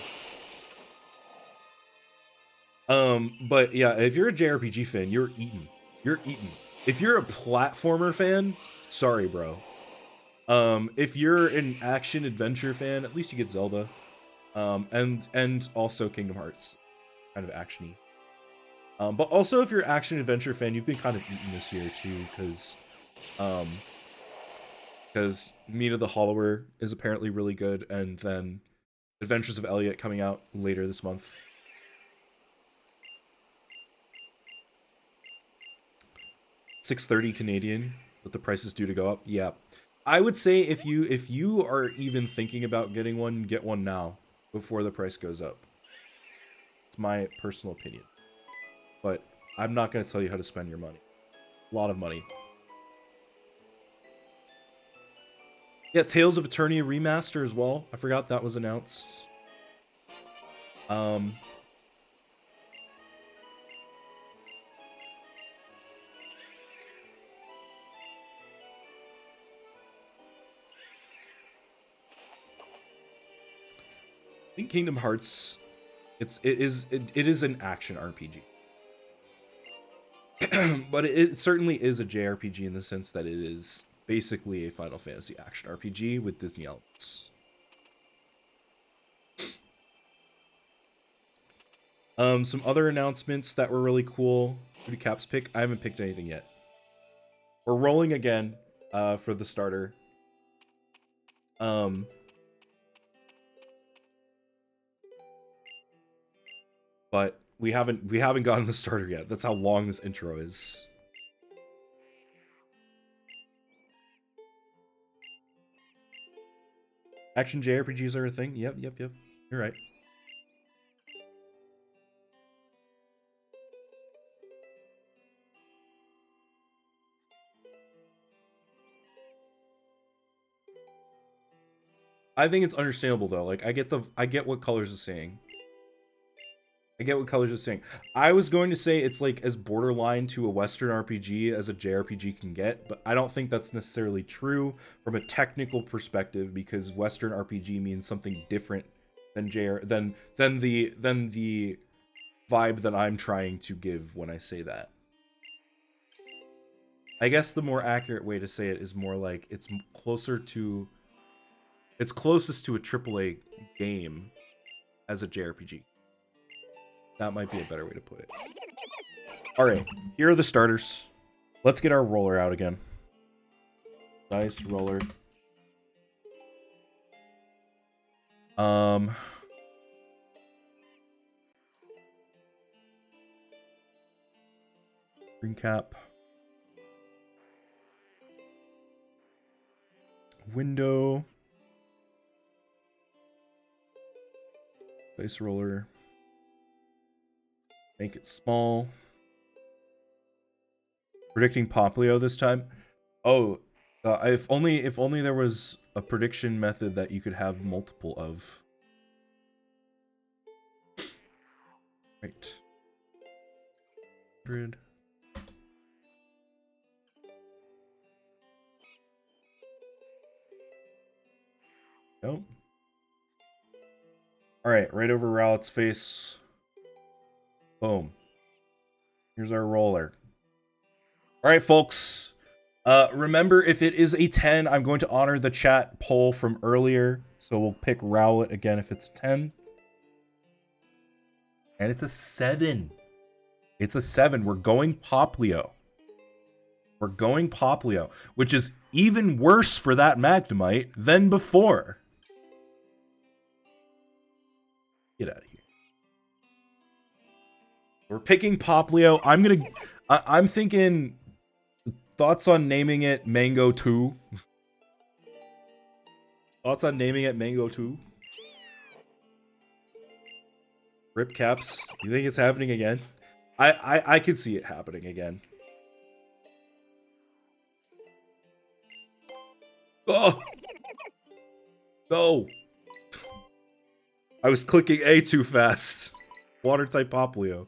S1: But yeah, if you're a JRPG fan, you're eaten. You're eaten. If you're a platformer fan, sorry, bro. If you're an action adventure fan, at least you get Zelda. And also Kingdom Hearts, kind of actiony. But also if you're an action adventure fan, you've been kind of eaten this year too, because Mina the Hollower is apparently really good, and then Adventures of Elliot coming out later this month. $6.30 Canadian, but the price is due to go up. Yeah, I would say if you are even thinking about getting one, get one now before the price goes up. It's my personal opinion, but I'm not going to tell you how to spend your money. A lot of money. Yeah, Tales of Eternia remaster as well. I forgot that was announced. I think Kingdom Hearts, it is an action RPG. But it certainly is a JRPG in the sense that it is basically a Final Fantasy action RPG with Disney elements. Some other announcements that were really cool. Who did Caps pick? I haven't picked anything yet. We're rolling again. for the starter. But we haven't gotten the starter yet. That's how long this intro is. Action JRPGs are a thing. Yep. You're right. I think it's understandable though. Like I get what Colors is saying. I was going to say it's like as borderline to a Western RPG as a JRPG can get, but I don't think that's necessarily true from a technical perspective because Western RPG means something different than than the vibe that I'm trying to give when I say that. I guess the more accurate way to say it is more like it's closest to a AAA game as a JRPG. That might be a better way to put it. Alright, here are the starters. Let's get our roller out again. Nice roller. Green cap. Window. Dice roller. Make it small. Predicting Poplio this time. Oh, if only there was a prediction method that you could have multiple of. Right. 100. Nope. Alright, right over Rowlett's face. Boom. Here's our roller. Alright, folks. Remember, if it is a 10, I'm going to honor the chat poll from earlier. So we'll pick Rowlett again if it's 10. And it's a 7. It's a 7. We're going Poplio. Which is even worse for that Magnemite than before. Get out of here. We're picking Poplio. I'm thinking thoughts on naming it Mango 2. Thoughts on naming it Mango 2? Rip Caps. You think it's happening again? I could see it happening again. Oh! No! I was clicking A too fast. Water type Poplio.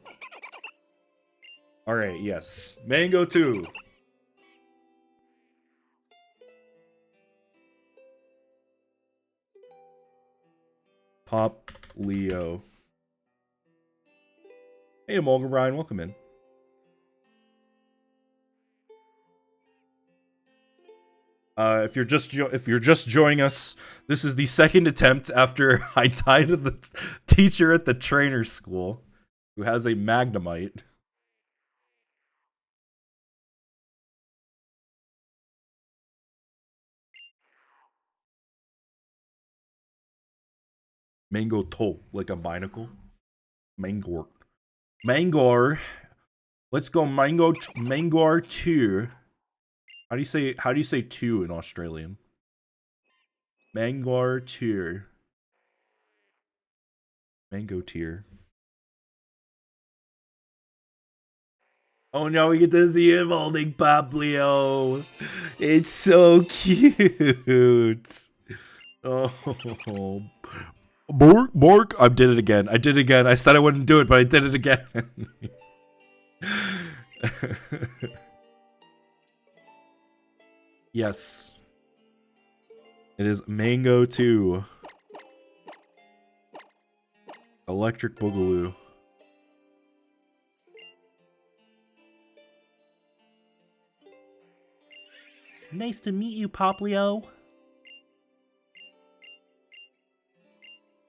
S1: Alright, yes. Mango 2. Poplio. Hey, Amolga Brian, welcome in. If you're just joining us, this is the second attempt after I died to the teacher at the trainer school, who has a Magnemite. Mango toe, like a binacle. Mangor. Mangor. Let's go Mangor 2. How do you say 2 in Australian? Mangor 2. Mango tier. Oh no, we get to see him holding Poplio. It's so cute. Oh. Bork. I did it again. I said I wouldn't do it, but I did it again. Yes. It is Mango 2. Electric Boogaloo.
S2: Nice to meet you, Poplio.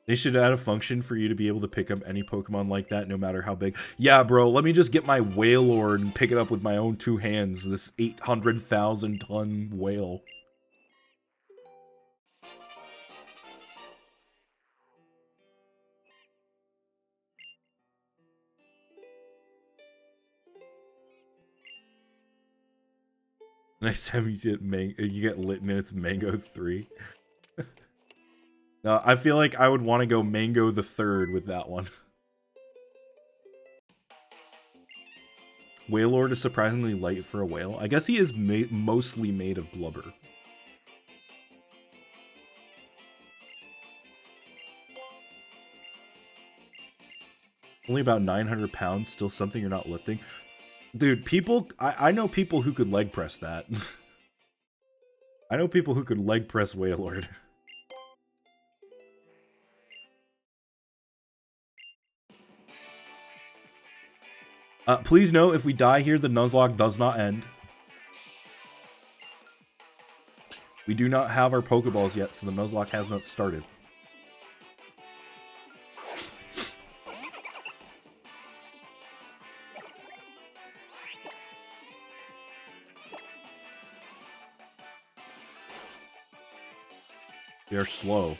S2: They should add a function for you to be able to pick up any Pokemon like that, no matter how big. Yeah, bro, let me just get my Wailord and pick it up with my own 2 hands, this 800,000 ton whale. Next time you get lit and it's Mango 3. No, I feel like I would want to go Mango the 3rd with that one. Wailord is surprisingly light for a whale. I guess he is mostly made of blubber. Only about 900 pounds, still something you're not lifting. Dude, people, I know people who could leg press that. I know people who could leg press Wailord. Please note, if we die here, the Nuzlocke does not end. We do not have our Pokeballs yet, so the Nuzlocke has not started. They are slow.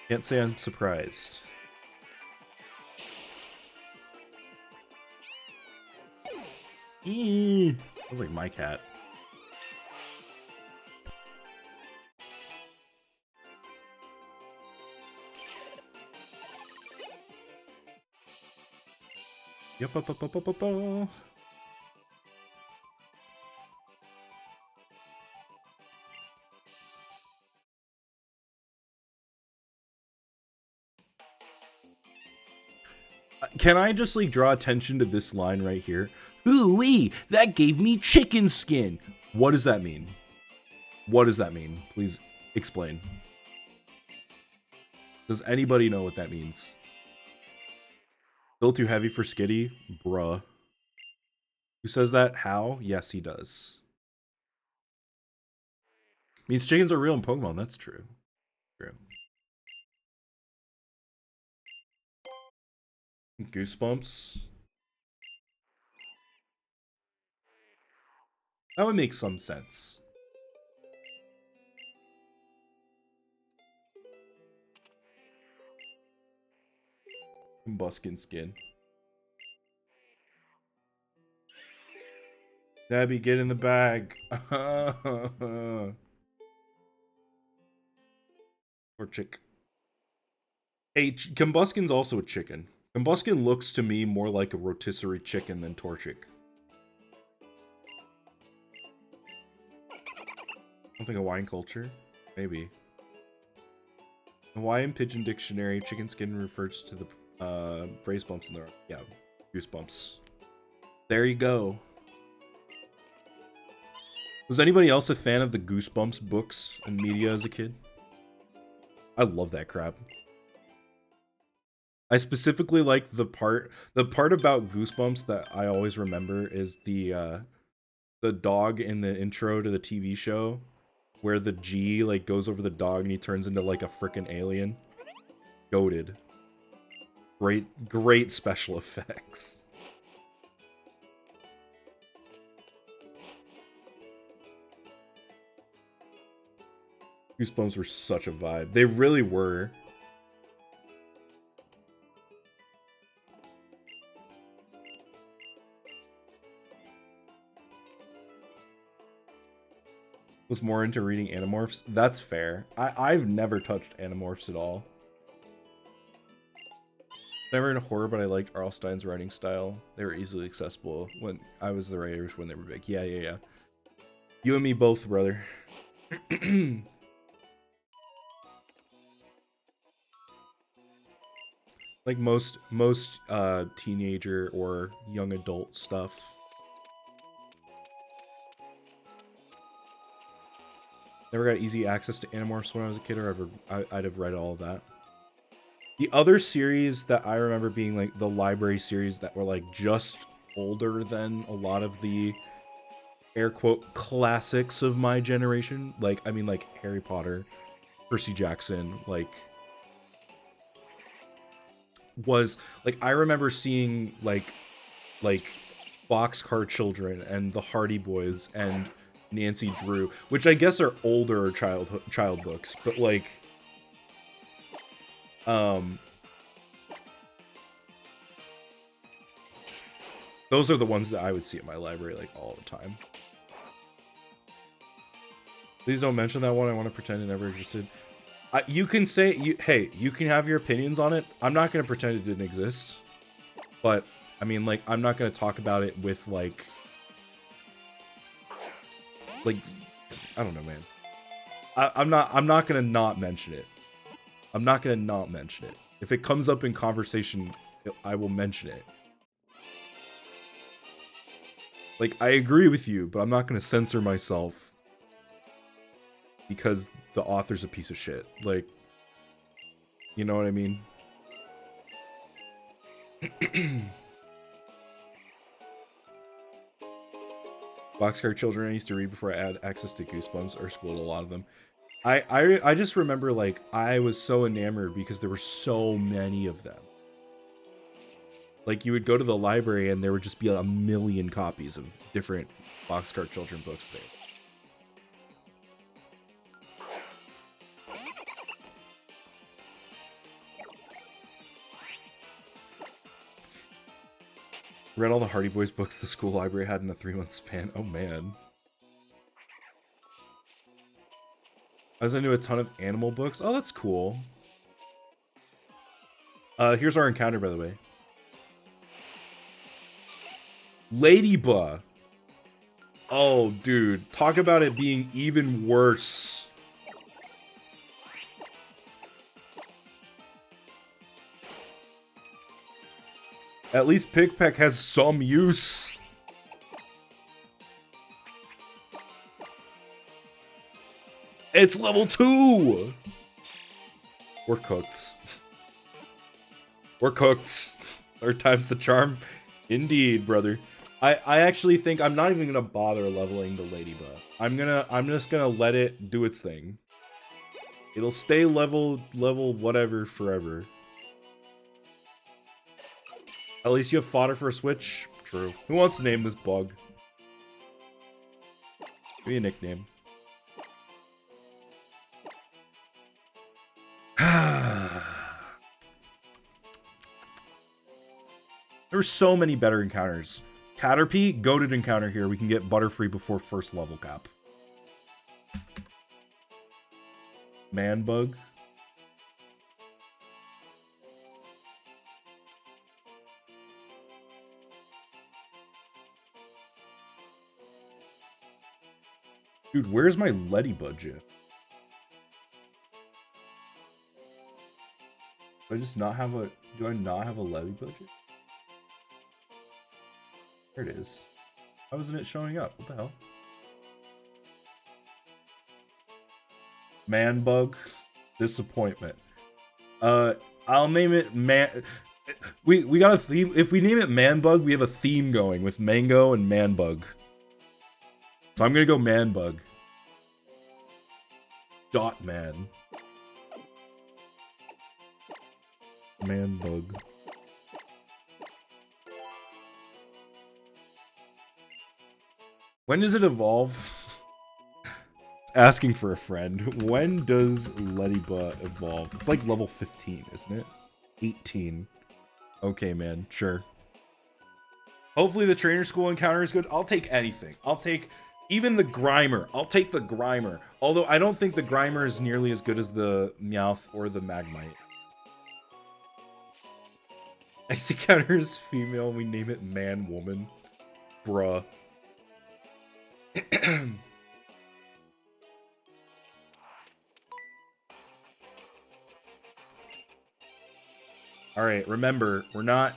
S2: Can't say I'm surprised. Sounds like my cat. Yep, up, up, up, up, up, up. Can I just, like, draw attention to this line right here? Ooh-wee, that gave me chicken skin. What does that mean? What does that mean? Please explain. Does anybody know what that means? Still too heavy for Skitty? Bruh. Who says that? How? Yes, he does. Means chickens are real in Pokemon. That's true. True. Goosebumps. That would make some sense. Buskin skin. Dabby, get in the bag. Or chick. Hey, Combuskin's also a chicken. Combuskin looks to me more like a rotisserie chicken than Torchic. Something Hawaiian culture? Maybe. Hawaiian Pigeon Dictionary, chicken skin refers to the phrase bumps in the... Yeah, goosebumps. There you go. Was anybody else a fan of the Goosebumps books and media as a kid? I love that crap. I specifically like the part about Goosebumps that I always remember is the dog in the intro to the TV show where the G like goes over the dog and he turns into like a frickin' alien. Goated. Great special effects. Goosebumps were such a vibe. They really were. Was more into reading Animorphs. That's fair. I've never touched Animorphs at all. Never into horror, but I liked Arlstein's writing style. They were easily accessible when I was the writers when they were big. Yeah. You and me both, brother. Like most teenager or young adult stuff. Never got easy access to Animorphs when I was a kid, or I'd have read all of that. The other series that I remember being like the library series that were like just older than a lot of the
S1: air quote classics of my generation. Like, I mean, like Harry Potter, Percy Jackson, was like, I remember seeing like Boxcar Children and the Hardy Boys and Nancy Drew, which I guess are older child books, but like those are the ones that I would see at my library like all the time. Please don't mention that one. I want to pretend it never existed. You can say, hey, you can have your opinions on it. I'm not going to pretend it didn't exist. But, I mean, like, I'm not going to talk about it with, like, I don't know, man. I'm not going to not mention it. I'm not going to not mention it. If it comes up in conversation, I will mention it. Like, I agree with you, but I'm not going to censor myself because the author's a piece of shit. Like, you know what I mean? Boxcar Children I used to read before I had access to Goosebumps, or schooled a lot of them. I just remember, like, I was so enamored because there were so many of them. Like, you would go to the library and there would just be a million copies of different Boxcar Children books there. Read all the Hardy Boys books the school library had in a 3-month span. Oh, man. I was into a ton of animal books. Oh, that's cool. Here's our encounter, by the way. Ladybug. Oh, dude. Talk about it being even worse. At least Pickpeck has some use. It's level 2! We're cooked. We're cooked. 3rd time's the charm. Indeed, brother. I actually think I'm not even gonna bother leveling the Ladybug. I'm just gonna let it do its thing. It'll stay level whatever forever. At least you have fodder for a switch. True. Who wants to name this bug? Give me a nickname. There were so many better encounters. Caterpie, goated encounter here. We can get Butterfree before 1st level cap. Manbug. Dude, where's my Ladybug GIF? Do I just not have a... Do I not have a Ladybug GIF? There it is. How isn't it showing up? What the hell? Manbug. Disappointment. I'll name it Man... We got a theme. If we name it Manbug, we have a theme going with Mango and Manbug. So I'm gonna go Manbug. Dot Man. Manbug. When does it evolve? Asking for a friend. When does Ladybug evolve? It's like level 15, isn't it? 18. Okay, man. Sure. Hopefully the trainer school encounter is good. I'll take anything. I'll take even the Grimer. I'll take the Grimer. Although I don't think the Grimer is nearly as good as the Meowth or the Magmite. Next encounter is female. We name it Man-Woman. Bruh. Alright, remember, we're not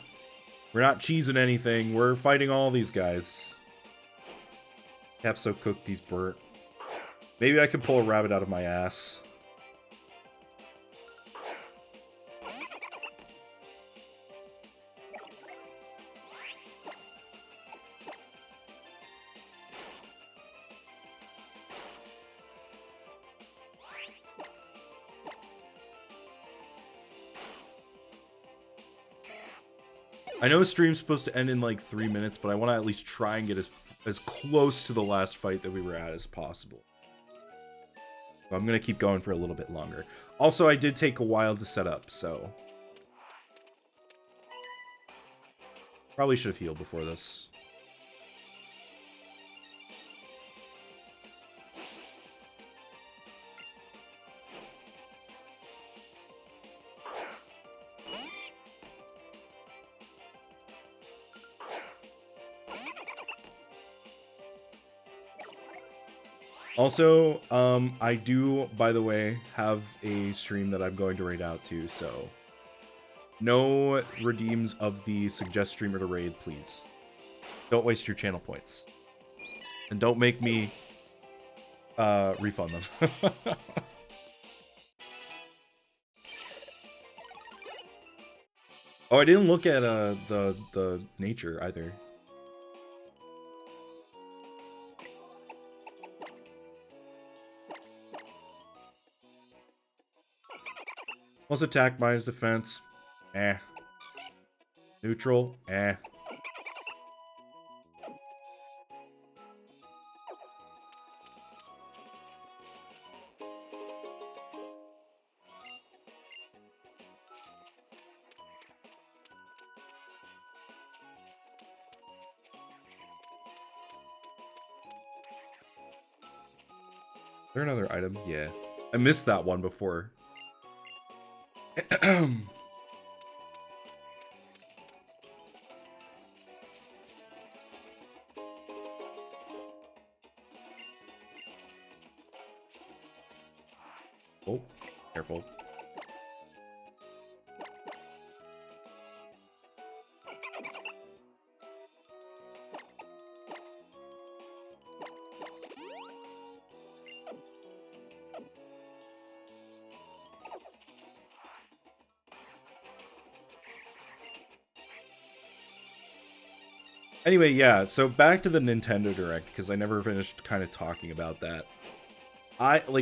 S1: cheesing anything. We're fighting all these guys. Capso cooked these burnt. Maybe I can pull a rabbit out of my ass. I know stream's supposed to end in like 3 minutes, but I want to at least try and get as close to the last fight that we were at as possible. So I'm gonna keep going for a little bit longer. Also, I did take a while to set up, so probably should have healed before this. Also, I do, by the way, have a stream that I'm going to raid out to, so no redeems of the suggest streamer to raid, please. Don't waste your channel points. And don't make me refund them. Oh, I didn't look at the nature either. Plus attack minus defense. Eh. Neutral. Eh. Is there another item? Yeah. I missed that one before. Oh, careful. Anyway, yeah, so back to the Nintendo Direct, because I never finished kind of talking about that.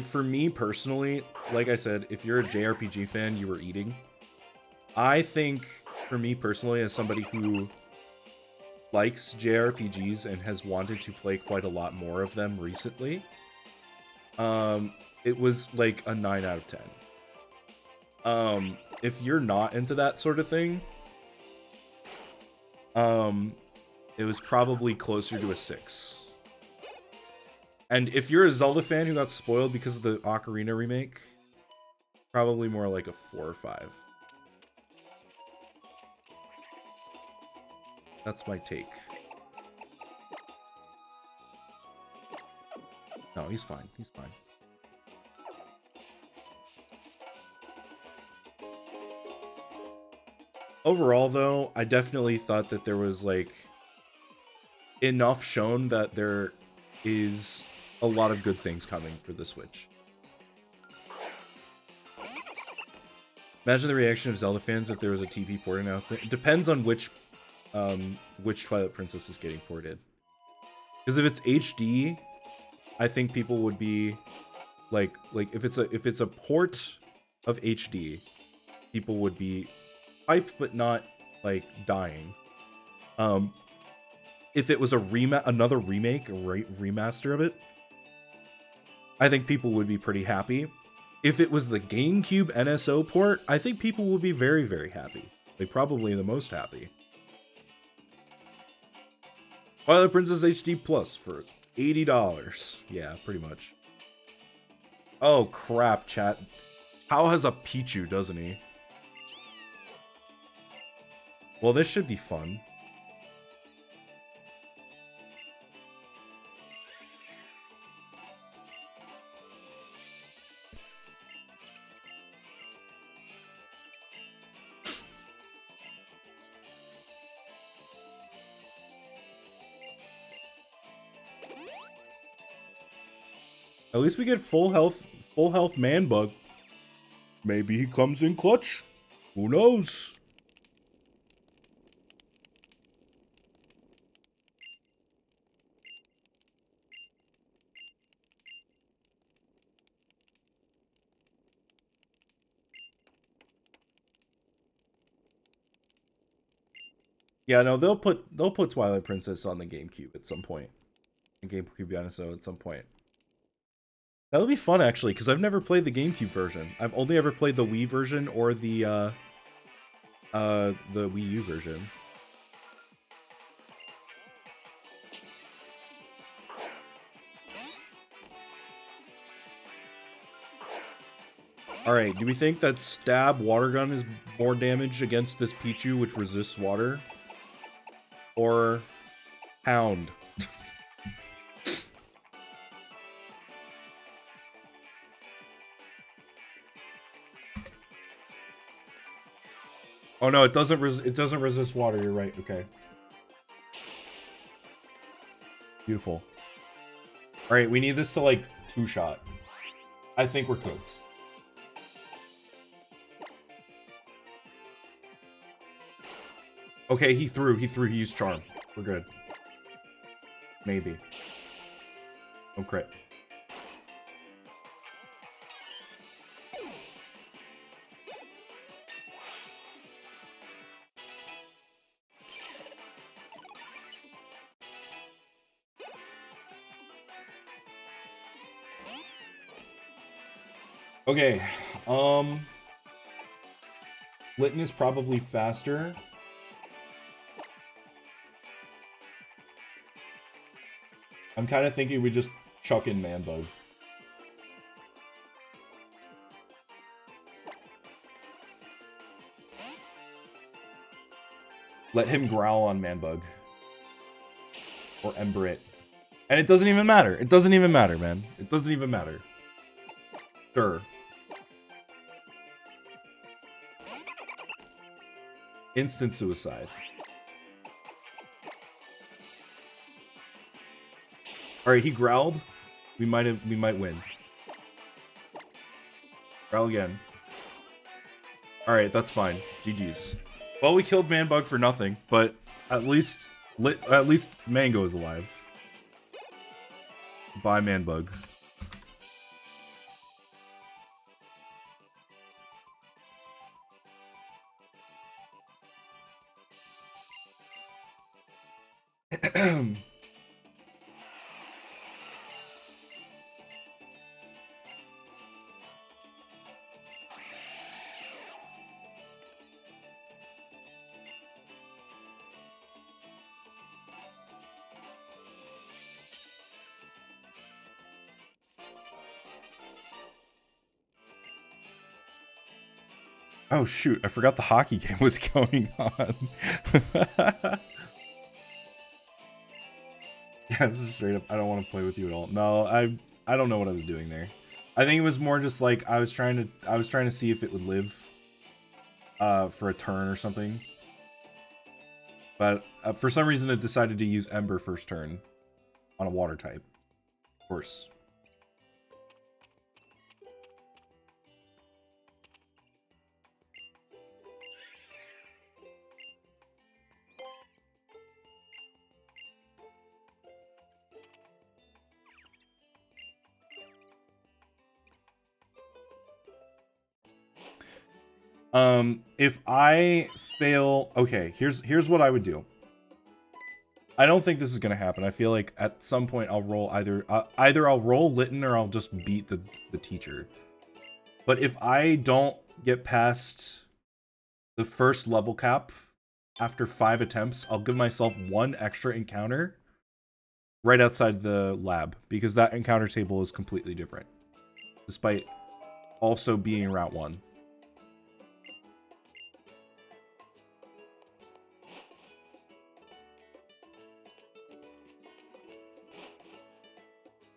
S1: For me personally, like I said, if you're a JRPG fan, you were eating. I think, for me personally, as somebody who likes JRPGs and has wanted to play quite a lot more of them recently, it was like a 9 out of 10. If you're not into that sort of thing, it was probably closer to a 6. And if you're a Zelda fan who got spoiled because of the Ocarina remake, probably more like a 4 or 5. That's my take. No, he's fine. He's fine. Overall, though, I definitely thought that there was, like, enough shown that there is a lot of good things coming for the Switch. Imagine the reaction of Zelda fans if there was a TP port announcement. It depends on which Twilight Princess is getting ported. Because if it's HD, I think people would be like if it's a port of HD, people would be hyped but not like dying. If it was another remake, a remaster of it, I think people would be pretty happy. If it was the GameCube NSO port, I think people would be very, very happy. They probably the most happy. Twilight Princess HD Plus for $80. Yeah, pretty much. Oh crap, chat. Hal has a Pichu, doesn't he? Well, this should be fun. At least we get full health man bug. Maybe he comes in clutch. Who knows? Yeah, no, they'll put Twilight Princess on the GameCube at some point. The GameCube Yaniso at some point. That'll be fun actually, because I've never played the GameCube version. I've only ever played the Wii version or the Wii U version. Alright, do we think that Stab Water Gun is more damage against this Pichu, which resists water? Or Hound? Oh no, it doesn't resist water, you're right, okay. Beautiful. Alright, we need this to like 2-shot. I think we're cooked. Okay, he used Charm. We're good. Maybe. Don't crit. Okay, Litten is probably faster. I'm kind of thinking we just chuck in Manbug. Let him growl on Manbug. Or Ember it. And it doesn't even matter. It doesn't even matter, man. It doesn't even matter. Sure. Instant suicide. Alright, he growled. We might win. Growl again. Alright, that's fine. GG's. Well, we killed Manbug for nothing, but at least Mango is alive. Bye, Manbug. Oh shoot, I forgot the hockey game was going on. Yeah, this is straight up, I don't want to play with you at all. No, I don't know what I was doing there. I think it was more just like I was trying to see if it would live for a turn or something. But for some reason it decided to use Ember first turn on a water type. Of course. If I fail, okay, here's what I would do. I don't think this is gonna happen. I feel like at some point I'll roll either I'll roll Litten or I'll just beat the teacher. But if I don't get past the first level cap after 5 attempts, I'll give myself 1 extra encounter right outside the lab, because that encounter table is completely different, despite also being Route 1.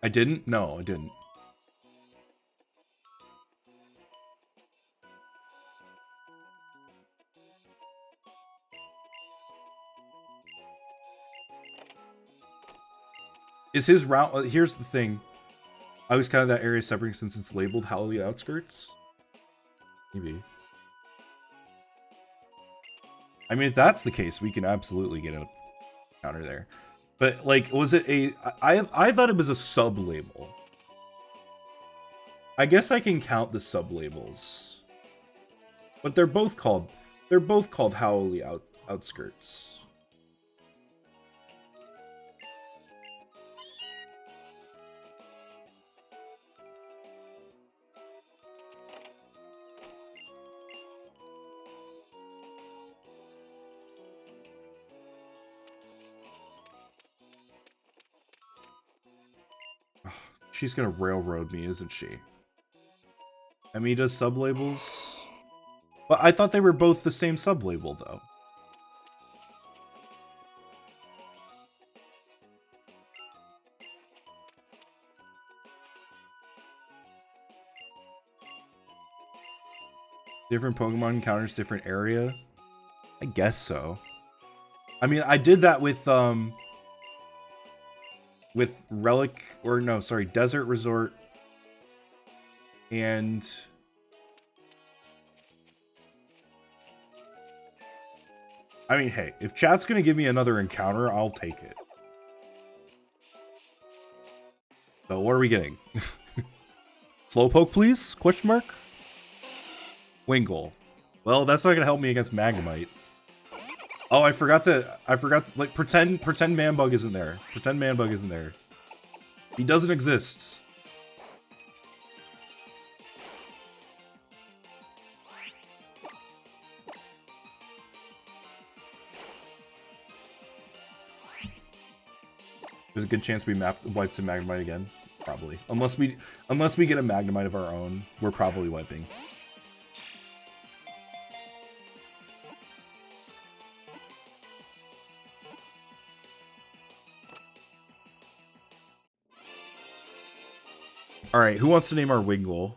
S1: I didn't? No, I didn't. Is his route... Here's the thing. I was kind of that area separating since it's labeled Halloween Outskirts. Maybe. I mean, if that's the case, we can absolutely get a counter there. But, like, was it a... I thought it was a sub-label. I guess I can count the sub-labels. But they're both called... They're both called Howley Outskirts. She's gonna railroad me, isn't she? Amida's sublabels? But I thought they were both the same sublabel, though. Different Pokemon encounters different area? I guess so. I mean, I did that with Relic, or no, sorry, Desert Resort and I mean, hey, if chat's gonna give me another encounter, I'll take it. So what are we getting? Slowpoke, please? Question mark? Wingull. Well, that's not gonna help me against Magnemite. Oh, I forgot to, like, pretend Manbug isn't there. Pretend Manbug isn't there. He doesn't exist. There's a good chance we wipe to Magnemite again. Probably. Unless we get a Magnemite of our own, we're probably wiping. Alright, who wants to name our Wingull?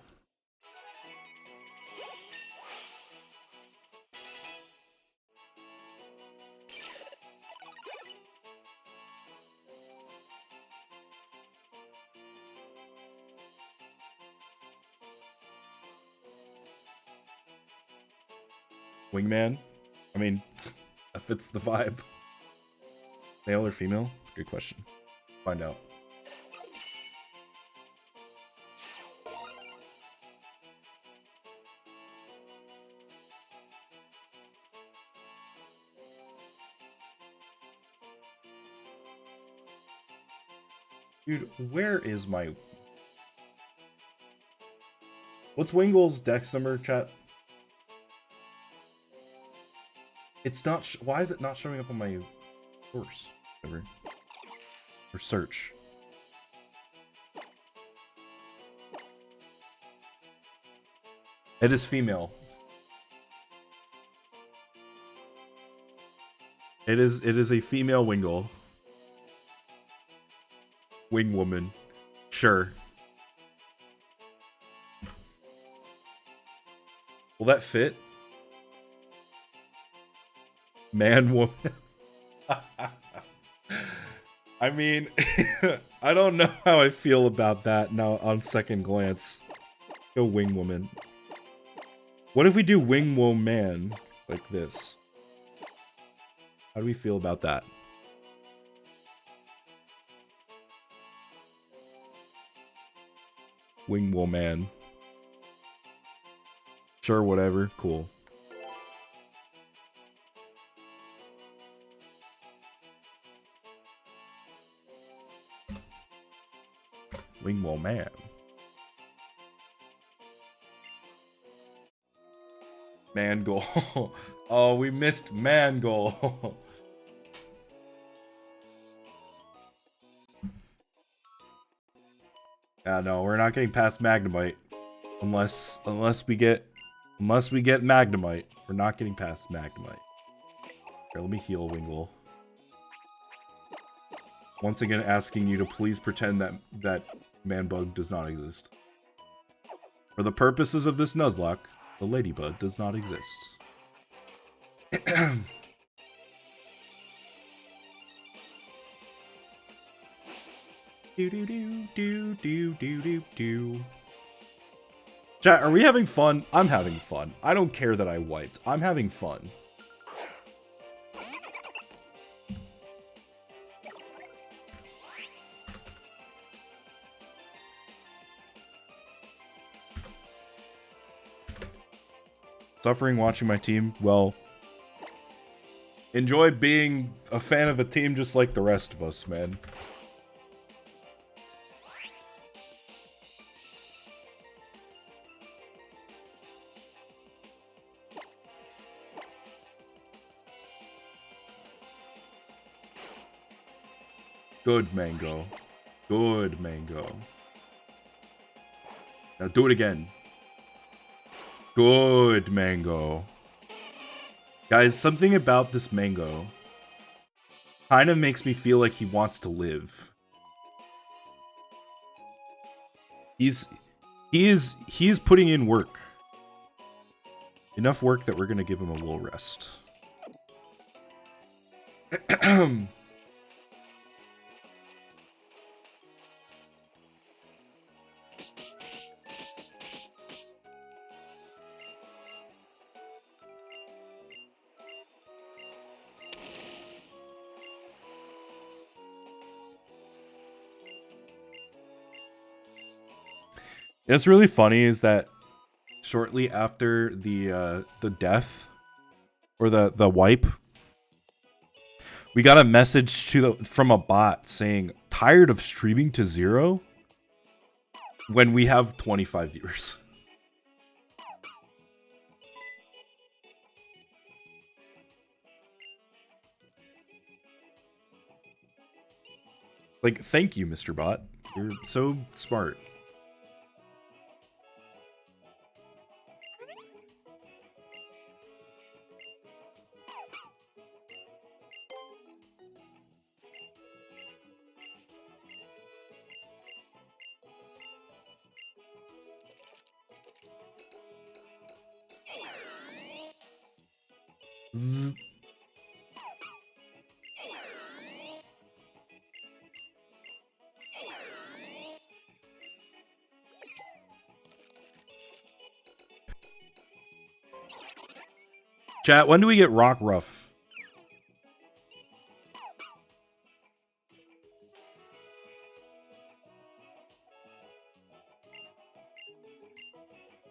S1: Wingman? I mean, that fits the vibe. Male or female? Good question. Find out. Dude, where is my... What's Wingull's dex number, chat? It's not... Why is it not showing up on my source? Whatever. Or search. It is female. It is a female Wingull. Wing woman. Sure. Will that fit? Man woman. I mean, I don't know how I feel about that now on second glance. Go wing woman. What if we do wing woman like this? How do we feel about that? Wing woman. Sure, whatever. Cool. Wing woman. Mangoal. Oh, we missed Mangoal. Yeah, no, we're not getting past Magnemite. Unless we get Magnemite. We're not getting past Magnemite. Here, let me heal Wingull. Once again asking you to please pretend that Manbug does not exist. For the purposes of this Nuzlocke, the Ladybug does not exist. Do do do do do do do do. Chat, are we having fun? I'm having fun. I don't care that I wiped. I'm having fun. Suffering watching my team? Well, enjoy being a fan of a team just like the rest of us, man. Good mango. Good mango. Now do it again. Good, Mango. Guys, something about this Mango kind of makes me feel like he wants to live. He is putting in work. Enough work that we're gonna give him a little rest. It's really funny is that shortly after the death or the wipe, we got a message from a bot saying tired of streaming to 0 when we have 25 viewers. Like, thank you, Mr. Bot. You're so smart. Zzz. Chat, when do we get Rock Ruff?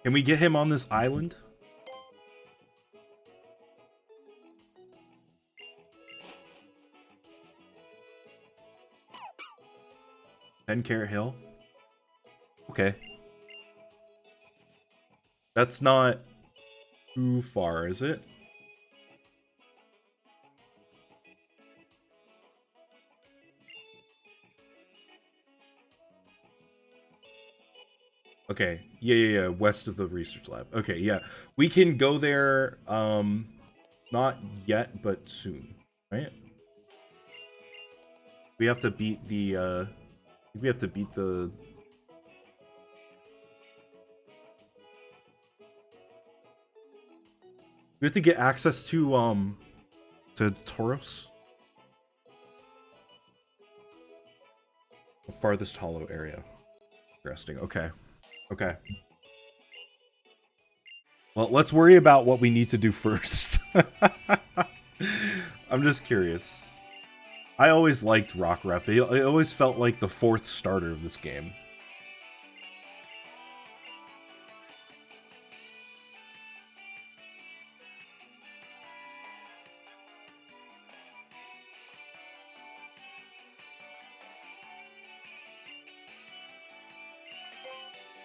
S1: Can we get him on this island? $10 Hill? Okay. That's not too far, is it? Okay. Yeah. West of the research lab. Okay, yeah. We can go there, not yet, but soon, right? We have to beat the, we have to beat the... We have to get access to Tauros. The farthest hollow area. Interesting, okay. Okay. Well, let's worry about what we need to do first. I'm just curious. I always liked Rockruff. It always felt like the fourth starter of this game.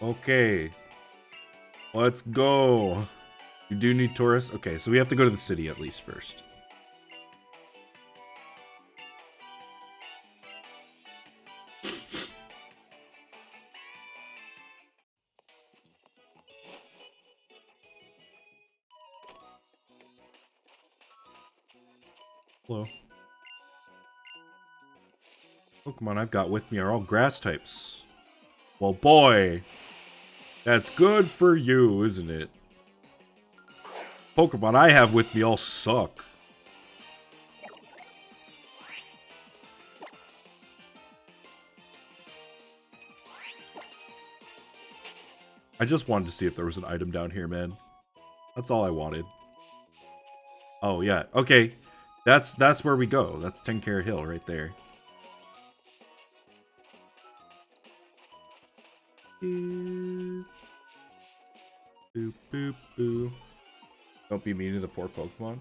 S1: Okay. Let's go. You do need tourists? Okay, so we have to go to the city at least first. Hello. Pokemon I've got with me are all grass types. Well, boy. That's good for you, isn't it? Pokemon I have with me all suck. I just wanted to see if there was an item down here, man. That's all I wanted. Oh, yeah. Okay. That's where we go. That's $10 Hill right there. Boop, boop, boop. Don't be mean to the poor Pokemon.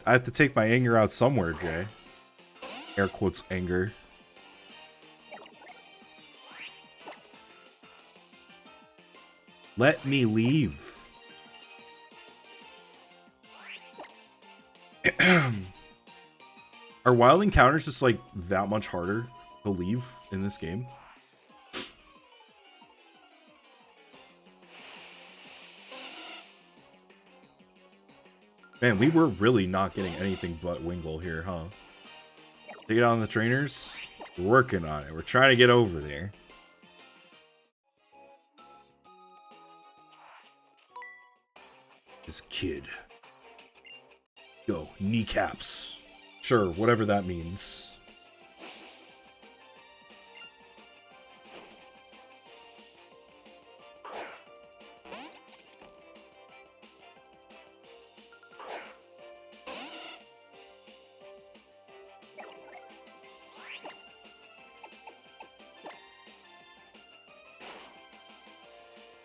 S1: I have to take my anger out somewhere, Jay. Air quotes anger. Let me leave. Are wild encounters just like that much harder to leave in this game? Man, we were really not getting anything but Wingull here, huh? Take it on the trainers. We're working on it. We're trying to get over there. This kid. Go, kneecaps. Sure, whatever that means.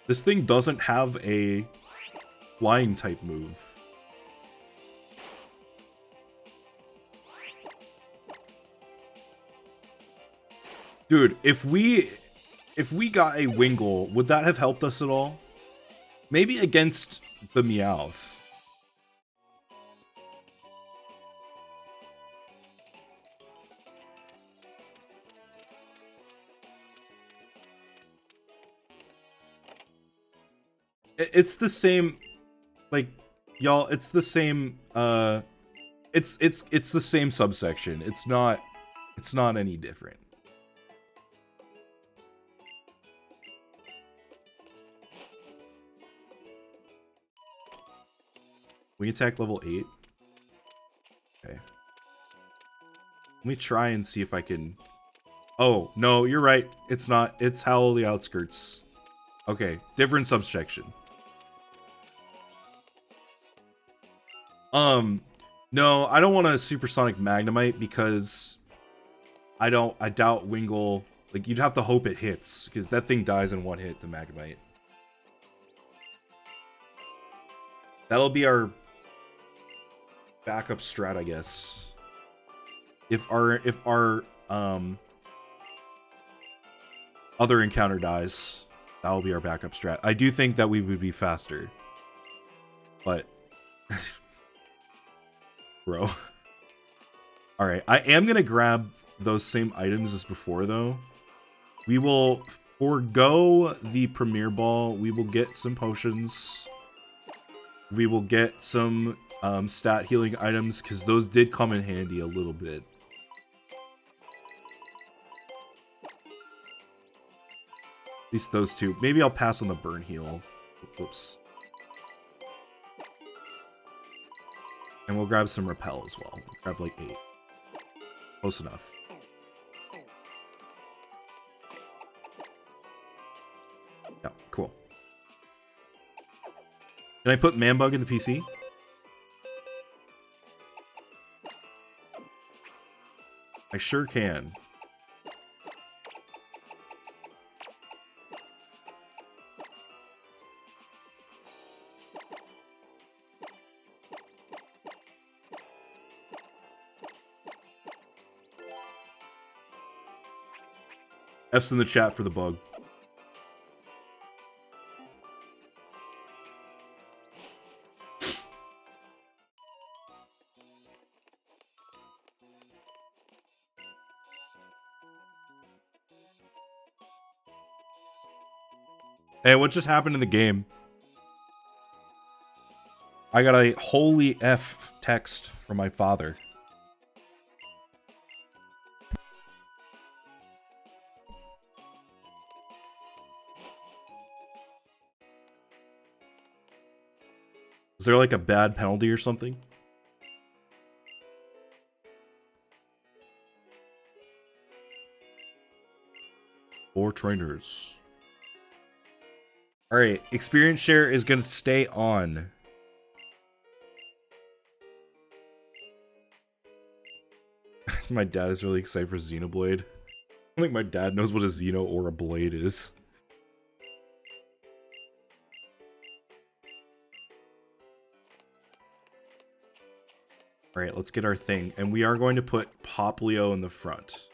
S1: This thing doesn't have a flying type move. Dude, if we got a Wingull, would that have helped us at all? Maybe against the Meowth. It's the same, like, y'all, it's the same, it's the same subsection. It's not any different. We attack level 8. Okay. Let me try and see if I can... Oh, no, you're right. It's not. It's Howl the Outskirts. Okay, different subsection. No, I don't want a Supersonic Magnemite because I doubt Wingull... Like, you'd have to hope it hits, because that thing dies in one hit, the Magnemite. That'll be our backup strat, I guess. If our other encounter dies, that'll be our backup strat. I do think that we would be faster. But bro. Alright, I am gonna grab those same items as before though. We will forego the Premier Ball. We will get some potions. We will get some stat healing items, because those did come in handy a little bit. At least those two. Maybe I'll pass on the burn heal. Whoops. And we'll grab some repel as well. We'll grab like 8. Close enough. Yeah, cool. Can I put Manbug in the PC? I sure can. F's in the chat for the bug. Hey, what just happened in the game? I got a holy F text from my father. Is there like a bad penalty or something? Four trainers. Alright, experience share is gonna stay on. My dad is really excited for Xenoblade. I don't think my dad knows what a Xeno or a Blade is. Alright, let's get our thing. And we are going to put Poplio in the front.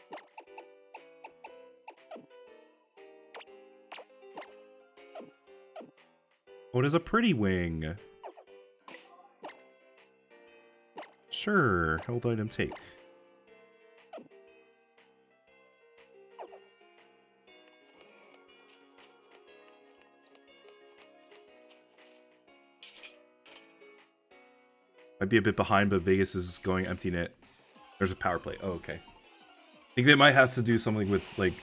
S1: Oh, it is a pretty wing. Sure, held item take. Might be a bit behind, but Vegas is going empty net. There's a power play. Oh, okay. I think they might have to do something with, like,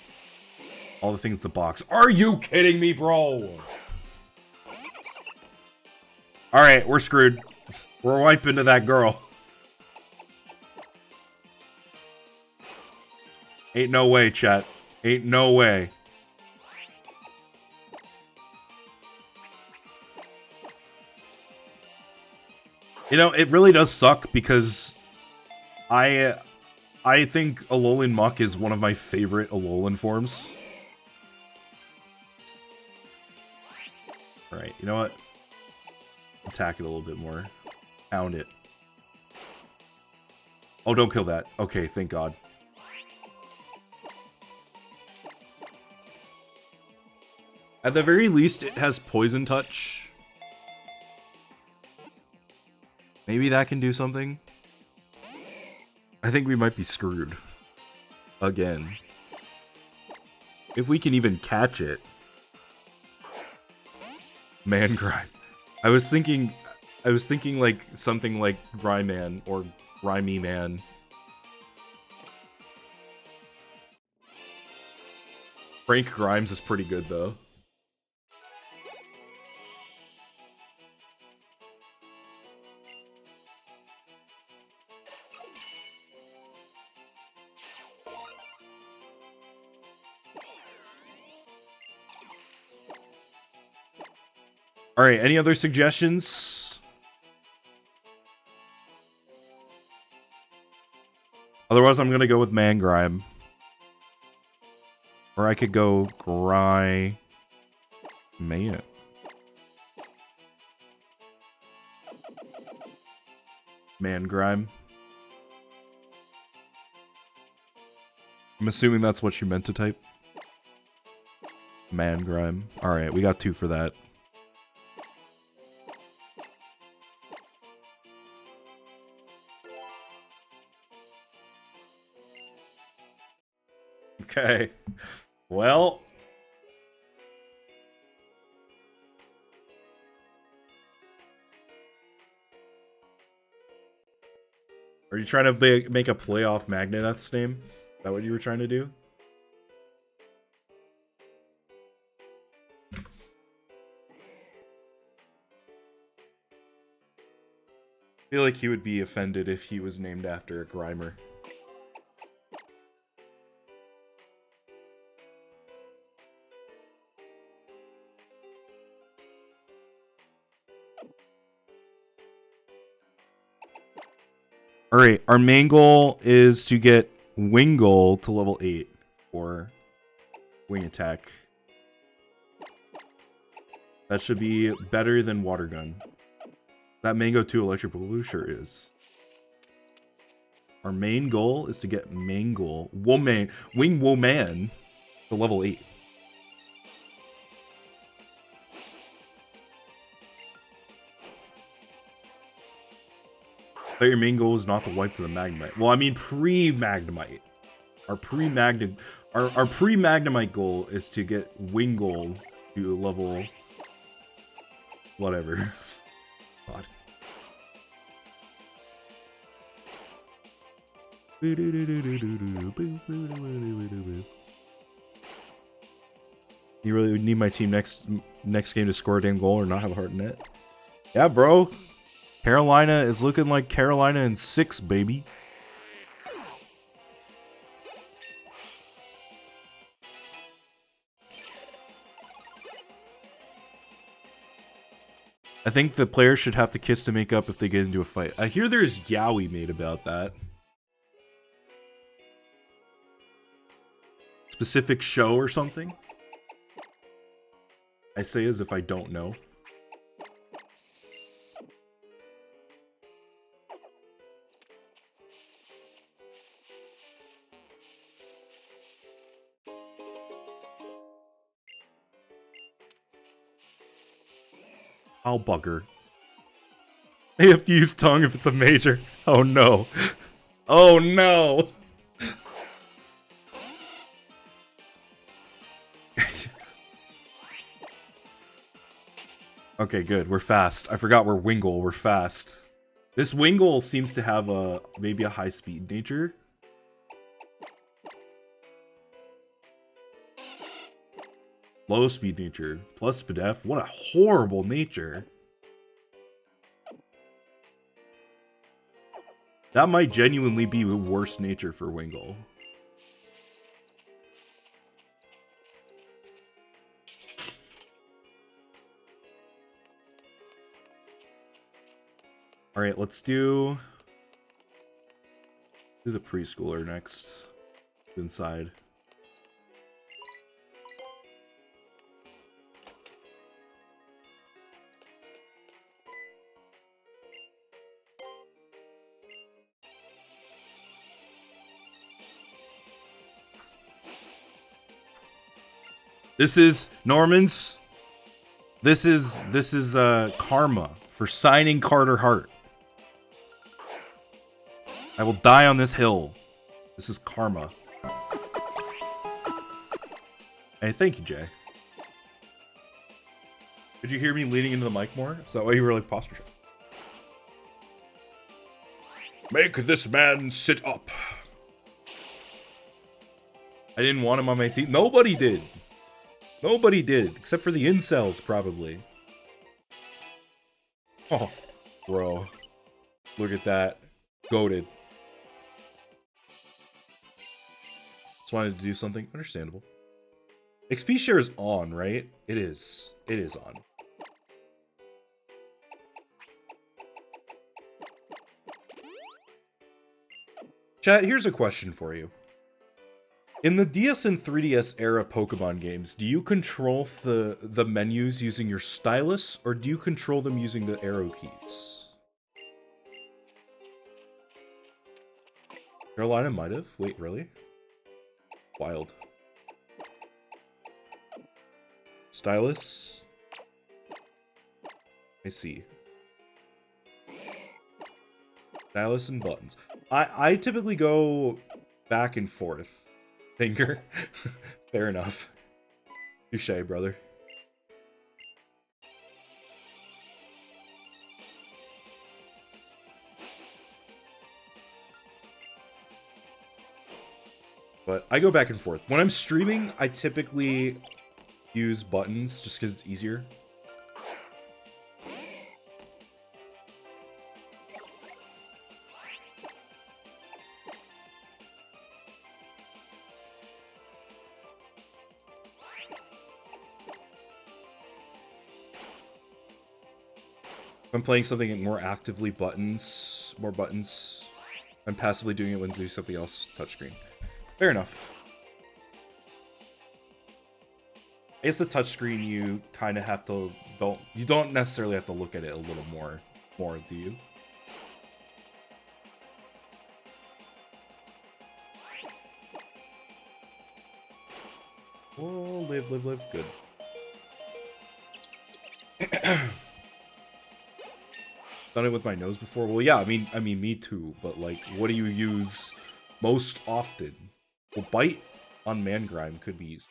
S1: all the things in the box. Are you kidding me, bro? Alright, we're screwed. We're wiping to that girl. Ain't no way, chat. Ain't no way. You know, it really does suck because I think Alolan Muck is one of my favorite Alolan forms. Alright, you know what? Attack it a little bit more. Pound it. Oh, don't kill that. Okay, thank God. At the very least, it has Poison Touch. Maybe that can do something. I think we might be screwed. Again. If we can even catch it. Man Grime. I was thinking like something like Gryman or Grimy Man. Frank Grimes is pretty good though. Alright, any other suggestions? Otherwise, I'm gonna go with Mangrime. Or I could go Man. Mangrime. I'm assuming that's what you meant to type. Mangrime. Alright, we got 2 for that. Okay. Well. Are you trying to make a play off Magneteth's name? Is that what you were trying to do? I feel like he would be offended if he was named after a Grimer. Alright, our main goal is to get Wingull to level 8 for Wing Attack. That should be better than Water Gun. That Mango 2 Electric Blue sure is. Our main goal is to get Mangull, Wing Woman to level 8. But your main goal is not to wipe to the Magnemite. Well, I mean pre-Magnemite. Our pre-Magnemite goal is to get Wingull to level whatever. God. You really need my team next game to score a damn goal or not have a hard net? Yeah, bro. Carolina is looking like Carolina in 6, baby. I think the players should have to kiss to make up if they get into a fight. I hear there's yaoi made about that. Specific show or something? I say as if I don't know. I'll bugger. They have to use tongue if it's a major. Oh no. Oh no. Okay, good. We're fast. I forgot we're Wingull. We're fast. This Wingull seems to have maybe a high speed nature. Low speed nature plus Spadef. What a horrible nature. That might genuinely be the worst nature for Wingull. All right, let's do the preschooler next. Inside. This is Norman's. This is karma for signing Carter Hart. I will die on this hill. This is karma. Hey, thank you, Jay. Did you hear me leaning into the mic more? Is that why you were like posture?
S4: Make this man sit up.
S1: I didn't want him on my team. Nobody did. Nobody did, except for the incels, probably. Oh, bro. Look at that. Goated. Just wanted to do something. Understandable. XP share is on, right? It is. It is on. Chat, here's a question for you. In the DS and 3DS era Pokemon games, do you control the menus using your stylus, or do you control them using the arrow keys? Carolina might have. Wait, really? Wild. Stylus. I see. Stylus and buttons. I typically go back and forth. Finger. Fair enough. Touche, brother. But I go back and forth. When I'm streaming, I typically use buttons just because it's easier. If I'm playing something more actively, more buttons. I'm passively doing it when doing something else, touchscreen. Fair enough. I guess the touchscreen you kind of have to you don't necessarily have to look at it a little more, do you? Oh, live, good. Done it with my nose before. Well, yeah, I mean, me too. But like, what do you use most often? Well, bite on Mangrime could be used.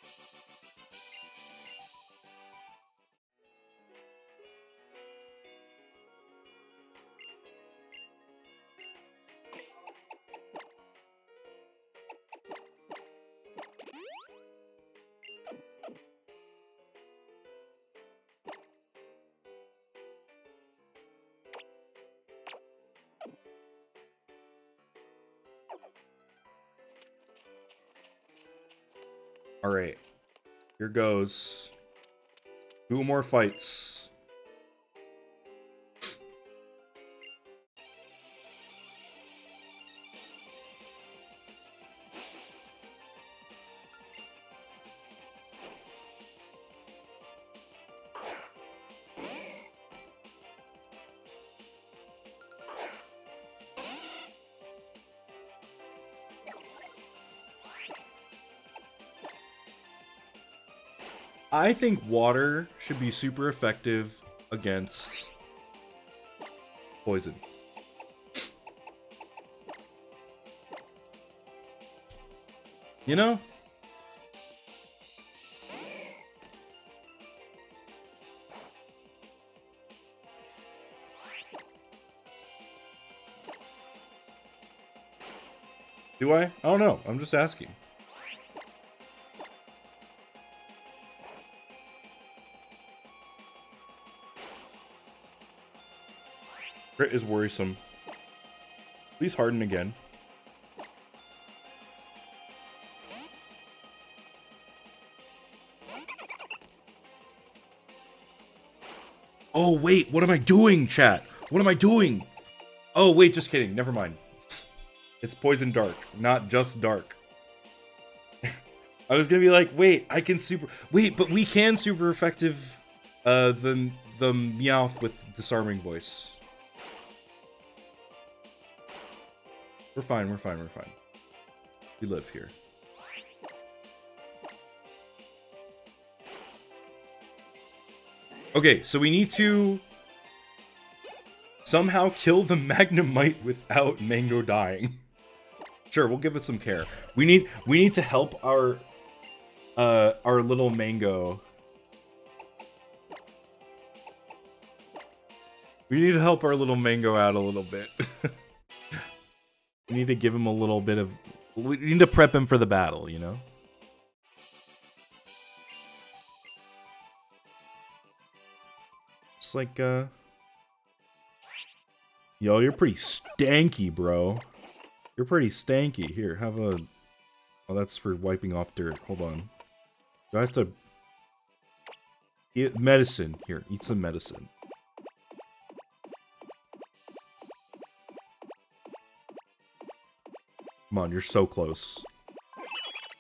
S1: All right, here goes. 2 more fights. I think water should be super effective against poison. You know? Do I? I don't know. I'm just asking. Crit is worrisome. Please harden again. Oh, wait. What am I doing, chat? What am I doing? Oh, wait. Just kidding. Never mind. It's poison dark, not just dark. I was gonna be like, wait, I can super... Wait, but we can super effective the Meowth with disarming voice. We're fine, we're fine, we're fine. We live here. Okay, so we need to somehow kill the Magnemite without Mango dying. Sure, we'll give it some care. We need to help our little Mango. We need to help our little Mango out a little bit. We need to give him a little bit of... We need to prep him for the battle, you know? It's like, Yo, you're pretty stanky, bro. You're pretty stanky. Here, have a... Oh, that's for wiping off dirt. Hold on. Do I have to... Eat medicine. Here, eat some medicine. Come on, you're so close.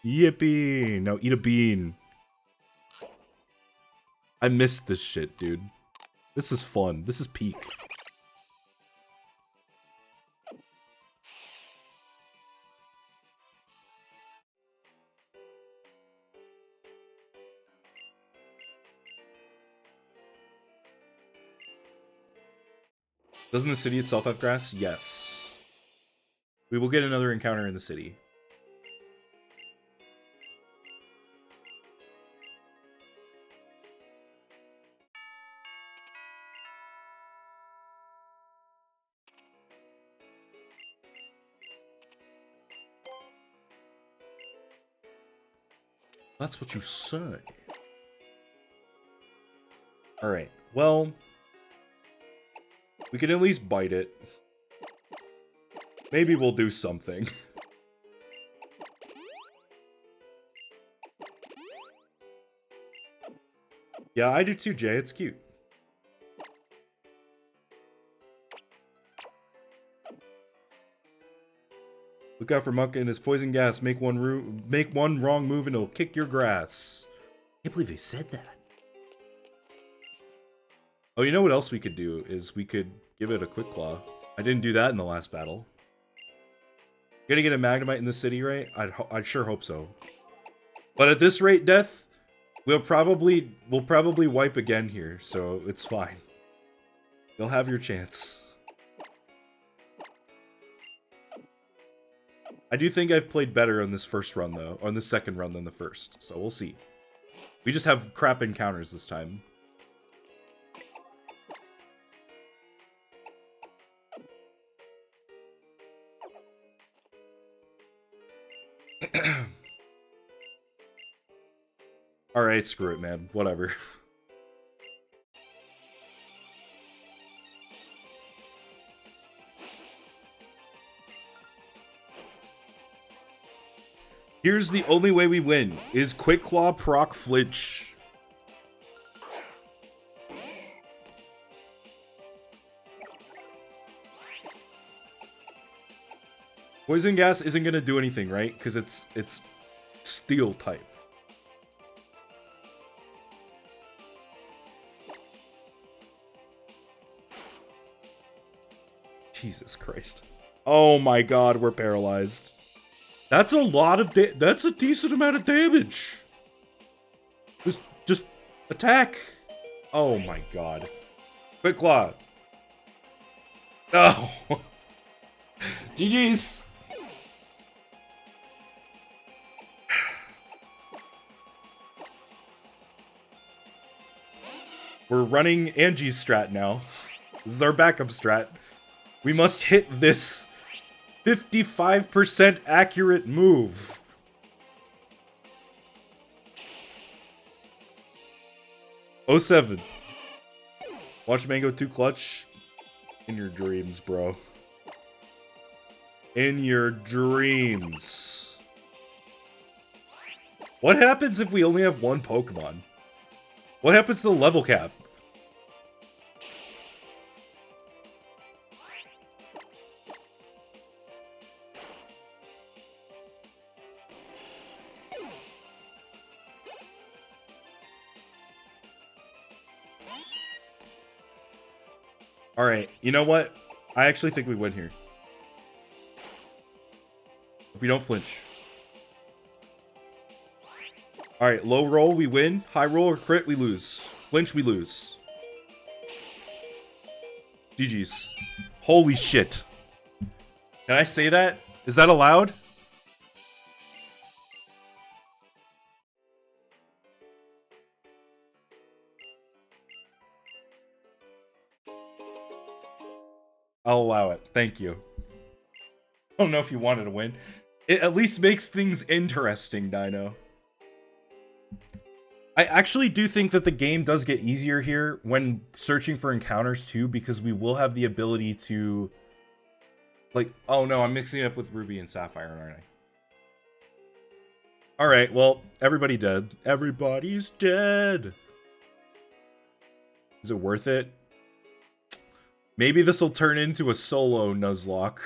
S1: Yippee! Now eat a bean. I missed this shit, dude. This is fun. This is peak. Doesn't the city itself have grass? Yes. We will get another encounter in the city. That's what you say. Alright, well... We can at least bite it. Maybe we'll do something. Yeah, I do too, Jay. It's cute. Look out for Mucka and his poison gas. Make one wrong move and it'll kick your grass. Can't believe they said that. Oh, you know what else we could do is we could give it a quick claw. I didn't do that in the last battle. Gonna get a Magnemite in the city, right? I'd sure hope so. But at this rate, Death, we'll probably wipe again here, so it's fine. You'll have your chance. I do think I've played better on this first run, though. On this second run than the first, so we'll see. We just have crap encounters this time. Alright, screw it, man. Whatever. Here's the only way we win, is Quick Claw proc flinch. Poison gas isn't gonna do anything, right? Because it's steel type. Jesus Christ. Oh my god, we're paralyzed. That's a lot of that's a decent amount of damage. Just attack. Oh my god. Quick Claw. Oh. GG's. We're running Angie's strat now. This is our backup strat. We must hit this 55% accurate move. Oh 07. Watch Mango 2 clutch in your dreams, bro. In your dreams. What happens if we only have one Pokemon? What happens to the level cap? Alright, you know what? I actually think we win here. If we don't flinch. Alright, low roll, we win. High roll or crit, we lose. Flinch, we lose. GG's. Holy shit. Can I say that? Is that allowed? I'll allow it. Thank you. I don't know if you wanted to win. It at least makes things interesting, Dino. I actually do think that the game does get easier here when searching for encounters too, because we will have the ability to... Like, oh no, I'm mixing it up with Ruby and Sapphire, aren't I? Alright, well, everybody dead. Everybody's dead! Is it worth it? Maybe this will turn into a solo Nuzlocke.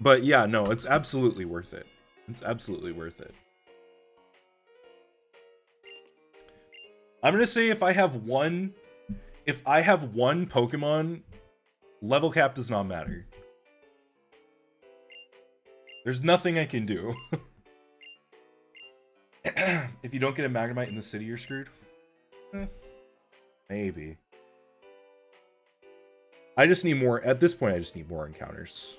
S1: But yeah, no, it's absolutely worth it. It's absolutely worth it. I'm gonna say if I have one Pokemon, level cap does not matter. There's nothing I can do. If you don't get a Magnemite in the city, you're screwed. Maybe. I just need more, at this point I just need more encounters.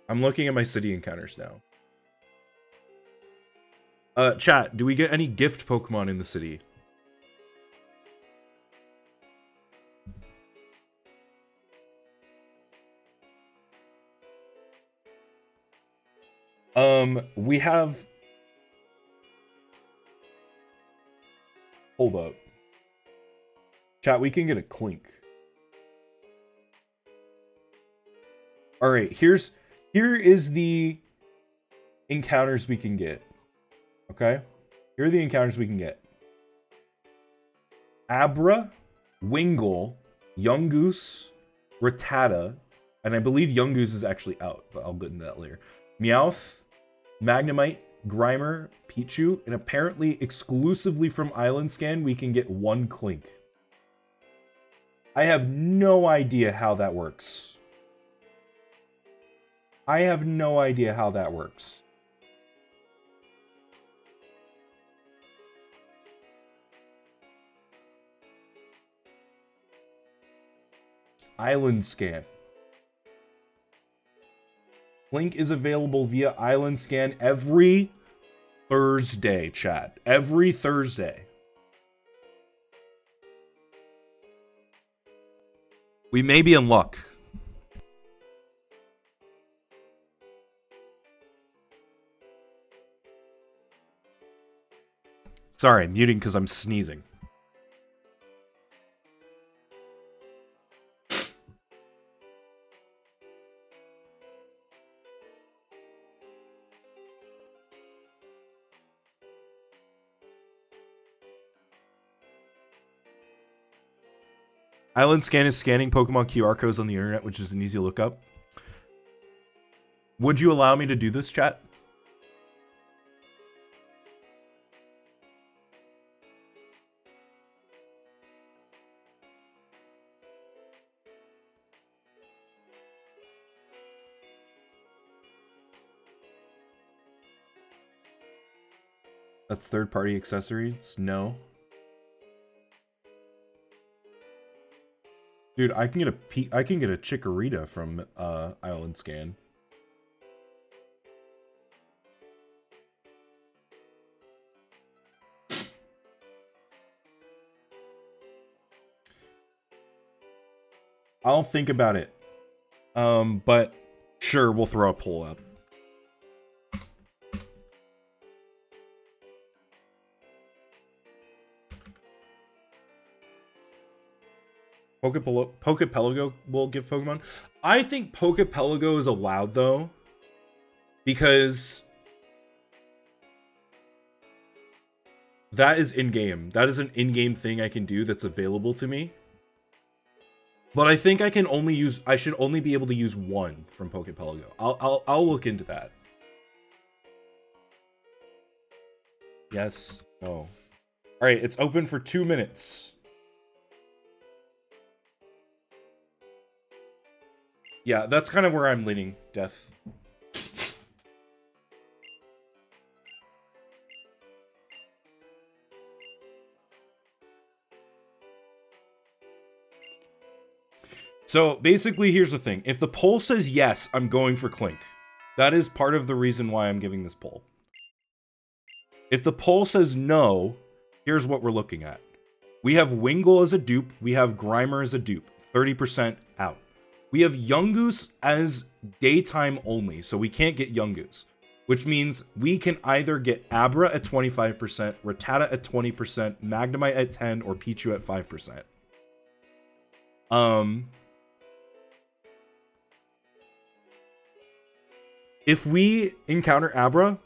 S1: I'm looking at my city encounters now. Chat, do we get any gift Pokemon in the city? We have... Hold up. Chat, we can get a Clink. Alright, here is the encounters we can get. Okay? Here are the encounters we can get. Abra, Wingull, Yungoos, Rattata, and I believe Yungoos is actually out, but I'll get into that later. Meowth, Magnemite, Grimer, Pichu, and apparently exclusively from Island Scan, we can get one Clink. I have no idea how that works. I have no idea how that works. Island Scan. Link is available via Island Scan every Thursday, chat. Every Thursday. We may be in luck. Sorry, I'm muting because I'm sneezing. Island Scan is scanning Pokemon QR codes on the internet, which is an easy lookup. Would you allow me to do this, chat? That's third-party accessories? No. Dude, I can get a Chikorita from Island Scan. I'll think about it. But sure, we'll throw a poll up. Pokepelago will give Pokemon. I think Pokepelago is allowed though, because that is in-game. That is an in-game thing I can do that's available to me. But I think I can only use. I should only be able to use one from Pokepelago. I'll look into that. Yes. No. All right. It's open for 2 minutes. Yeah, that's kind of where I'm leaning, Death. So basically, here's the thing. If the poll says yes, I'm going for Clink. That is part of the reason why I'm giving this poll. If the poll says no, here's what we're looking at. We have Wingull as a dupe. We have Grimer as a dupe. 30% out. We have Yungoos as daytime only, so we can't get Yungoos. Which means we can either get Abra at 25%, Rattata at 20%, Magnemite at 10%, or Pichu at 5%. If we encounter Abra,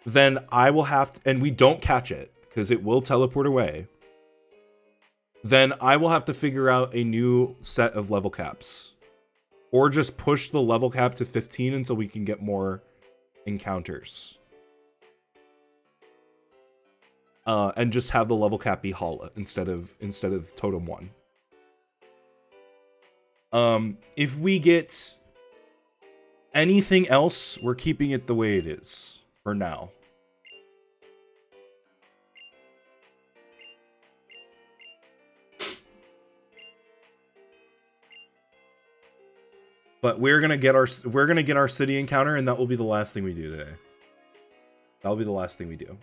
S1: then I will have to, and we don't catch it, because it will teleport away, then I will have to figure out a new set of level caps. Or just push the level cap to 15 until we can get more encounters. And just have the level cap be Hala instead of Totem 1. If we get anything else, we're keeping it the way it is for now. But we're gonna get our city encounter, and that will be the last thing we do today. That'll be the last thing we do.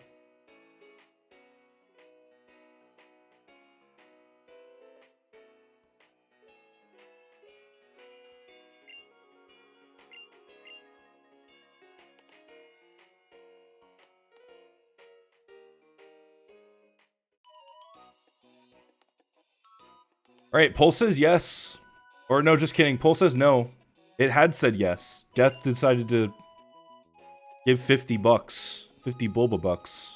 S1: All right, Pulse says yes. Or no, just kidding. Pulse says no. It had said yes. Death decided to give 50 bucks. 50 Bulba bucks.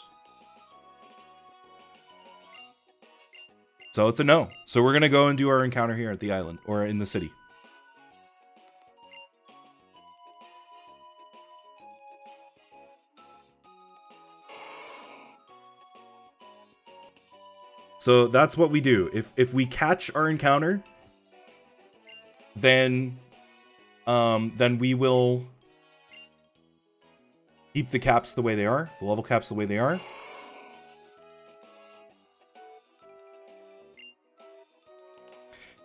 S1: So it's a no. So we're going to go and do our encounter here at the island. Or in the city. So that's what we do. If we catch our encounter, then we will keep the caps the way they are, the level caps the way they are.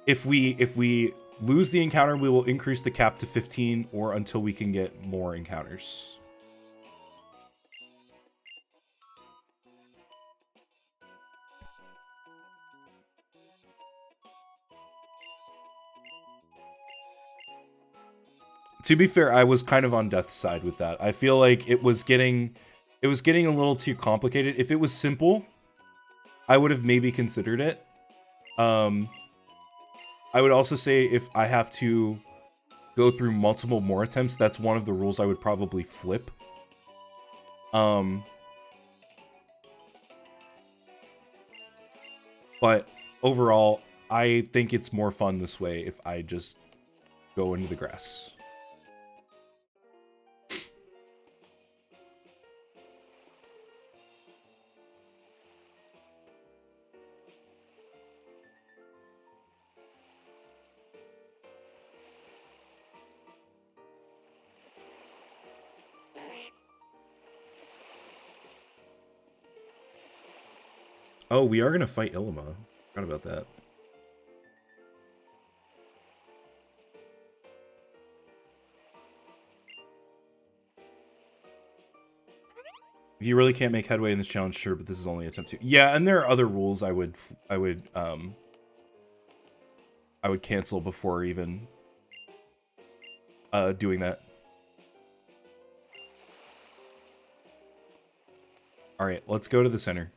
S1: If we lose the encounter, we will increase the cap to 15 or until we can get more encounters. To be fair, I was kind of on Death's side with that. I feel like it was getting a little too complicated. If it was simple, I would have maybe considered it. I would also say if I have to go through multiple more attempts, that's one of the rules I would probably flip. But overall, I think it's more fun this way if I just go into the grass. Oh, we are gonna fight Ilima. Forgot about that. If you really can't make headway in this challenge, sure, but this is only attempt 2. Yeah, and there are other rules I would I would cancel before even doing that. All right, let's go to the center.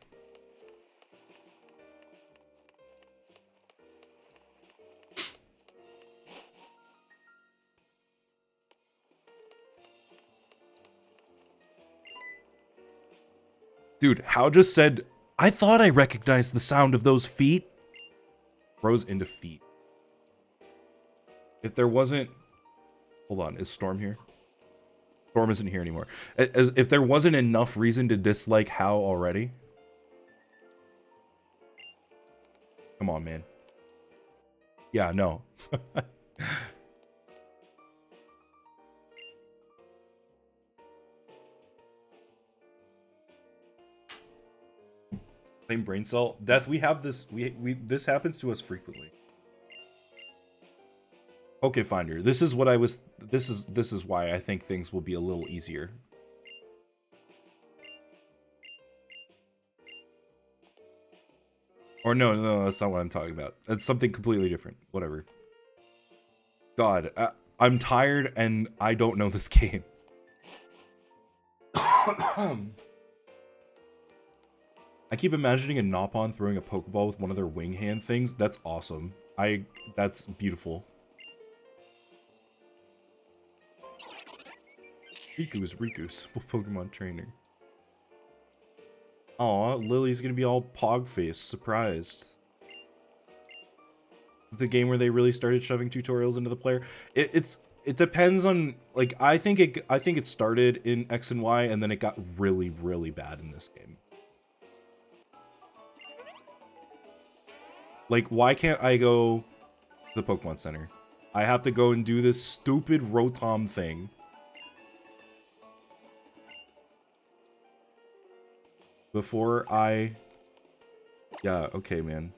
S1: Dude, How just said, I thought I recognized the sound of those feet. Rose into feet. If there wasn't... Hold on, is Storm here? Storm isn't here anymore. If there wasn't enough reason to dislike How already... Come on, man. Yeah, no. Same brain cell. Death, we have this... This happens to us frequently. Okay, Finder. This is what I was... This is why I think things will be a little easier. Or no, that's not what I'm talking about. That's something completely different. Whatever. God, I'm tired and I don't know this game. I keep imagining a Nopon throwing a Pokeball with one of their wing hand things. That's awesome. That's beautiful. Riku's Pokemon trainer. Aw, Lily's gonna be all pog-faced, surprised. The game where they really started shoving tutorials into the player. It depends on, like, I think it started in X and Y and then it got really, really bad in this game. Like, why can't I go to the Pokemon Center? I have to go and do this stupid Rotom thing. Before I... Yeah, okay, man.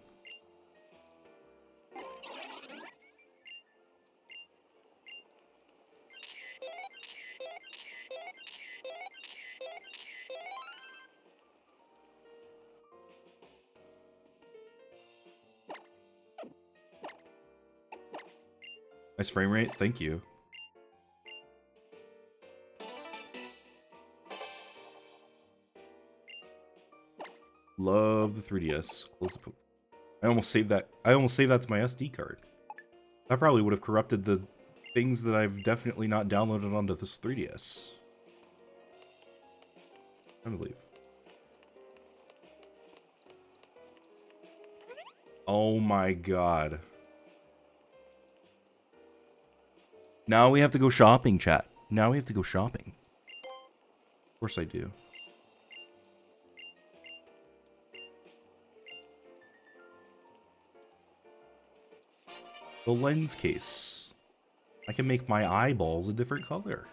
S1: Nice frame rate, thank you. Love the 3DS. Close the I almost saved that. I almost saved that to my SD card. That probably would have corrupted the things that I've definitely not downloaded onto this 3DS. I believe. Oh my god. Now we have to go shopping, chat. Now we have to go shopping. Of course I do. The lens case. I can make my eyeballs a different color.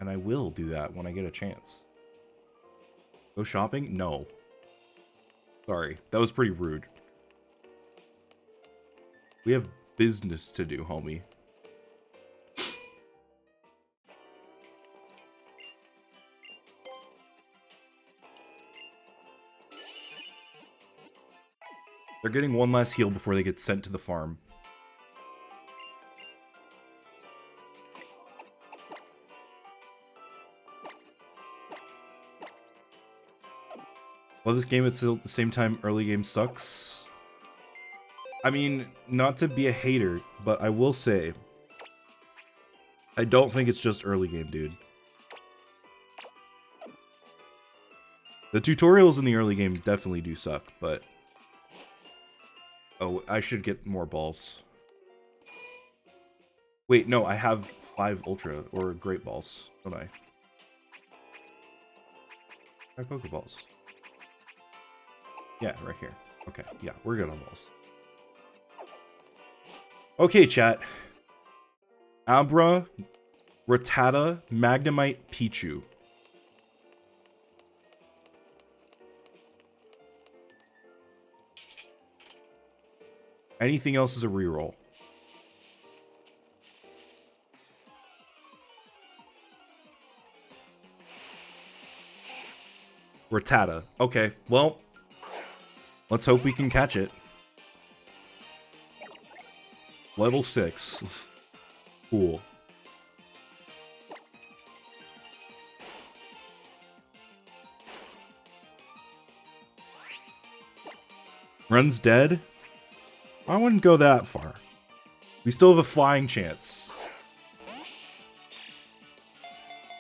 S1: And I will do that when I get a chance. Go shopping? No. Sorry, that was pretty rude. We have business to do, homie. They're getting one last heal before they get sent to the farm. Well, this game, it's still at the same time, early game sucks. I mean, not to be a hater, but I will say, I don't think it's just early game, dude. The tutorials in the early game definitely do suck, but... Oh, I should get more balls. Wait, no, I have 5 Ultra, or Great Balls, don't I? 5 Pokeballs. Yeah, right here. Okay, yeah, we're good on balls. Okay, chat. Abra, Rattata, Magnemite, Pichu. Anything else is a reroll. Rattata. Okay, well, let's hope we can catch it. Level 6. Cool. Run's dead? I wouldn't go that far. We still have a flying chance.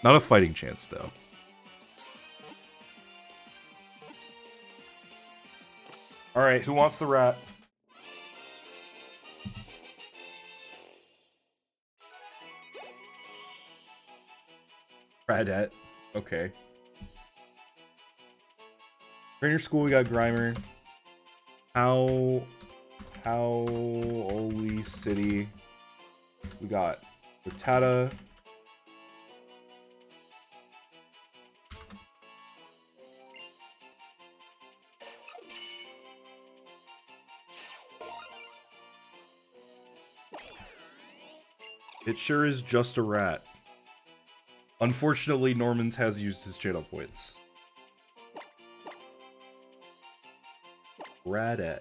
S1: Not a fighting chance, though. Alright, who wants the rat? Radette. Okay. Trainer school, we got Grimer. Holy City. We got Rattata. It sure is just a rat. Unfortunately, Norman's has used his channel points. Radette.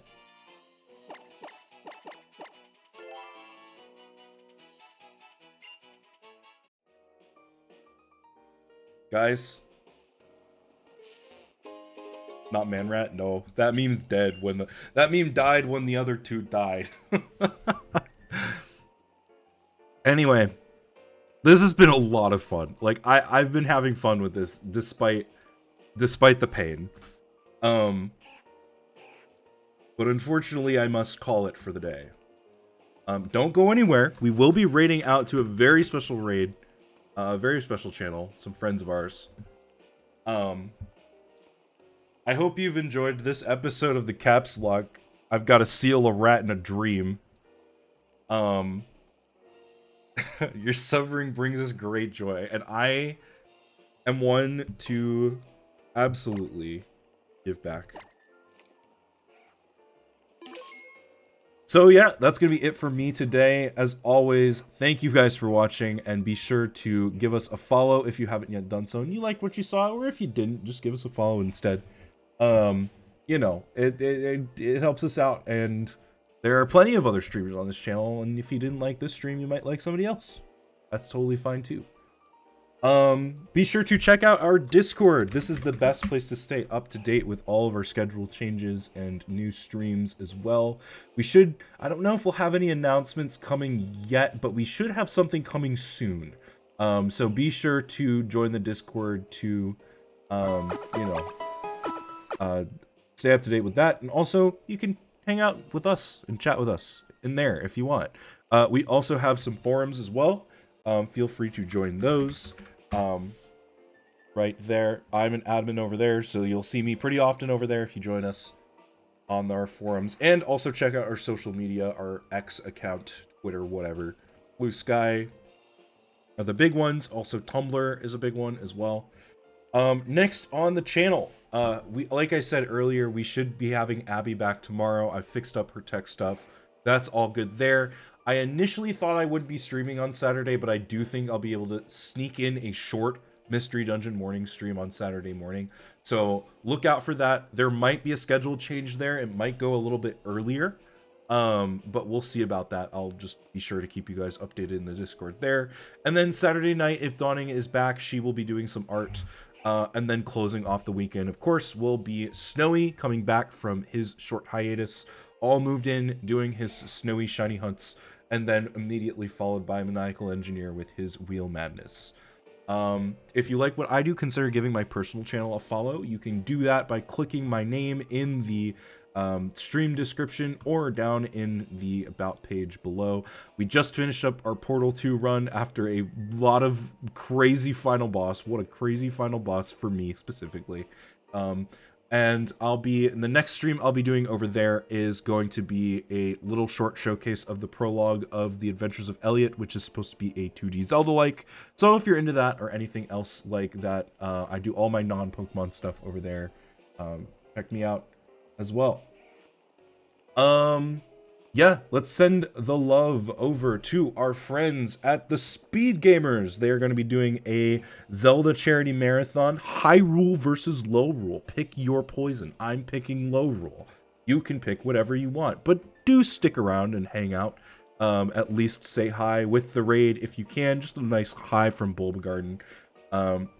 S1: Guys. Not Manrat? No. That meme's dead when that meme died when the other two died. Anyway. This has been a lot of fun. Like, I've been having fun with this despite the pain. But unfortunately, I must call it for the day. Don't go anywhere. We will be raiding out to a very special raid. A very special channel. Some friends of ours. I hope you've enjoyed this episode of the TheCapsLocke. I've got to seal a rat in a dream. Your suffering brings us great joy, and I am one to absolutely give back. So yeah, that's going to be it for me today. As always, thank you guys for watching, and be sure to give us a follow if you haven't yet done so, and you liked what you saw, or if you didn't, just give us a follow instead. You know, it helps us out, and there are plenty of other streamers on this channel, and if you didn't like this stream, you might like somebody else. That's totally fine too. Be sure to check out our Discord. This is the best place to stay up to date with all of our schedule changes and new streams as well. I don't know if we'll have any announcements coming yet, but we should have something coming soon. So be sure to join the Discord to, stay up to date with that. And also, you can hang out with us and chat with us in there if you want. We also have some forums as well. Feel free to join those. Right there. I'm an admin over there, so you'll see me pretty often over there if you join us on our forums. And also check out our social media, our X account, Twitter, whatever. Blue Sky are the big ones. Also, Tumblr is a big one as well. Next on the channel, like I said earlier, we should be having Abby back tomorrow. I've fixed up her tech stuff. That's all good there. I initially thought I wouldn't be streaming on Saturday, but I do think I'll be able to sneak in a short Mystery Dungeon morning stream on Saturday morning. So look out for that. There might be a schedule change there. It might go a little bit earlier, but we'll see about that. I'll just be sure to keep you guys updated in the Discord there. And then Saturday night, if Dawning is back, she will be doing some art. And then closing off the weekend, of course, will be Snowy coming back from his short hiatus. All moved in, doing his snowy shiny hunts, and then immediately followed by Maniacal Engineer with his Wheel Madness. If you like what I do, consider giving my personal channel a follow. You can do that by clicking my name in the stream description or down in the About page below. We just finished up our Portal 2 run after a lot of crazy final boss. What a crazy final boss for me specifically. And the next stream I'll be doing over there is going to be a little short showcase of the prologue of The Adventures of Elliot, which is supposed to be a 2D Zelda-like. So if you're into that or anything else like that, I do all my non-Pokemon stuff over there. Check me out as well. Yeah, let's send the love over to our friends at the Speed Gamers. They are going to be doing a Zelda charity marathon, High Rule versus Low Rule. Pick your poison. I'm picking Low Rule. You can pick whatever you want, but do stick around and hang out.
S2: at least say hi with the raid if you can. Just a nice hi from Bulbagarden.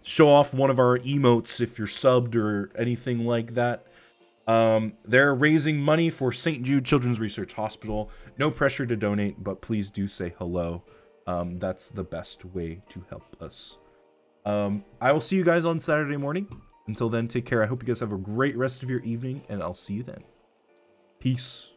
S2: Show off one of our emotes if you're subbed or anything like that. They're raising money for St. Jude Children's Research Hospital. No pressure to donate, but please do say hello. That's the best way to help us. I will see you guys on Saturday morning. Until then, take care. I hope you guys have a great rest of your evening, and I'll see you then. Peace.